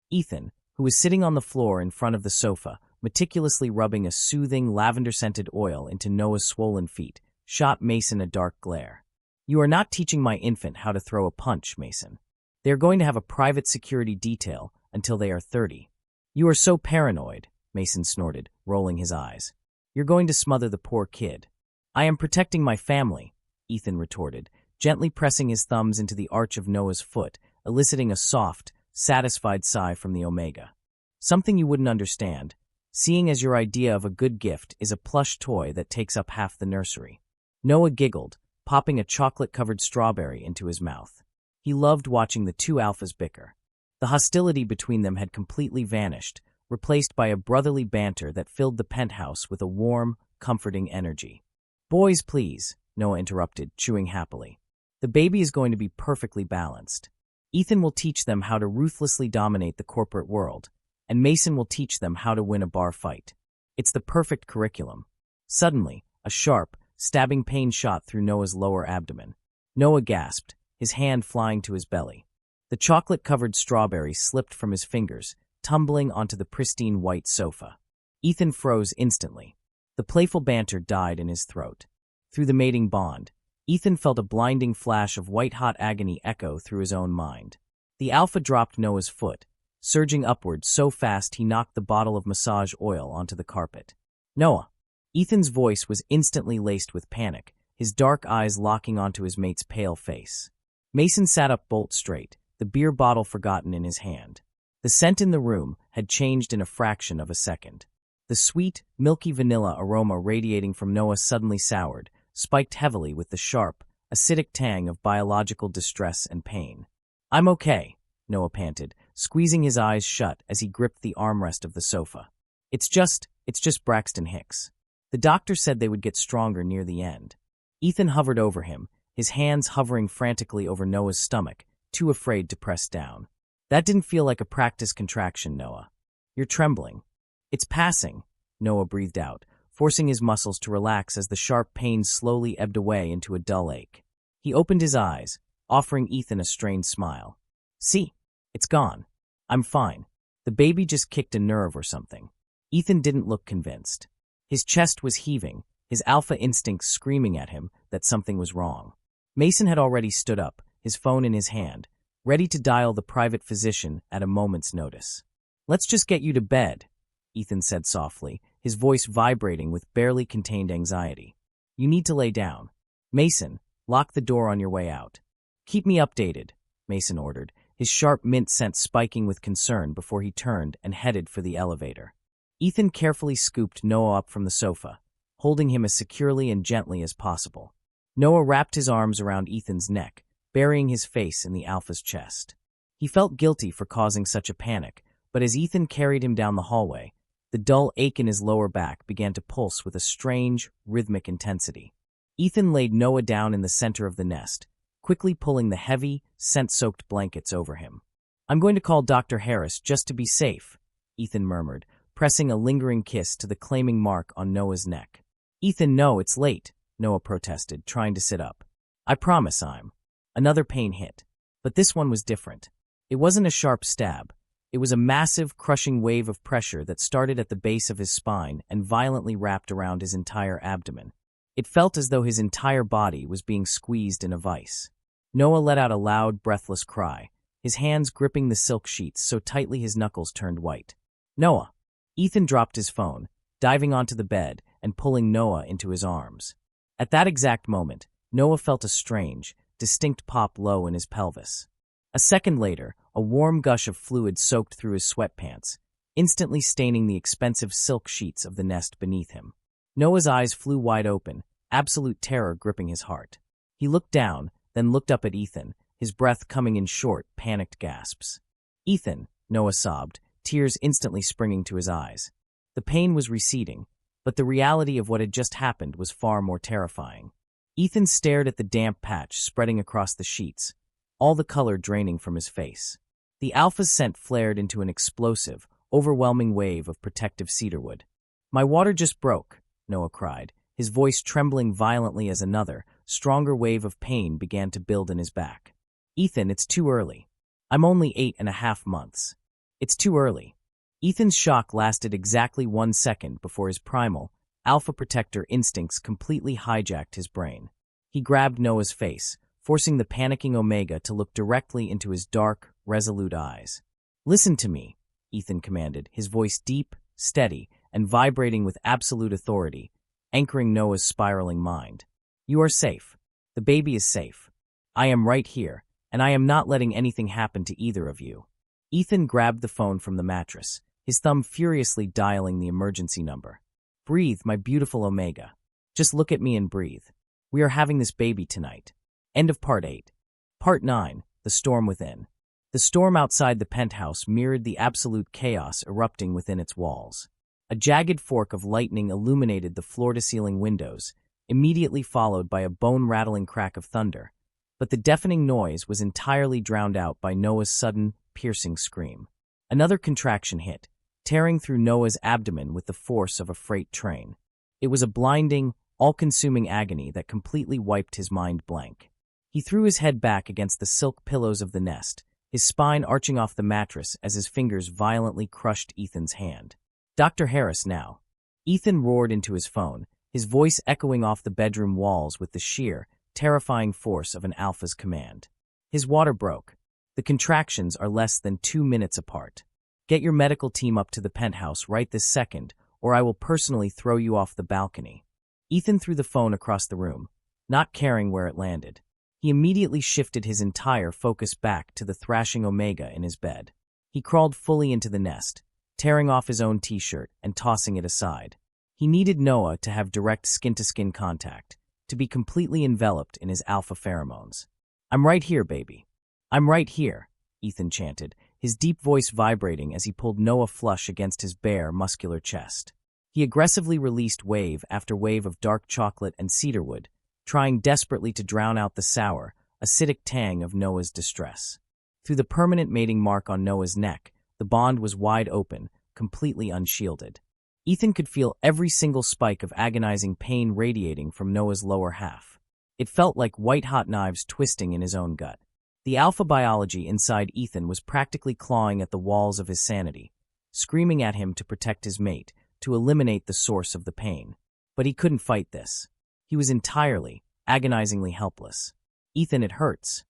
Ethan, who was sitting on the floor in front of the sofa, meticulously rubbing a soothing, lavender-scented oil into Noah's swollen feet, shot Mason a dark glare. "You are not teaching my infant how to throw a punch, Mason. They are going to have a private security detail until they are 30. "You are so paranoid," Mason snorted, rolling his eyes. "You're going to smother the poor kid." "I am protecting my family," Ethan retorted, gently pressing his thumbs into the arch of Noah's foot, eliciting a soft, satisfied sigh from the Omega. "Something you wouldn't understand, seeing as your idea of a good gift is a plush toy that takes up half the nursery." Noah giggled, popping a chocolate-covered strawberry into his mouth. He loved watching the two alphas bicker. The hostility between them had completely vanished, replaced by a brotherly banter that filled the penthouse with a warm, comforting energy. "Boys, please," Noah interrupted, chewing happily. "The baby is going to be perfectly balanced. Ethan will teach them how to ruthlessly dominate the corporate world, and Mason will teach them how to win a bar fight. It's the perfect curriculum." Suddenly, a sharp, stabbing pain shot through Noah's lower abdomen. Noah gasped, his hand flying to his belly. The chocolate-covered strawberry slipped from his fingers, tumbling onto the pristine white sofa. Ethan froze instantly. The playful banter died in his throat. Through the mating bond, Ethan felt a blinding flash of white-hot agony echo through his own mind. The alpha dropped Noah's foot, surging upward so fast he knocked the bottle of massage oil onto the carpet. "Noah!" Ethan's voice was instantly laced with panic, his dark eyes locking onto his mate's pale face. Mason sat up bolt straight, the beer bottle forgotten in his hand. The scent in the room had changed in a fraction of a second. The sweet, milky vanilla aroma radiating from Noah suddenly soured, spiked heavily with the sharp, acidic tang of biological distress and pain. "I'm okay," Noah panted, squeezing his eyes shut as he gripped the armrest of the sofa. It's just Braxton Hicks. The doctor said they would get stronger near the end." Ethan hovered over him, his hands hovering frantically over Noah's stomach, too afraid to press down. "That didn't feel like a practice contraction, Noah. You're trembling." "It's passing," Noah breathed out, forcing his muscles to relax as the sharp pain slowly ebbed away into a dull ache. He opened his eyes, offering Ethan a strained smile. "See, it's gone. I'm fine. The baby just kicked a nerve or something." Ethan didn't look convinced. His chest was heaving, his alpha instincts screaming at him that something was wrong. Mason had already stood up, his phone in his hand, ready to dial the private physician at a moment's notice. "Let's just get you to bed," Ethan said softly, his voice vibrating with barely contained anxiety. "You need to lay down. Mason, lock the door on your way out." "Keep me updated," Mason ordered, his sharp mint scent spiking with concern before he turned and headed for the elevator. Ethan carefully scooped Noah up from the sofa, holding him as securely and gently as possible. Noah wrapped his arms around Ethan's neck, burying his face in the alpha's chest. He felt guilty for causing such a panic, but as Ethan carried him down the hallway, the dull ache in his lower back began to pulse with a strange, rhythmic intensity. Ethan laid Noah down in the center of the nest, quickly pulling the heavy, scent-soaked blankets over him. "I'm going to call Dr. Harris just to be safe," Ethan murmured, pressing a lingering kiss to the claiming mark on Noah's neck. "Ethan, no, it's late," Noah protested, trying to sit up. "I promise I'm." Another pain hit. But this one was different. It wasn't a sharp stab. It was a massive, crushing wave of pressure that started at the base of his spine and violently wrapped around his entire abdomen. It felt as though his entire body was being squeezed in a vice. Noah let out a loud, breathless cry, his hands gripping the silk sheets so tightly his knuckles turned white. "Noah!" Ethan dropped his phone, diving onto the bed and pulling Noah into his arms. At that exact moment, Noah felt a strange, distinct pop low in his pelvis. A second later, a warm gush of fluid soaked through his sweatpants, instantly staining the expensive silk sheets of the nest beneath him. Noah's eyes flew wide open, absolute terror gripping his heart. He looked down, then looked up at Ethan, his breath coming in short, panicked gasps. "Ethan," Noah sobbed, tears instantly springing to his eyes. The pain was receding, but the reality of what had just happened was far more terrifying. Ethan stared at the damp patch spreading across the sheets, all the color draining from his face. The alpha's scent flared into an explosive, overwhelming wave of protective cedarwood. "My water just broke," Noah cried, his voice trembling violently as another, stronger wave of pain began to build in his back. "Ethan, it's too early. I'm only 8.5 months. It's too early." Ethan's shock lasted exactly 1 second before his primal, alpha protector instincts completely hijacked his brain. He grabbed Noah's face, forcing the panicking Omega to look directly into his dark, resolute eyes. "Listen to me," Ethan commanded, his voice deep, steady, and vibrating with absolute authority, anchoring Noah's spiraling mind. "You are safe. The baby is safe. I am right here, and I am not letting anything happen to either of you." Ethan grabbed the phone from the mattress, his thumb furiously dialing the emergency number. "Breathe, my beautiful Omega. Just look at me and breathe. We are having this baby tonight." End of Part 8. Part 9, The Storm Within. The storm outside the penthouse mirrored the absolute chaos erupting within its walls. A jagged fork of lightning illuminated the floor-to-ceiling windows, immediately followed by a bone-rattling crack of thunder, but the deafening noise was entirely drowned out by Noah's sudden, piercing scream. Another contraction hit, tearing through Noah's abdomen with the force of a freight train. It was a blinding, all-consuming agony that completely wiped his mind blank. He threw his head back against the silk pillows of the nest, his spine arching off the mattress as his fingers violently crushed Ethan's hand. "Dr. Harris now." Ethan roared into his phone, his voice echoing off the bedroom walls with the sheer, terrifying force of an alpha's command. His water broke. The contractions are less than 2 minutes apart. Get your medical team up to the penthouse right this second, or I will personally throw you off the balcony. Ethan threw the phone across the room, not caring where it landed. He immediately shifted his entire focus back to the thrashing Omega in his bed. He crawled fully into the nest, tearing off his own t-shirt and tossing it aside. He needed Noah to have direct skin-to-skin contact, to be completely enveloped in his alpha pheromones. "I'm right here, baby. I'm right here," Ethan chanted, his deep voice vibrating as he pulled Noah flush against his bare, muscular chest. He aggressively released wave after wave of dark chocolate and cedarwood, trying desperately to drown out the sour, acidic tang of Noah's distress. Through the permanent mating mark on Noah's neck, the bond was wide open, completely unshielded. Ethan could feel every single spike of agonizing pain radiating from Noah's lower half. It felt like white-hot knives twisting in his own gut. The alpha biology inside Ethan was practically clawing at the walls of his sanity, screaming at him to protect his mate, to eliminate the source of the pain. But he couldn't fight this. He was entirely, agonizingly helpless. "Ethan, it hurts."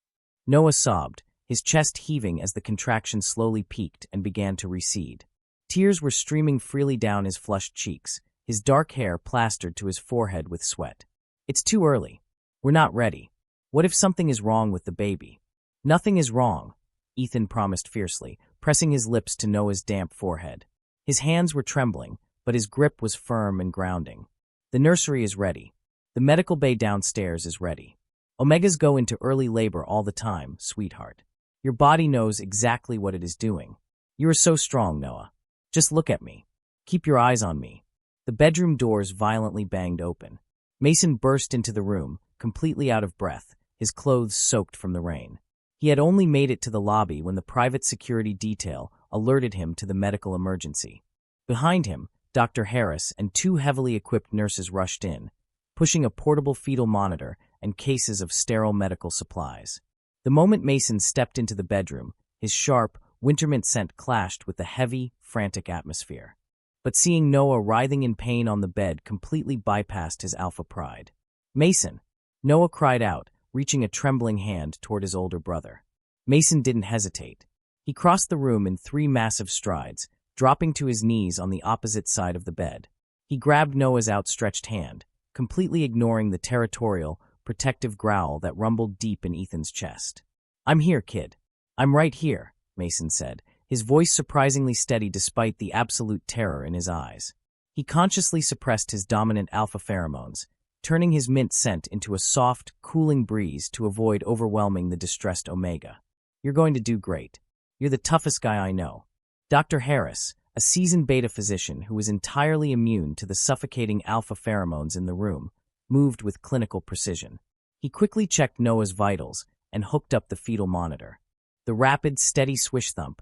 Noah sobbed, his chest heaving as the contraction slowly peaked and began to recede. Tears were streaming freely down his flushed cheeks, his dark hair plastered to his forehead with sweat. "It's too early. We're not ready. What if something is wrong with the baby?" "Nothing is wrong," Ethan promised fiercely, pressing his lips to Noah's damp forehead. His hands were trembling, but his grip was firm and grounding. "The nursery is ready. The medical bay downstairs is ready. Omegas go into early labor all the time, sweetheart. Your body knows exactly what it is doing. You are so strong, Noah. Just look at me. Keep your eyes on me." The bedroom doors violently banged open. Mason burst into the room, completely out of breath, his clothes soaked from the rain. He had only made it to the lobby when the private security detail alerted him to the medical emergency. Behind him, Dr. Harris and two heavily equipped nurses rushed in, pushing a portable fetal monitor and cases of sterile medical supplies. The moment Mason stepped into the bedroom, his sharp, wintermint scent clashed with the heavy, frantic atmosphere. But seeing Noah writhing in pain on the bed completely bypassed his alpha pride. "Mason!" Noah cried out, reaching a trembling hand toward his older brother. Mason didn't hesitate. He crossed the room in 3 massive strides, dropping to his knees on the opposite side of the bed. He grabbed Noah's outstretched hand, completely ignoring the territorial, protective growl that rumbled deep in Ethan's chest. "I'm here, kid. I'm right here," Mason said, his voice surprisingly steady despite the absolute terror in his eyes. He consciously suppressed his dominant alpha pheromones, turning his mint scent into a soft, cooling breeze to avoid overwhelming the distressed Omega. "You're going to do great. You're the toughest guy I know." Dr. Harris, a seasoned beta physician who was entirely immune to the suffocating alpha pheromones in the room, moved with clinical precision. He quickly checked Noah's vitals and hooked up the fetal monitor. The rapid, steady swish thump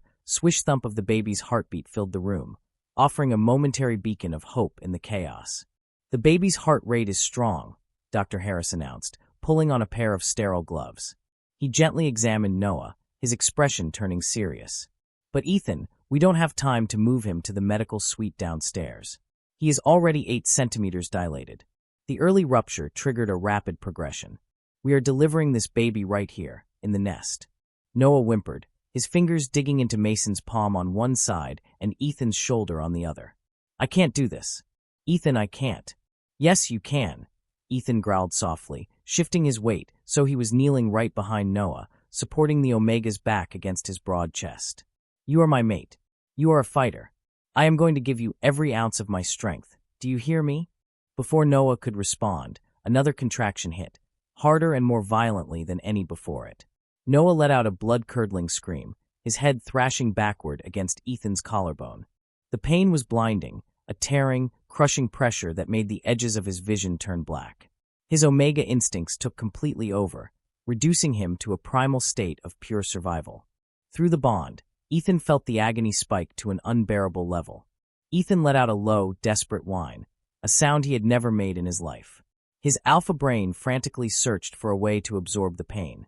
of the baby's heartbeat filled the room, offering a momentary beacon of hope in the chaos. "The baby's heart rate is strong," Dr. Harris announced, pulling on a pair of sterile gloves. He gently examined Noah, his expression turning serious. "But Ethan, we don't have time to move him to the medical suite downstairs. He is already 8 centimeters dilated. The early rupture triggered a rapid progression. We are delivering this baby right here, in the nest." Noah whimpered, his fingers digging into Mason's palm on one side and Ethan's shoulder on the other. "I can't do this. Ethan, I can't." "Yes, you can," Ethan growled softly, shifting his weight so he was kneeling right behind Noah, supporting the Omega's back against his broad chest. "You are my mate. You are a fighter. I am going to give you every ounce of my strength. Do you hear me?" Before Noah could respond, another contraction hit, harder and more violently than any before it. Noah let out a blood-curdling scream, his head thrashing backward against Ethan's collarbone. The pain was blinding, a tearing, crushing pressure that made the edges of his vision turn black. His Omega instincts took completely over, reducing him to a primal state of pure survival. Through the bond, Ethan felt the agony spike to an unbearable level. Ethan let out a low, desperate whine, a sound he had never made in his life. His alpha brain frantically searched for a way to absorb the pain.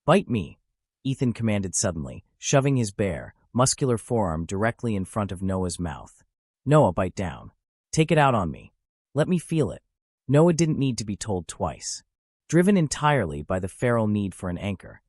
"Bite me," Ethan commanded suddenly, shoving his bare, muscular forearm directly in front of Noah's mouth. "Noah, bite down. Take it out on me. Let me feel it." Noah didn't need to be told twice. Driven entirely by the feral need for an anchor,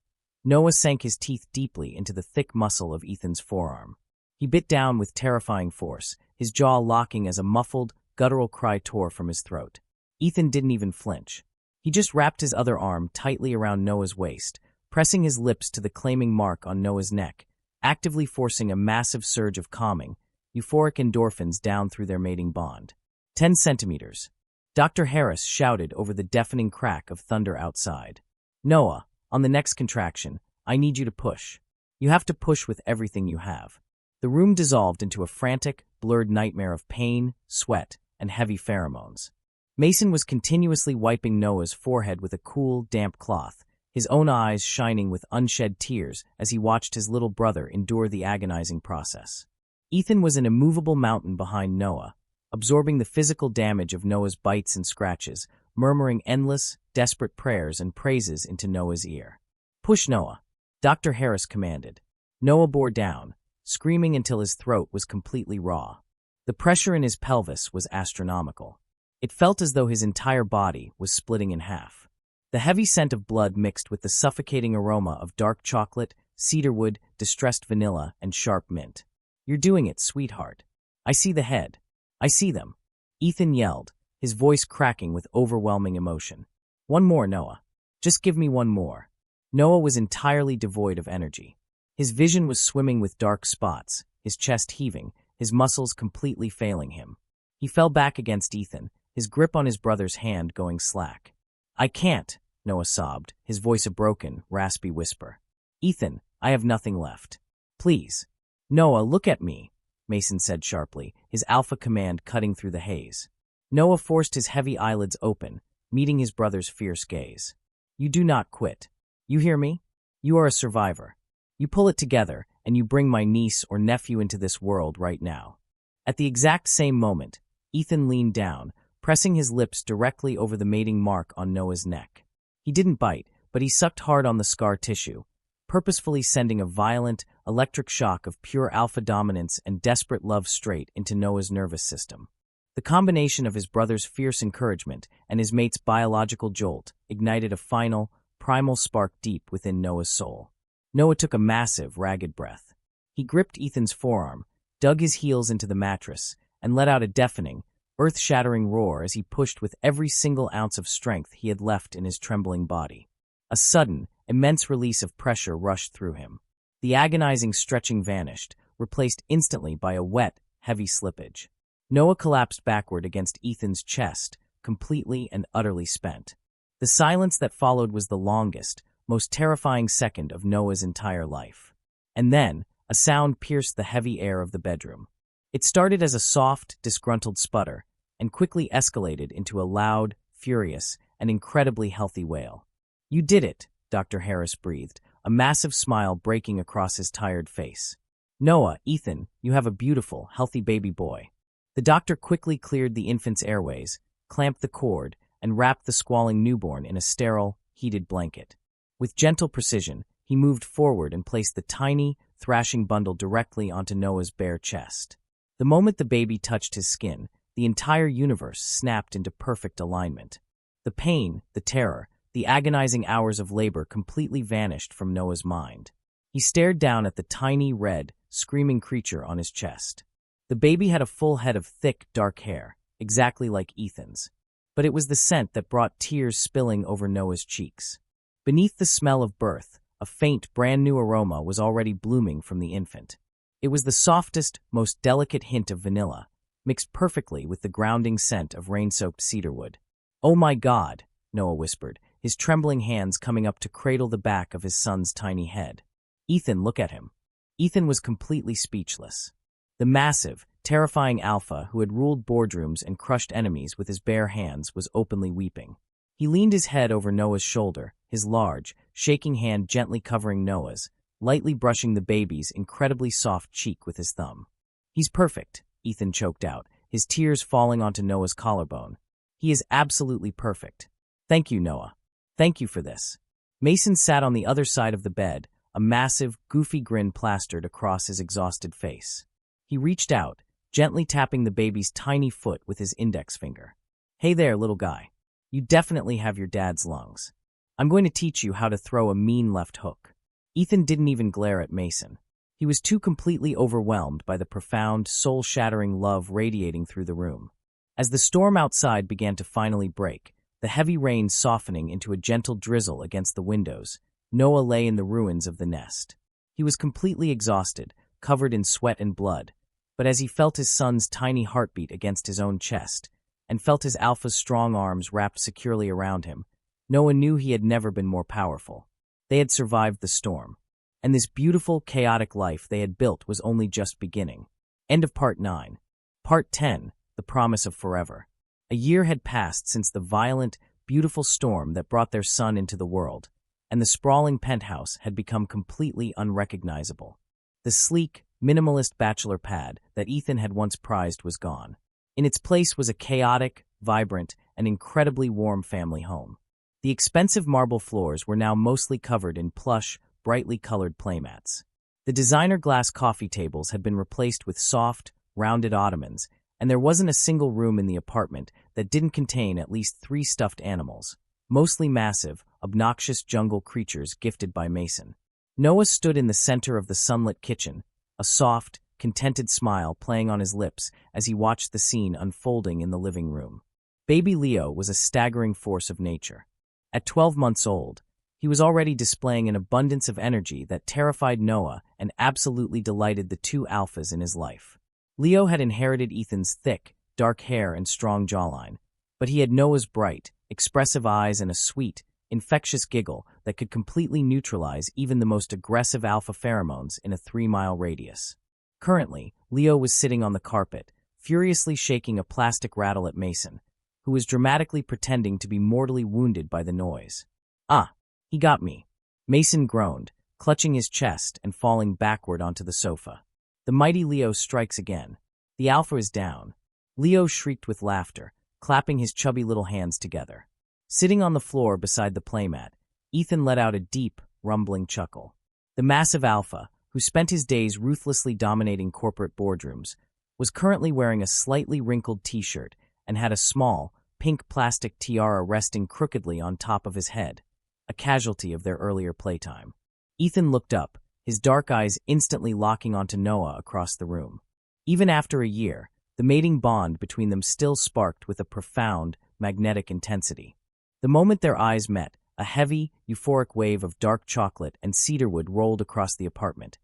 Noah sank his teeth deeply into the thick muscle of Ethan's forearm. He bit down with terrifying force, his jaw locking as a muffled, guttural cry tore from his throat. Ethan didn't even flinch. He just wrapped his other arm tightly around Noah's waist, pressing his lips to the claiming mark on Noah's neck, actively forcing a massive surge of calming, euphoric endorphins down through their mating bond. 10 centimeters. Dr. Harris shouted over the deafening crack of thunder outside. "Noah, on the next contraction, I need you to push. You have to push with everything you have." The room dissolved into a frantic, blurred nightmare of pain, sweat, and heavy pheromones. Mason was continuously wiping Noah's forehead with a cool, damp cloth, his own eyes shining with unshed tears as he watched his little brother endure the agonizing process. Ethan was an immovable mountain behind Noah, absorbing the physical damage of Noah's bites and scratches, murmuring endless, desperate prayers and praises into Noah's ear. "Push, Noah," Dr. Harris commanded. Noah bore down, screaming until his throat was completely raw. The pressure in his pelvis was astronomical. It felt as though his entire body was splitting in half. The heavy scent of blood mixed with the suffocating aroma of dark chocolate, cedarwood, distressed vanilla, and sharp mint. "You're doing it, sweetheart. I see the head. I see them," Ethan yelled, his voice cracking with overwhelming emotion. "One more, Noah. Just give me one more." Noah was entirely devoid of energy. His vision was swimming with dark spots, his chest heaving, his muscles completely failing him. He fell back against Ethan, his grip on his brother's hand going slack. "I can't," Noah sobbed, his voice a broken, raspy whisper. "Ethan, I have nothing left. Please." "Noah, look at me," Mason said sharply, his alpha command cutting through the haze. Noah forced his heavy eyelids open, meeting his brother's fierce gaze. "You do not quit. You hear me? You are a survivor. You pull it together, and you bring my niece or nephew into this world right now." At the exact same moment, Ethan leaned down, pressing his lips directly over the mating mark on Noah's neck. He didn't bite, but he sucked hard on the scar tissue, purposefully sending a violent, electric shock of pure alpha dominance and desperate love straight into Noah's nervous system. The combination of his brother's fierce encouragement and his mate's biological jolt ignited a final, primal spark deep within Noah's soul. Noah took a massive, ragged breath. He gripped Ethan's forearm, dug his heels into the mattress, and let out a deafening, earth-shattering roar as he pushed with every single ounce of strength he had left in his trembling body. A sudden, immense release of pressure rushed through him. The agonizing stretching vanished, replaced instantly by a wet, heavy slippage. Noah collapsed backward against Ethan's chest, completely and utterly spent. The silence that followed was the longest, most terrifying second of Noah's entire life. And then, a sound pierced the heavy air of the bedroom. It started as a soft, disgruntled sputter, and quickly escalated into a loud, furious, and incredibly healthy wail. "You did it," Dr. Harris breathed, a massive smile breaking across his tired face. "Noah, Ethan, you have a beautiful, healthy baby boy." The doctor quickly cleared the infant's airways, clamped the cord, and wrapped the squalling newborn in a sterile, heated blanket. With gentle precision, he moved forward and placed the tiny, thrashing bundle directly onto Noah's bare chest. The moment the baby touched his skin, the entire universe snapped into perfect alignment. The pain, the terror, the agonizing hours of labor completely vanished from Noah's mind. He stared down at the tiny, red, screaming creature on his chest. The baby had a full head of thick, dark hair, exactly like Ethan's. But it was the scent that brought tears spilling over Noah's cheeks. Beneath the smell of birth, a faint, brand-new aroma was already blooming from the infant. It was the softest, most delicate hint of vanilla, mixed perfectly with the grounding scent of rain-soaked cedarwood. "Oh my God," Noah whispered, his trembling hands coming up to cradle the back of his son's tiny head. "Ethan, look at him." Ethan was completely speechless. The massive, terrifying alpha who had ruled boardrooms and crushed enemies with his bare hands was openly weeping. He leaned his head over Noah's shoulder, his large, shaking hand gently covering Noah's, lightly brushing the baby's incredibly soft cheek with his thumb. "He's perfect," Ethan choked out, his tears falling onto Noah's collarbone. "He is absolutely perfect. Thank you, Noah. Thank you for this." Mason sat on the other side of the bed, a massive, goofy grin plastered across his exhausted face. He reached out, gently tapping the baby's tiny foot with his index finger. "Hey there, little guy. You definitely have your dad's lungs. I'm going to teach you how to throw a mean left hook." Ethan didn't even glare at Mason. He was too completely overwhelmed by the profound, soul-shattering love radiating through the room. As the storm outside began to finally break, the heavy rain softening into a gentle drizzle against the windows, Noah lay in the ruins of the nest. He was completely exhausted, covered in sweat and blood, but as he felt his son's tiny heartbeat against his own chest, and felt his alpha's strong arms wrapped securely around him, Noah knew he had never been more powerful. They had survived the storm, and this beautiful, chaotic life they had built was only just beginning. End of Part 9. Part 10, The Promise of Forever. A year had passed since the violent, beautiful storm that brought their son into the world, and the sprawling penthouse had become completely unrecognizable. The sleek, minimalist bachelor pad that Ethan had once prized was gone. In its place was a chaotic, vibrant, an incredibly warm family home. The expensive marble floors were now mostly covered in plush, brightly colored playmats. The designer glass coffee tables had been replaced with soft, rounded ottomans, and there wasn't a single room in the apartment that didn't contain at least 3 stuffed animals, mostly massive, obnoxious jungle creatures gifted by Mason. Noah stood in the center of the sunlit kitchen, a soft, contented smile playing on his lips as he watched the scene unfolding in the living room. Baby Leo was a staggering force of nature. At 12 months old, he was already displaying an abundance of energy that terrified Noah and absolutely delighted the 2 alphas in his life. Leo had inherited Ethan's thick, dark hair and strong jawline, but he had Noah's bright, expressive eyes and a sweet, infectious giggle that could completely neutralize even the most aggressive alpha pheromones in a 3-mile radius. Currently, Leo was sitting on the carpet, furiously shaking a plastic rattle at Mason, who was dramatically pretending to be mortally wounded by the noise. "Ah, he got me," Mason groaned, clutching his chest and falling backward onto the sofa. The mighty Leo strikes again. The alpha is down. Leo shrieked with laughter, clapping his chubby little hands together. Sitting on the floor beside the playmat, Ethan let out a deep, rumbling chuckle. The massive alpha, who spent his days ruthlessly dominating corporate boardrooms, was currently wearing a slightly wrinkled t-shirt and had a small, pink plastic tiara resting crookedly on top of his head, a casualty of their earlier playtime. Ethan looked up, his dark eyes instantly locking onto Noah across the room. Even after a year, the mating bond between them still sparked with a profound, magnetic intensity. The moment their eyes met, a heavy, euphoric wave of dark chocolate and cedarwood rolled across the apartment,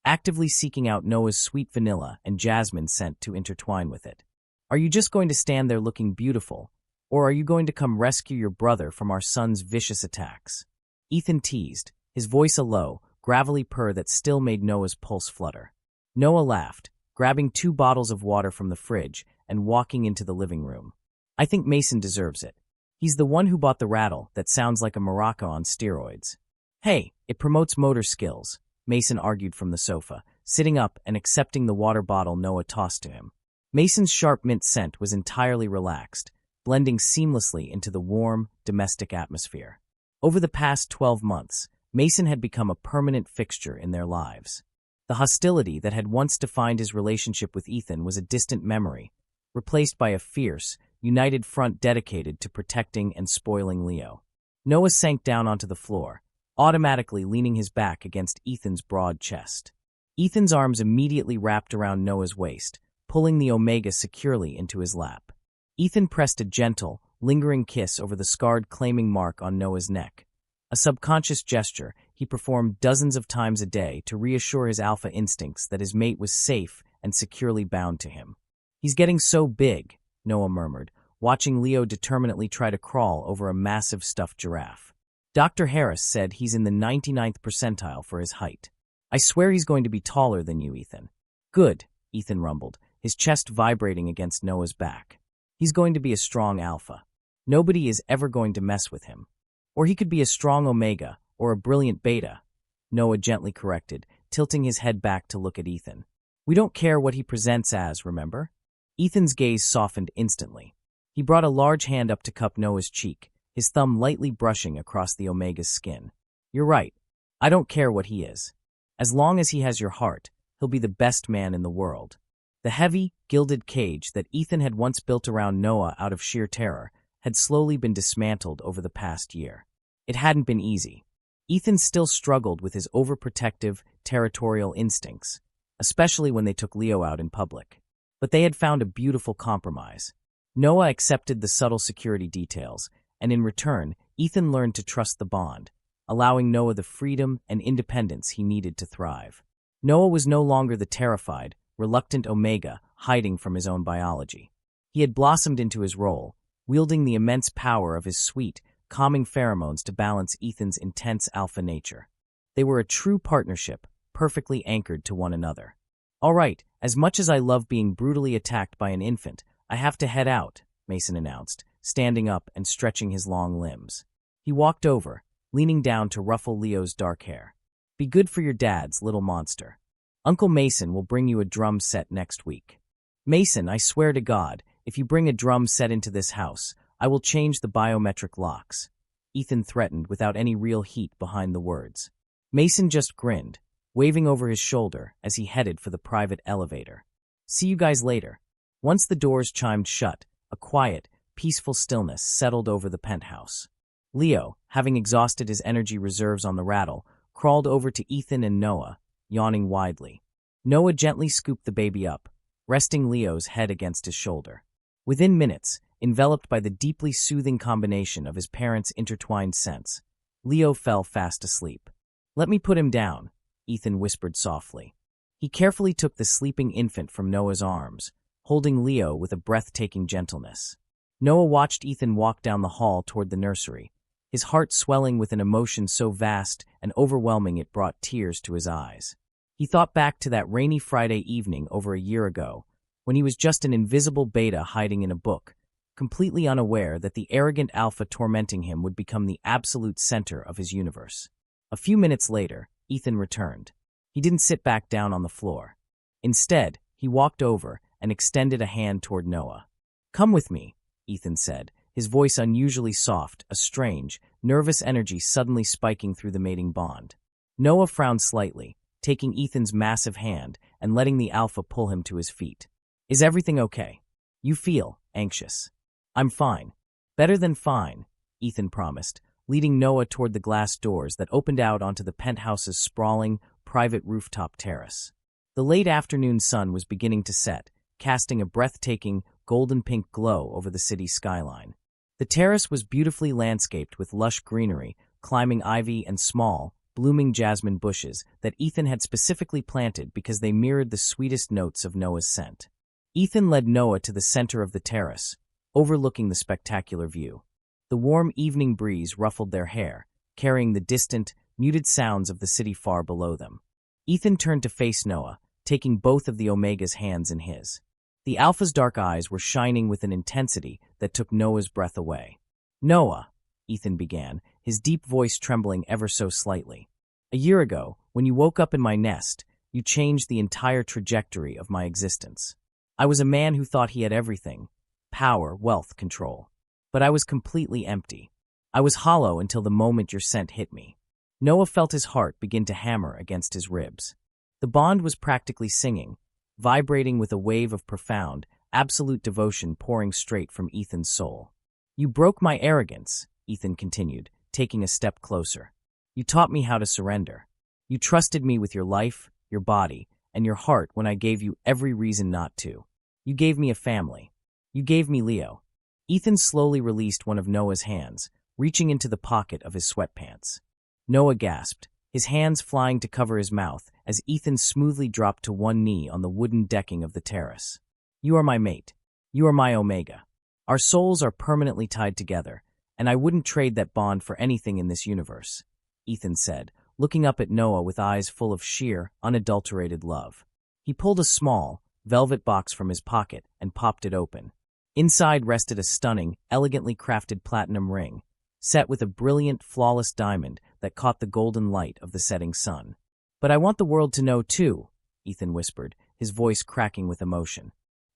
actively seeking out Noah's sweet vanilla and jasmine scent to intertwine with it. "Are you just going to stand there looking beautiful, or are you going to come rescue your brother from our son's vicious attacks?" Ethan teased, his voice a low, gravelly purr that still made Noah's pulse flutter. Noah laughed, grabbing 2 bottles of water from the fridge and walking into the living room. "I think Mason deserves it. He's the one who bought the rattle that sounds like a maraca on steroids." "Hey, it promotes motor skills," Mason argued from the sofa, sitting up and accepting the water bottle Noah tossed to him. Mason's sharp mint scent was entirely relaxed, blending seamlessly into the warm, domestic atmosphere. Over the past 12 months, Mason had become a permanent fixture in their lives. The hostility that had once defined his relationship with Ethan was a distant memory, replaced by a fierce, united front dedicated to protecting and spoiling Leo. Noah sank down onto the floor, automatically leaning his back against Ethan's broad chest. Ethan's arms immediately wrapped around Noah's waist, pulling the Omega securely into his lap. Ethan pressed a gentle, lingering kiss over the scarred claiming mark on Noah's neck, a subconscious gesture he performed dozens of times a day to reassure his alpha instincts that his mate was safe and securely bound to him. "He's getting so big," Noah murmured, watching Leo determinedly try to crawl over a massive stuffed giraffe. "Dr. Harris said he's in the 99th percentile for his height. I swear he's going to be taller than you, Ethan." "Good," Ethan rumbled, his chest vibrating against Noah's back. "He's going to be a strong alpha. Nobody is ever going to mess with him. Or he could be a strong Omega, or a brilliant Beta," Noah gently corrected, tilting his head back to look at Ethan. "We don't care what he presents as, remember?" Ethan's gaze softened instantly. He brought a large hand up to cup Noah's cheek, his thumb lightly brushing across the Omega's skin. "You're right. I don't care what he is. As long as he has your heart, he'll be the best man in the world." The heavy, gilded cage that Ethan had once built around Noah out of sheer terror had slowly been dismantled over the past year. It hadn't been easy. Ethan still struggled with his overprotective, territorial instincts, especially when they took Leo out in public. But they had found a beautiful compromise. Noah accepted the subtle security details, and in return, Ethan learned to trust the bond, allowing Noah the freedom and independence he needed to thrive. Noah was no longer the terrified, reluctant Omega hiding from his own biology. He had blossomed into his role, wielding the immense power of his sweet, calming pheromones to balance Ethan's intense alpha nature. They were a true partnership, perfectly anchored to one another. "All right, as much as I love being brutally attacked by an infant, I have to head out," Mason announced, standing up and stretching his long limbs. He walked over, leaning down to ruffle Leo's dark hair. "Be good for your dad's little monster. Uncle Mason will bring you a drum set next week." "Mason, I swear to God, if you bring a drum set into this house, I will change the biometric locks," Ethan threatened without any real heat behind the words. Mason just grinned, waving over his shoulder as he headed for the private elevator. "See you guys later." Once the doors chimed shut, a quiet, peaceful stillness settled over the penthouse. Leo, having exhausted his energy reserves on the rattle, crawled over to Ethan and Noah, yawning widely. Noah gently scooped the baby up, resting Leo's head against his shoulder. Within minutes, enveloped by the deeply soothing combination of his parents' intertwined scents, Leo fell fast asleep. "Let me put him down," Ethan whispered softly. He carefully took the sleeping infant from Noah's arms, holding Leo with a breathtaking gentleness. Noah watched Ethan walk down the hall toward the nursery, his heart swelling with an emotion so vast and overwhelming it brought tears to his eyes. He thought back to that rainy Friday evening over a year ago, when he was just an invisible beta hiding in a book, completely unaware that the arrogant alpha tormenting him would become the absolute center of his universe. A few minutes later, Ethan returned. He didn't sit back down on the floor. Instead, he walked over and extended a hand toward Noah. "Come with me," Ethan said, his voice unusually soft, a strange, nervous energy suddenly spiking through the mating bond. Noah frowned slightly, taking Ethan's massive hand and letting the alpha pull him to his feet. "Is everything okay? You feel anxious." "I'm fine. Better than fine," Ethan promised, leading Noah toward the glass doors that opened out onto the penthouse's sprawling, private rooftop terrace. The late afternoon sun was beginning to set, casting a breathtaking, golden-pink glow over the city skyline. The terrace was beautifully landscaped with lush greenery, climbing ivy and small, blooming jasmine bushes that Ethan had specifically planted because they mirrored the sweetest notes of Noah's scent. Ethan led Noah to the center of the terrace, overlooking the spectacular view. The warm evening breeze ruffled their hair, carrying the distant, muted sounds of the city far below them. Ethan turned to face Noah, taking both of the Omega's hands in his. The Alpha's dark eyes were shining with an intensity that took Noah's breath away. "Noah," Ethan began, his deep voice trembling ever so slightly. "A year ago, when you woke up in my nest, you changed the entire trajectory of my existence. I was a man who thought he had everything: power, wealth, control. But I was completely empty. I was hollow until the moment your scent hit me." Noah felt his heart begin to hammer against his ribs. The bond was practically singing, vibrating with a wave of profound, absolute devotion pouring straight from Ethan's soul. "You broke my arrogance," Ethan continued, taking a step closer. "You taught me how to surrender. You trusted me with your life, your body, and your heart when I gave you every reason not to. You gave me a family. You gave me Leo." Ethan slowly released one of Noah's hands, reaching into the pocket of his sweatpants. Noah gasped, his hands flying to cover his mouth as Ethan smoothly dropped to one knee on the wooden decking of the terrace. "You are my mate. You are my Omega. Our souls are permanently tied together, and I wouldn't trade that bond for anything in this universe," Ethan said, looking up at Noah with eyes full of sheer, unadulterated love. He pulled a small, velvet box from his pocket and popped it open. Inside rested a stunning, elegantly crafted platinum ring, set with a brilliant, flawless diamond that caught the golden light of the setting sun. "But I want the world to know, too," Ethan whispered, his voice cracking with emotion.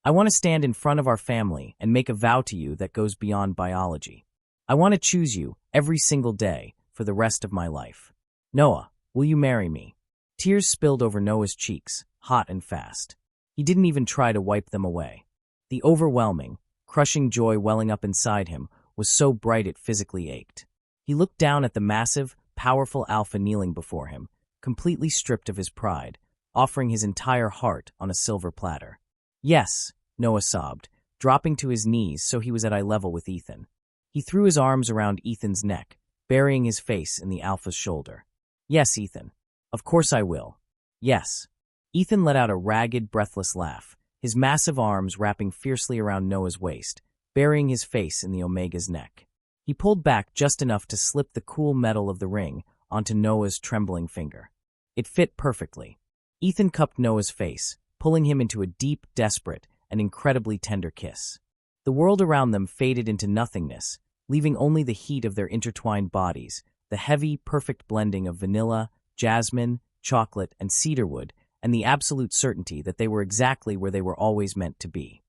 "I want to stand in front of our family and make a vow to you that goes beyond biology. I want to choose you every single day for the rest of my life. Noah, will you marry me?" Tears spilled over Noah's cheeks, hot and fast. He didn't even try to wipe them away. The overwhelming, crushing joy welling up inside him was so bright it physically ached. He looked down at the massive, powerful alpha kneeling before him, completely stripped of his pride, offering his entire heart on a silver platter. "Yes," Noah sobbed, dropping to his knees so he was at eye level with Ethan. He threw his arms around Ethan's neck, burying his face in the alpha's shoulder. "Yes, Ethan. Of course I will. Yes." Ethan let out a ragged, breathless laugh, his massive arms wrapping fiercely around Noah's waist, burying his face in the Omega's neck. He pulled back just enough to slip the cool metal of the ring onto Noah's trembling finger. It fit perfectly. Ethan cupped Noah's face, pulling him into a deep, desperate, and incredibly tender kiss. The world around them faded into nothingness, leaving only the heat of their intertwined bodies, the heavy, perfect blending of vanilla, jasmine, chocolate, and cedarwood, and the absolute certainty that they were exactly where they were always meant to be.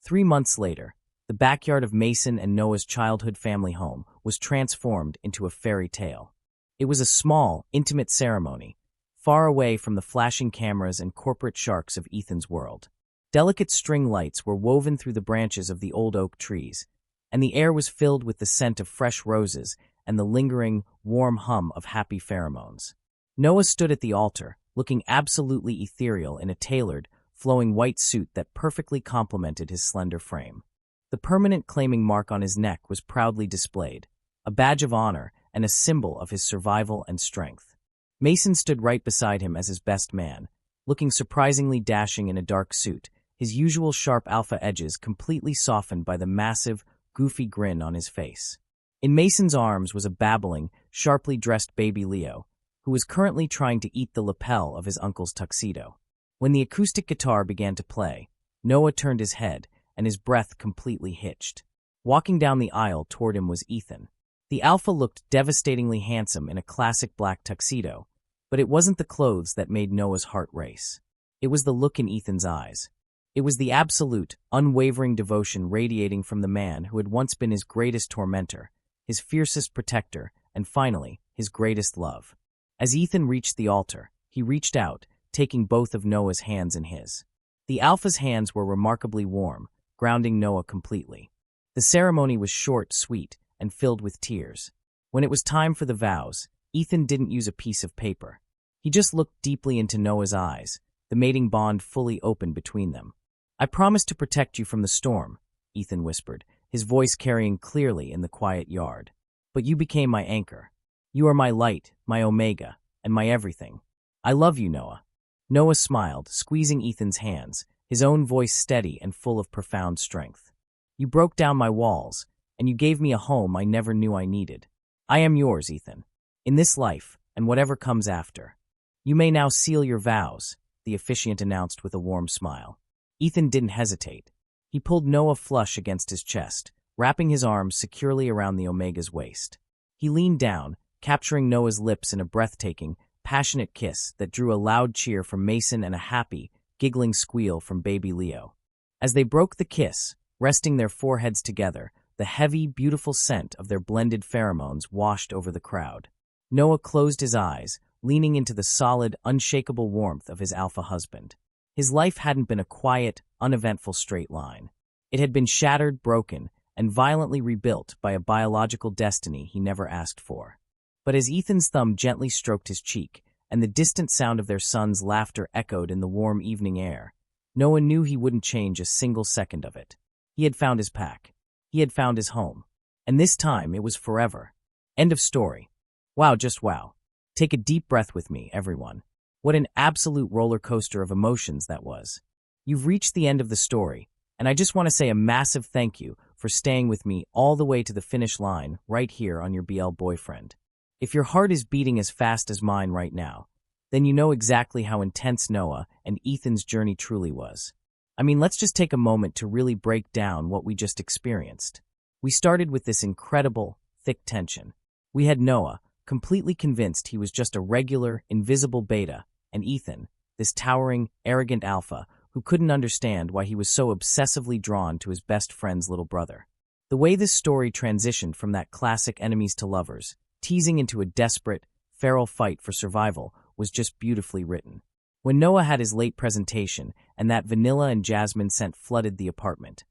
3 months later, The backyard of Mason and Noah's childhood family home was transformed into a fairy tale. It was a small, intimate ceremony, far away from the flashing cameras and corporate sharks of Ethan's world. Delicate string lights were woven through the branches of the old oak trees, and the air was filled with the scent of fresh roses and the lingering, warm hum of happy pheromones. Noah stood at the altar, looking absolutely ethereal in a tailored, flowing white suit that perfectly complemented his slender frame. The permanent claiming mark on his neck was proudly displayed, a badge of honor and a symbol of his survival and strength. Mason stood right beside him as his best man, looking surprisingly dashing in a dark suit, his usual sharp alpha edges completely softened by the massive, goofy grin on his face. In Mason's arms was a babbling, sharply dressed baby Leo, who was currently trying to eat the lapel of his uncle's tuxedo. When the acoustic guitar began to play, Noah turned his head, and his breath completely hitched. Walking down the aisle toward him was Ethan. The alpha looked devastatingly handsome in a classic black tuxedo, but it wasn't the clothes that made Noah's heart race. It was the look in Ethan's eyes. It was the absolute, unwavering devotion radiating from the man who had once been his greatest tormentor, his fiercest protector, and finally, his greatest love. As Ethan reached the altar, he reached out, taking both of Noah's hands in his. The alpha's hands were remarkably warm, grounding Noah completely. The ceremony was short, sweet, and filled with tears. When it was time for the vows, Ethan didn't use a piece of paper. He just looked deeply into Noah's eyes, the mating bond fully open between them. "I promise to protect you from the storm," Ethan whispered, his voice carrying clearly in the quiet yard. "But you became my anchor. You are my light, my omega, and my everything. I love you, Noah." Noah smiled, squeezing Ethan's hands, his own voice steady and full of profound strength. "You broke down my walls, and you gave me a home I never knew I needed. I am yours, Ethan, in this life and whatever comes after. You may now seal your vows," the officiant announced with a warm smile. Ethan didn't hesitate. He pulled Noah flush against his chest, wrapping his arms securely around the Omega's waist. He leaned down, capturing Noah's lips in a breathtaking, passionate kiss that drew a loud cheer from Mason and a happy, giggling squeal from baby Leo. As they broke the kiss, resting their foreheads together, the heavy, beautiful scent of their blended pheromones washed over the crowd. Noah closed his eyes, leaning into the solid, unshakable warmth of his alpha husband. His life hadn't been a quiet, uneventful straight line. It had been shattered, broken, and violently rebuilt by a biological destiny he never asked for. But as Ethan's thumb gently stroked his cheek, and the distant sound of their son's laughter echoed in the warm evening air, Noah knew he wouldn't change a single second of it. He had found his pack. He had found his home. And this time, it was forever. End of story. Wow, just wow. Take a deep breath with me, everyone. What an absolute roller coaster of emotions that was. You've reached the end of the story, and I just want to say a massive thank you for staying with me all the way to the finish line right here on your BL Boyfriend. If your heart is beating as fast as mine right now, then you know exactly how intense Noah and Ethan's journey truly was. I mean, let's just take a moment to really break down what we just experienced. We started with this incredible, thick tension. We had Noah, completely convinced he was just a regular, invisible beta, and Ethan, this towering, arrogant alpha, who couldn't understand why he was so obsessively drawn to his best friend's little brother. The way this story transitioned from that classic enemies to lovers, teasing into a desperate, feral fight for survival, was just beautifully written. When Noah had his late presentation and that vanilla and jasmine scent flooded the apartment,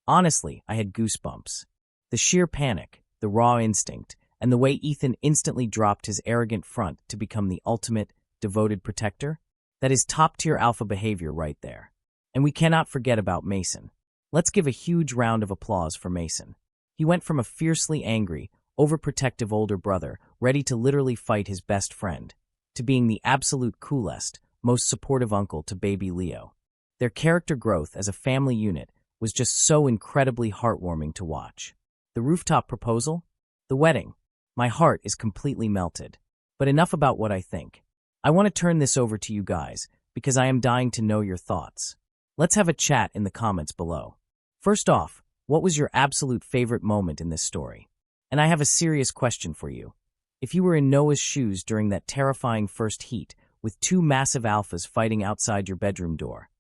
honestly, I had goosebumps. The sheer panic, the raw instinct, and the way Ethan instantly dropped his arrogant front to become the ultimate, devoted protector, that is top-tier alpha behavior right there. And we cannot forget about Mason. Let's give a huge round of applause for Mason. He went from a fiercely angry, overprotective older brother, ready to literally fight his best friend, to being the absolute coolest, most supportive uncle to baby Leo. Their character growth as a family unit was just so incredibly heartwarming to watch. The rooftop proposal? The wedding. My heart is completely melted. But enough about what I think. I want to turn this over to you guys, because I am dying to know your thoughts. Let's have a chat in the comments below. First off, what was your absolute favorite moment in this story? And I have a serious question for you. If you were in Noah's shoes during that terrifying first heat, with two massive alphas fighting outside your bedroom door,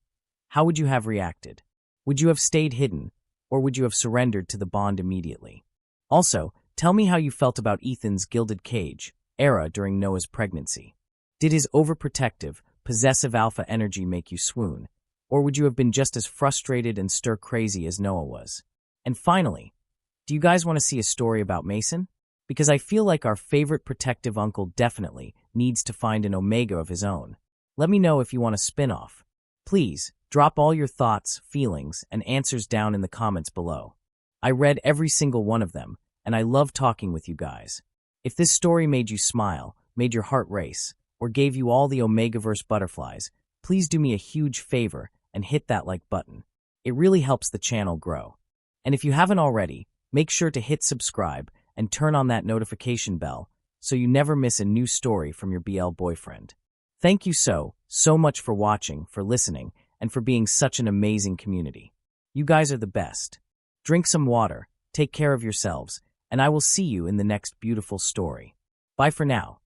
how would you have reacted? Would you have stayed hidden, or would you have surrendered to the bond immediately? Also, tell me how you felt about Ethan's gilded cage era during Noah's pregnancy. Did his overprotective, possessive alpha energy make you swoon, or would you have been just as frustrated and stir-crazy as Noah was? And finally, do you guys want to see a story about Mason? Because I feel like our favorite protective uncle definitely needs to find an Omega of his own. Let me know if you want a spin-off. Please, drop all your thoughts, feelings, and answers down in the comments below. I read every single one of them, and I love talking with you guys. If this story made you smile, made your heart race, or gave you all the Omegaverse butterflies, please do me a huge favor and hit that like button. It really helps the channel grow. And if you haven't already, make sure to hit subscribe and turn on that notification bell so you never miss a new story from your BL boyfriend. Thank you so much for watching, for listening, and for being such an amazing community. You guys are the best. Drink some water, take care of yourselves, and I will see you in the next beautiful story. Bye for now.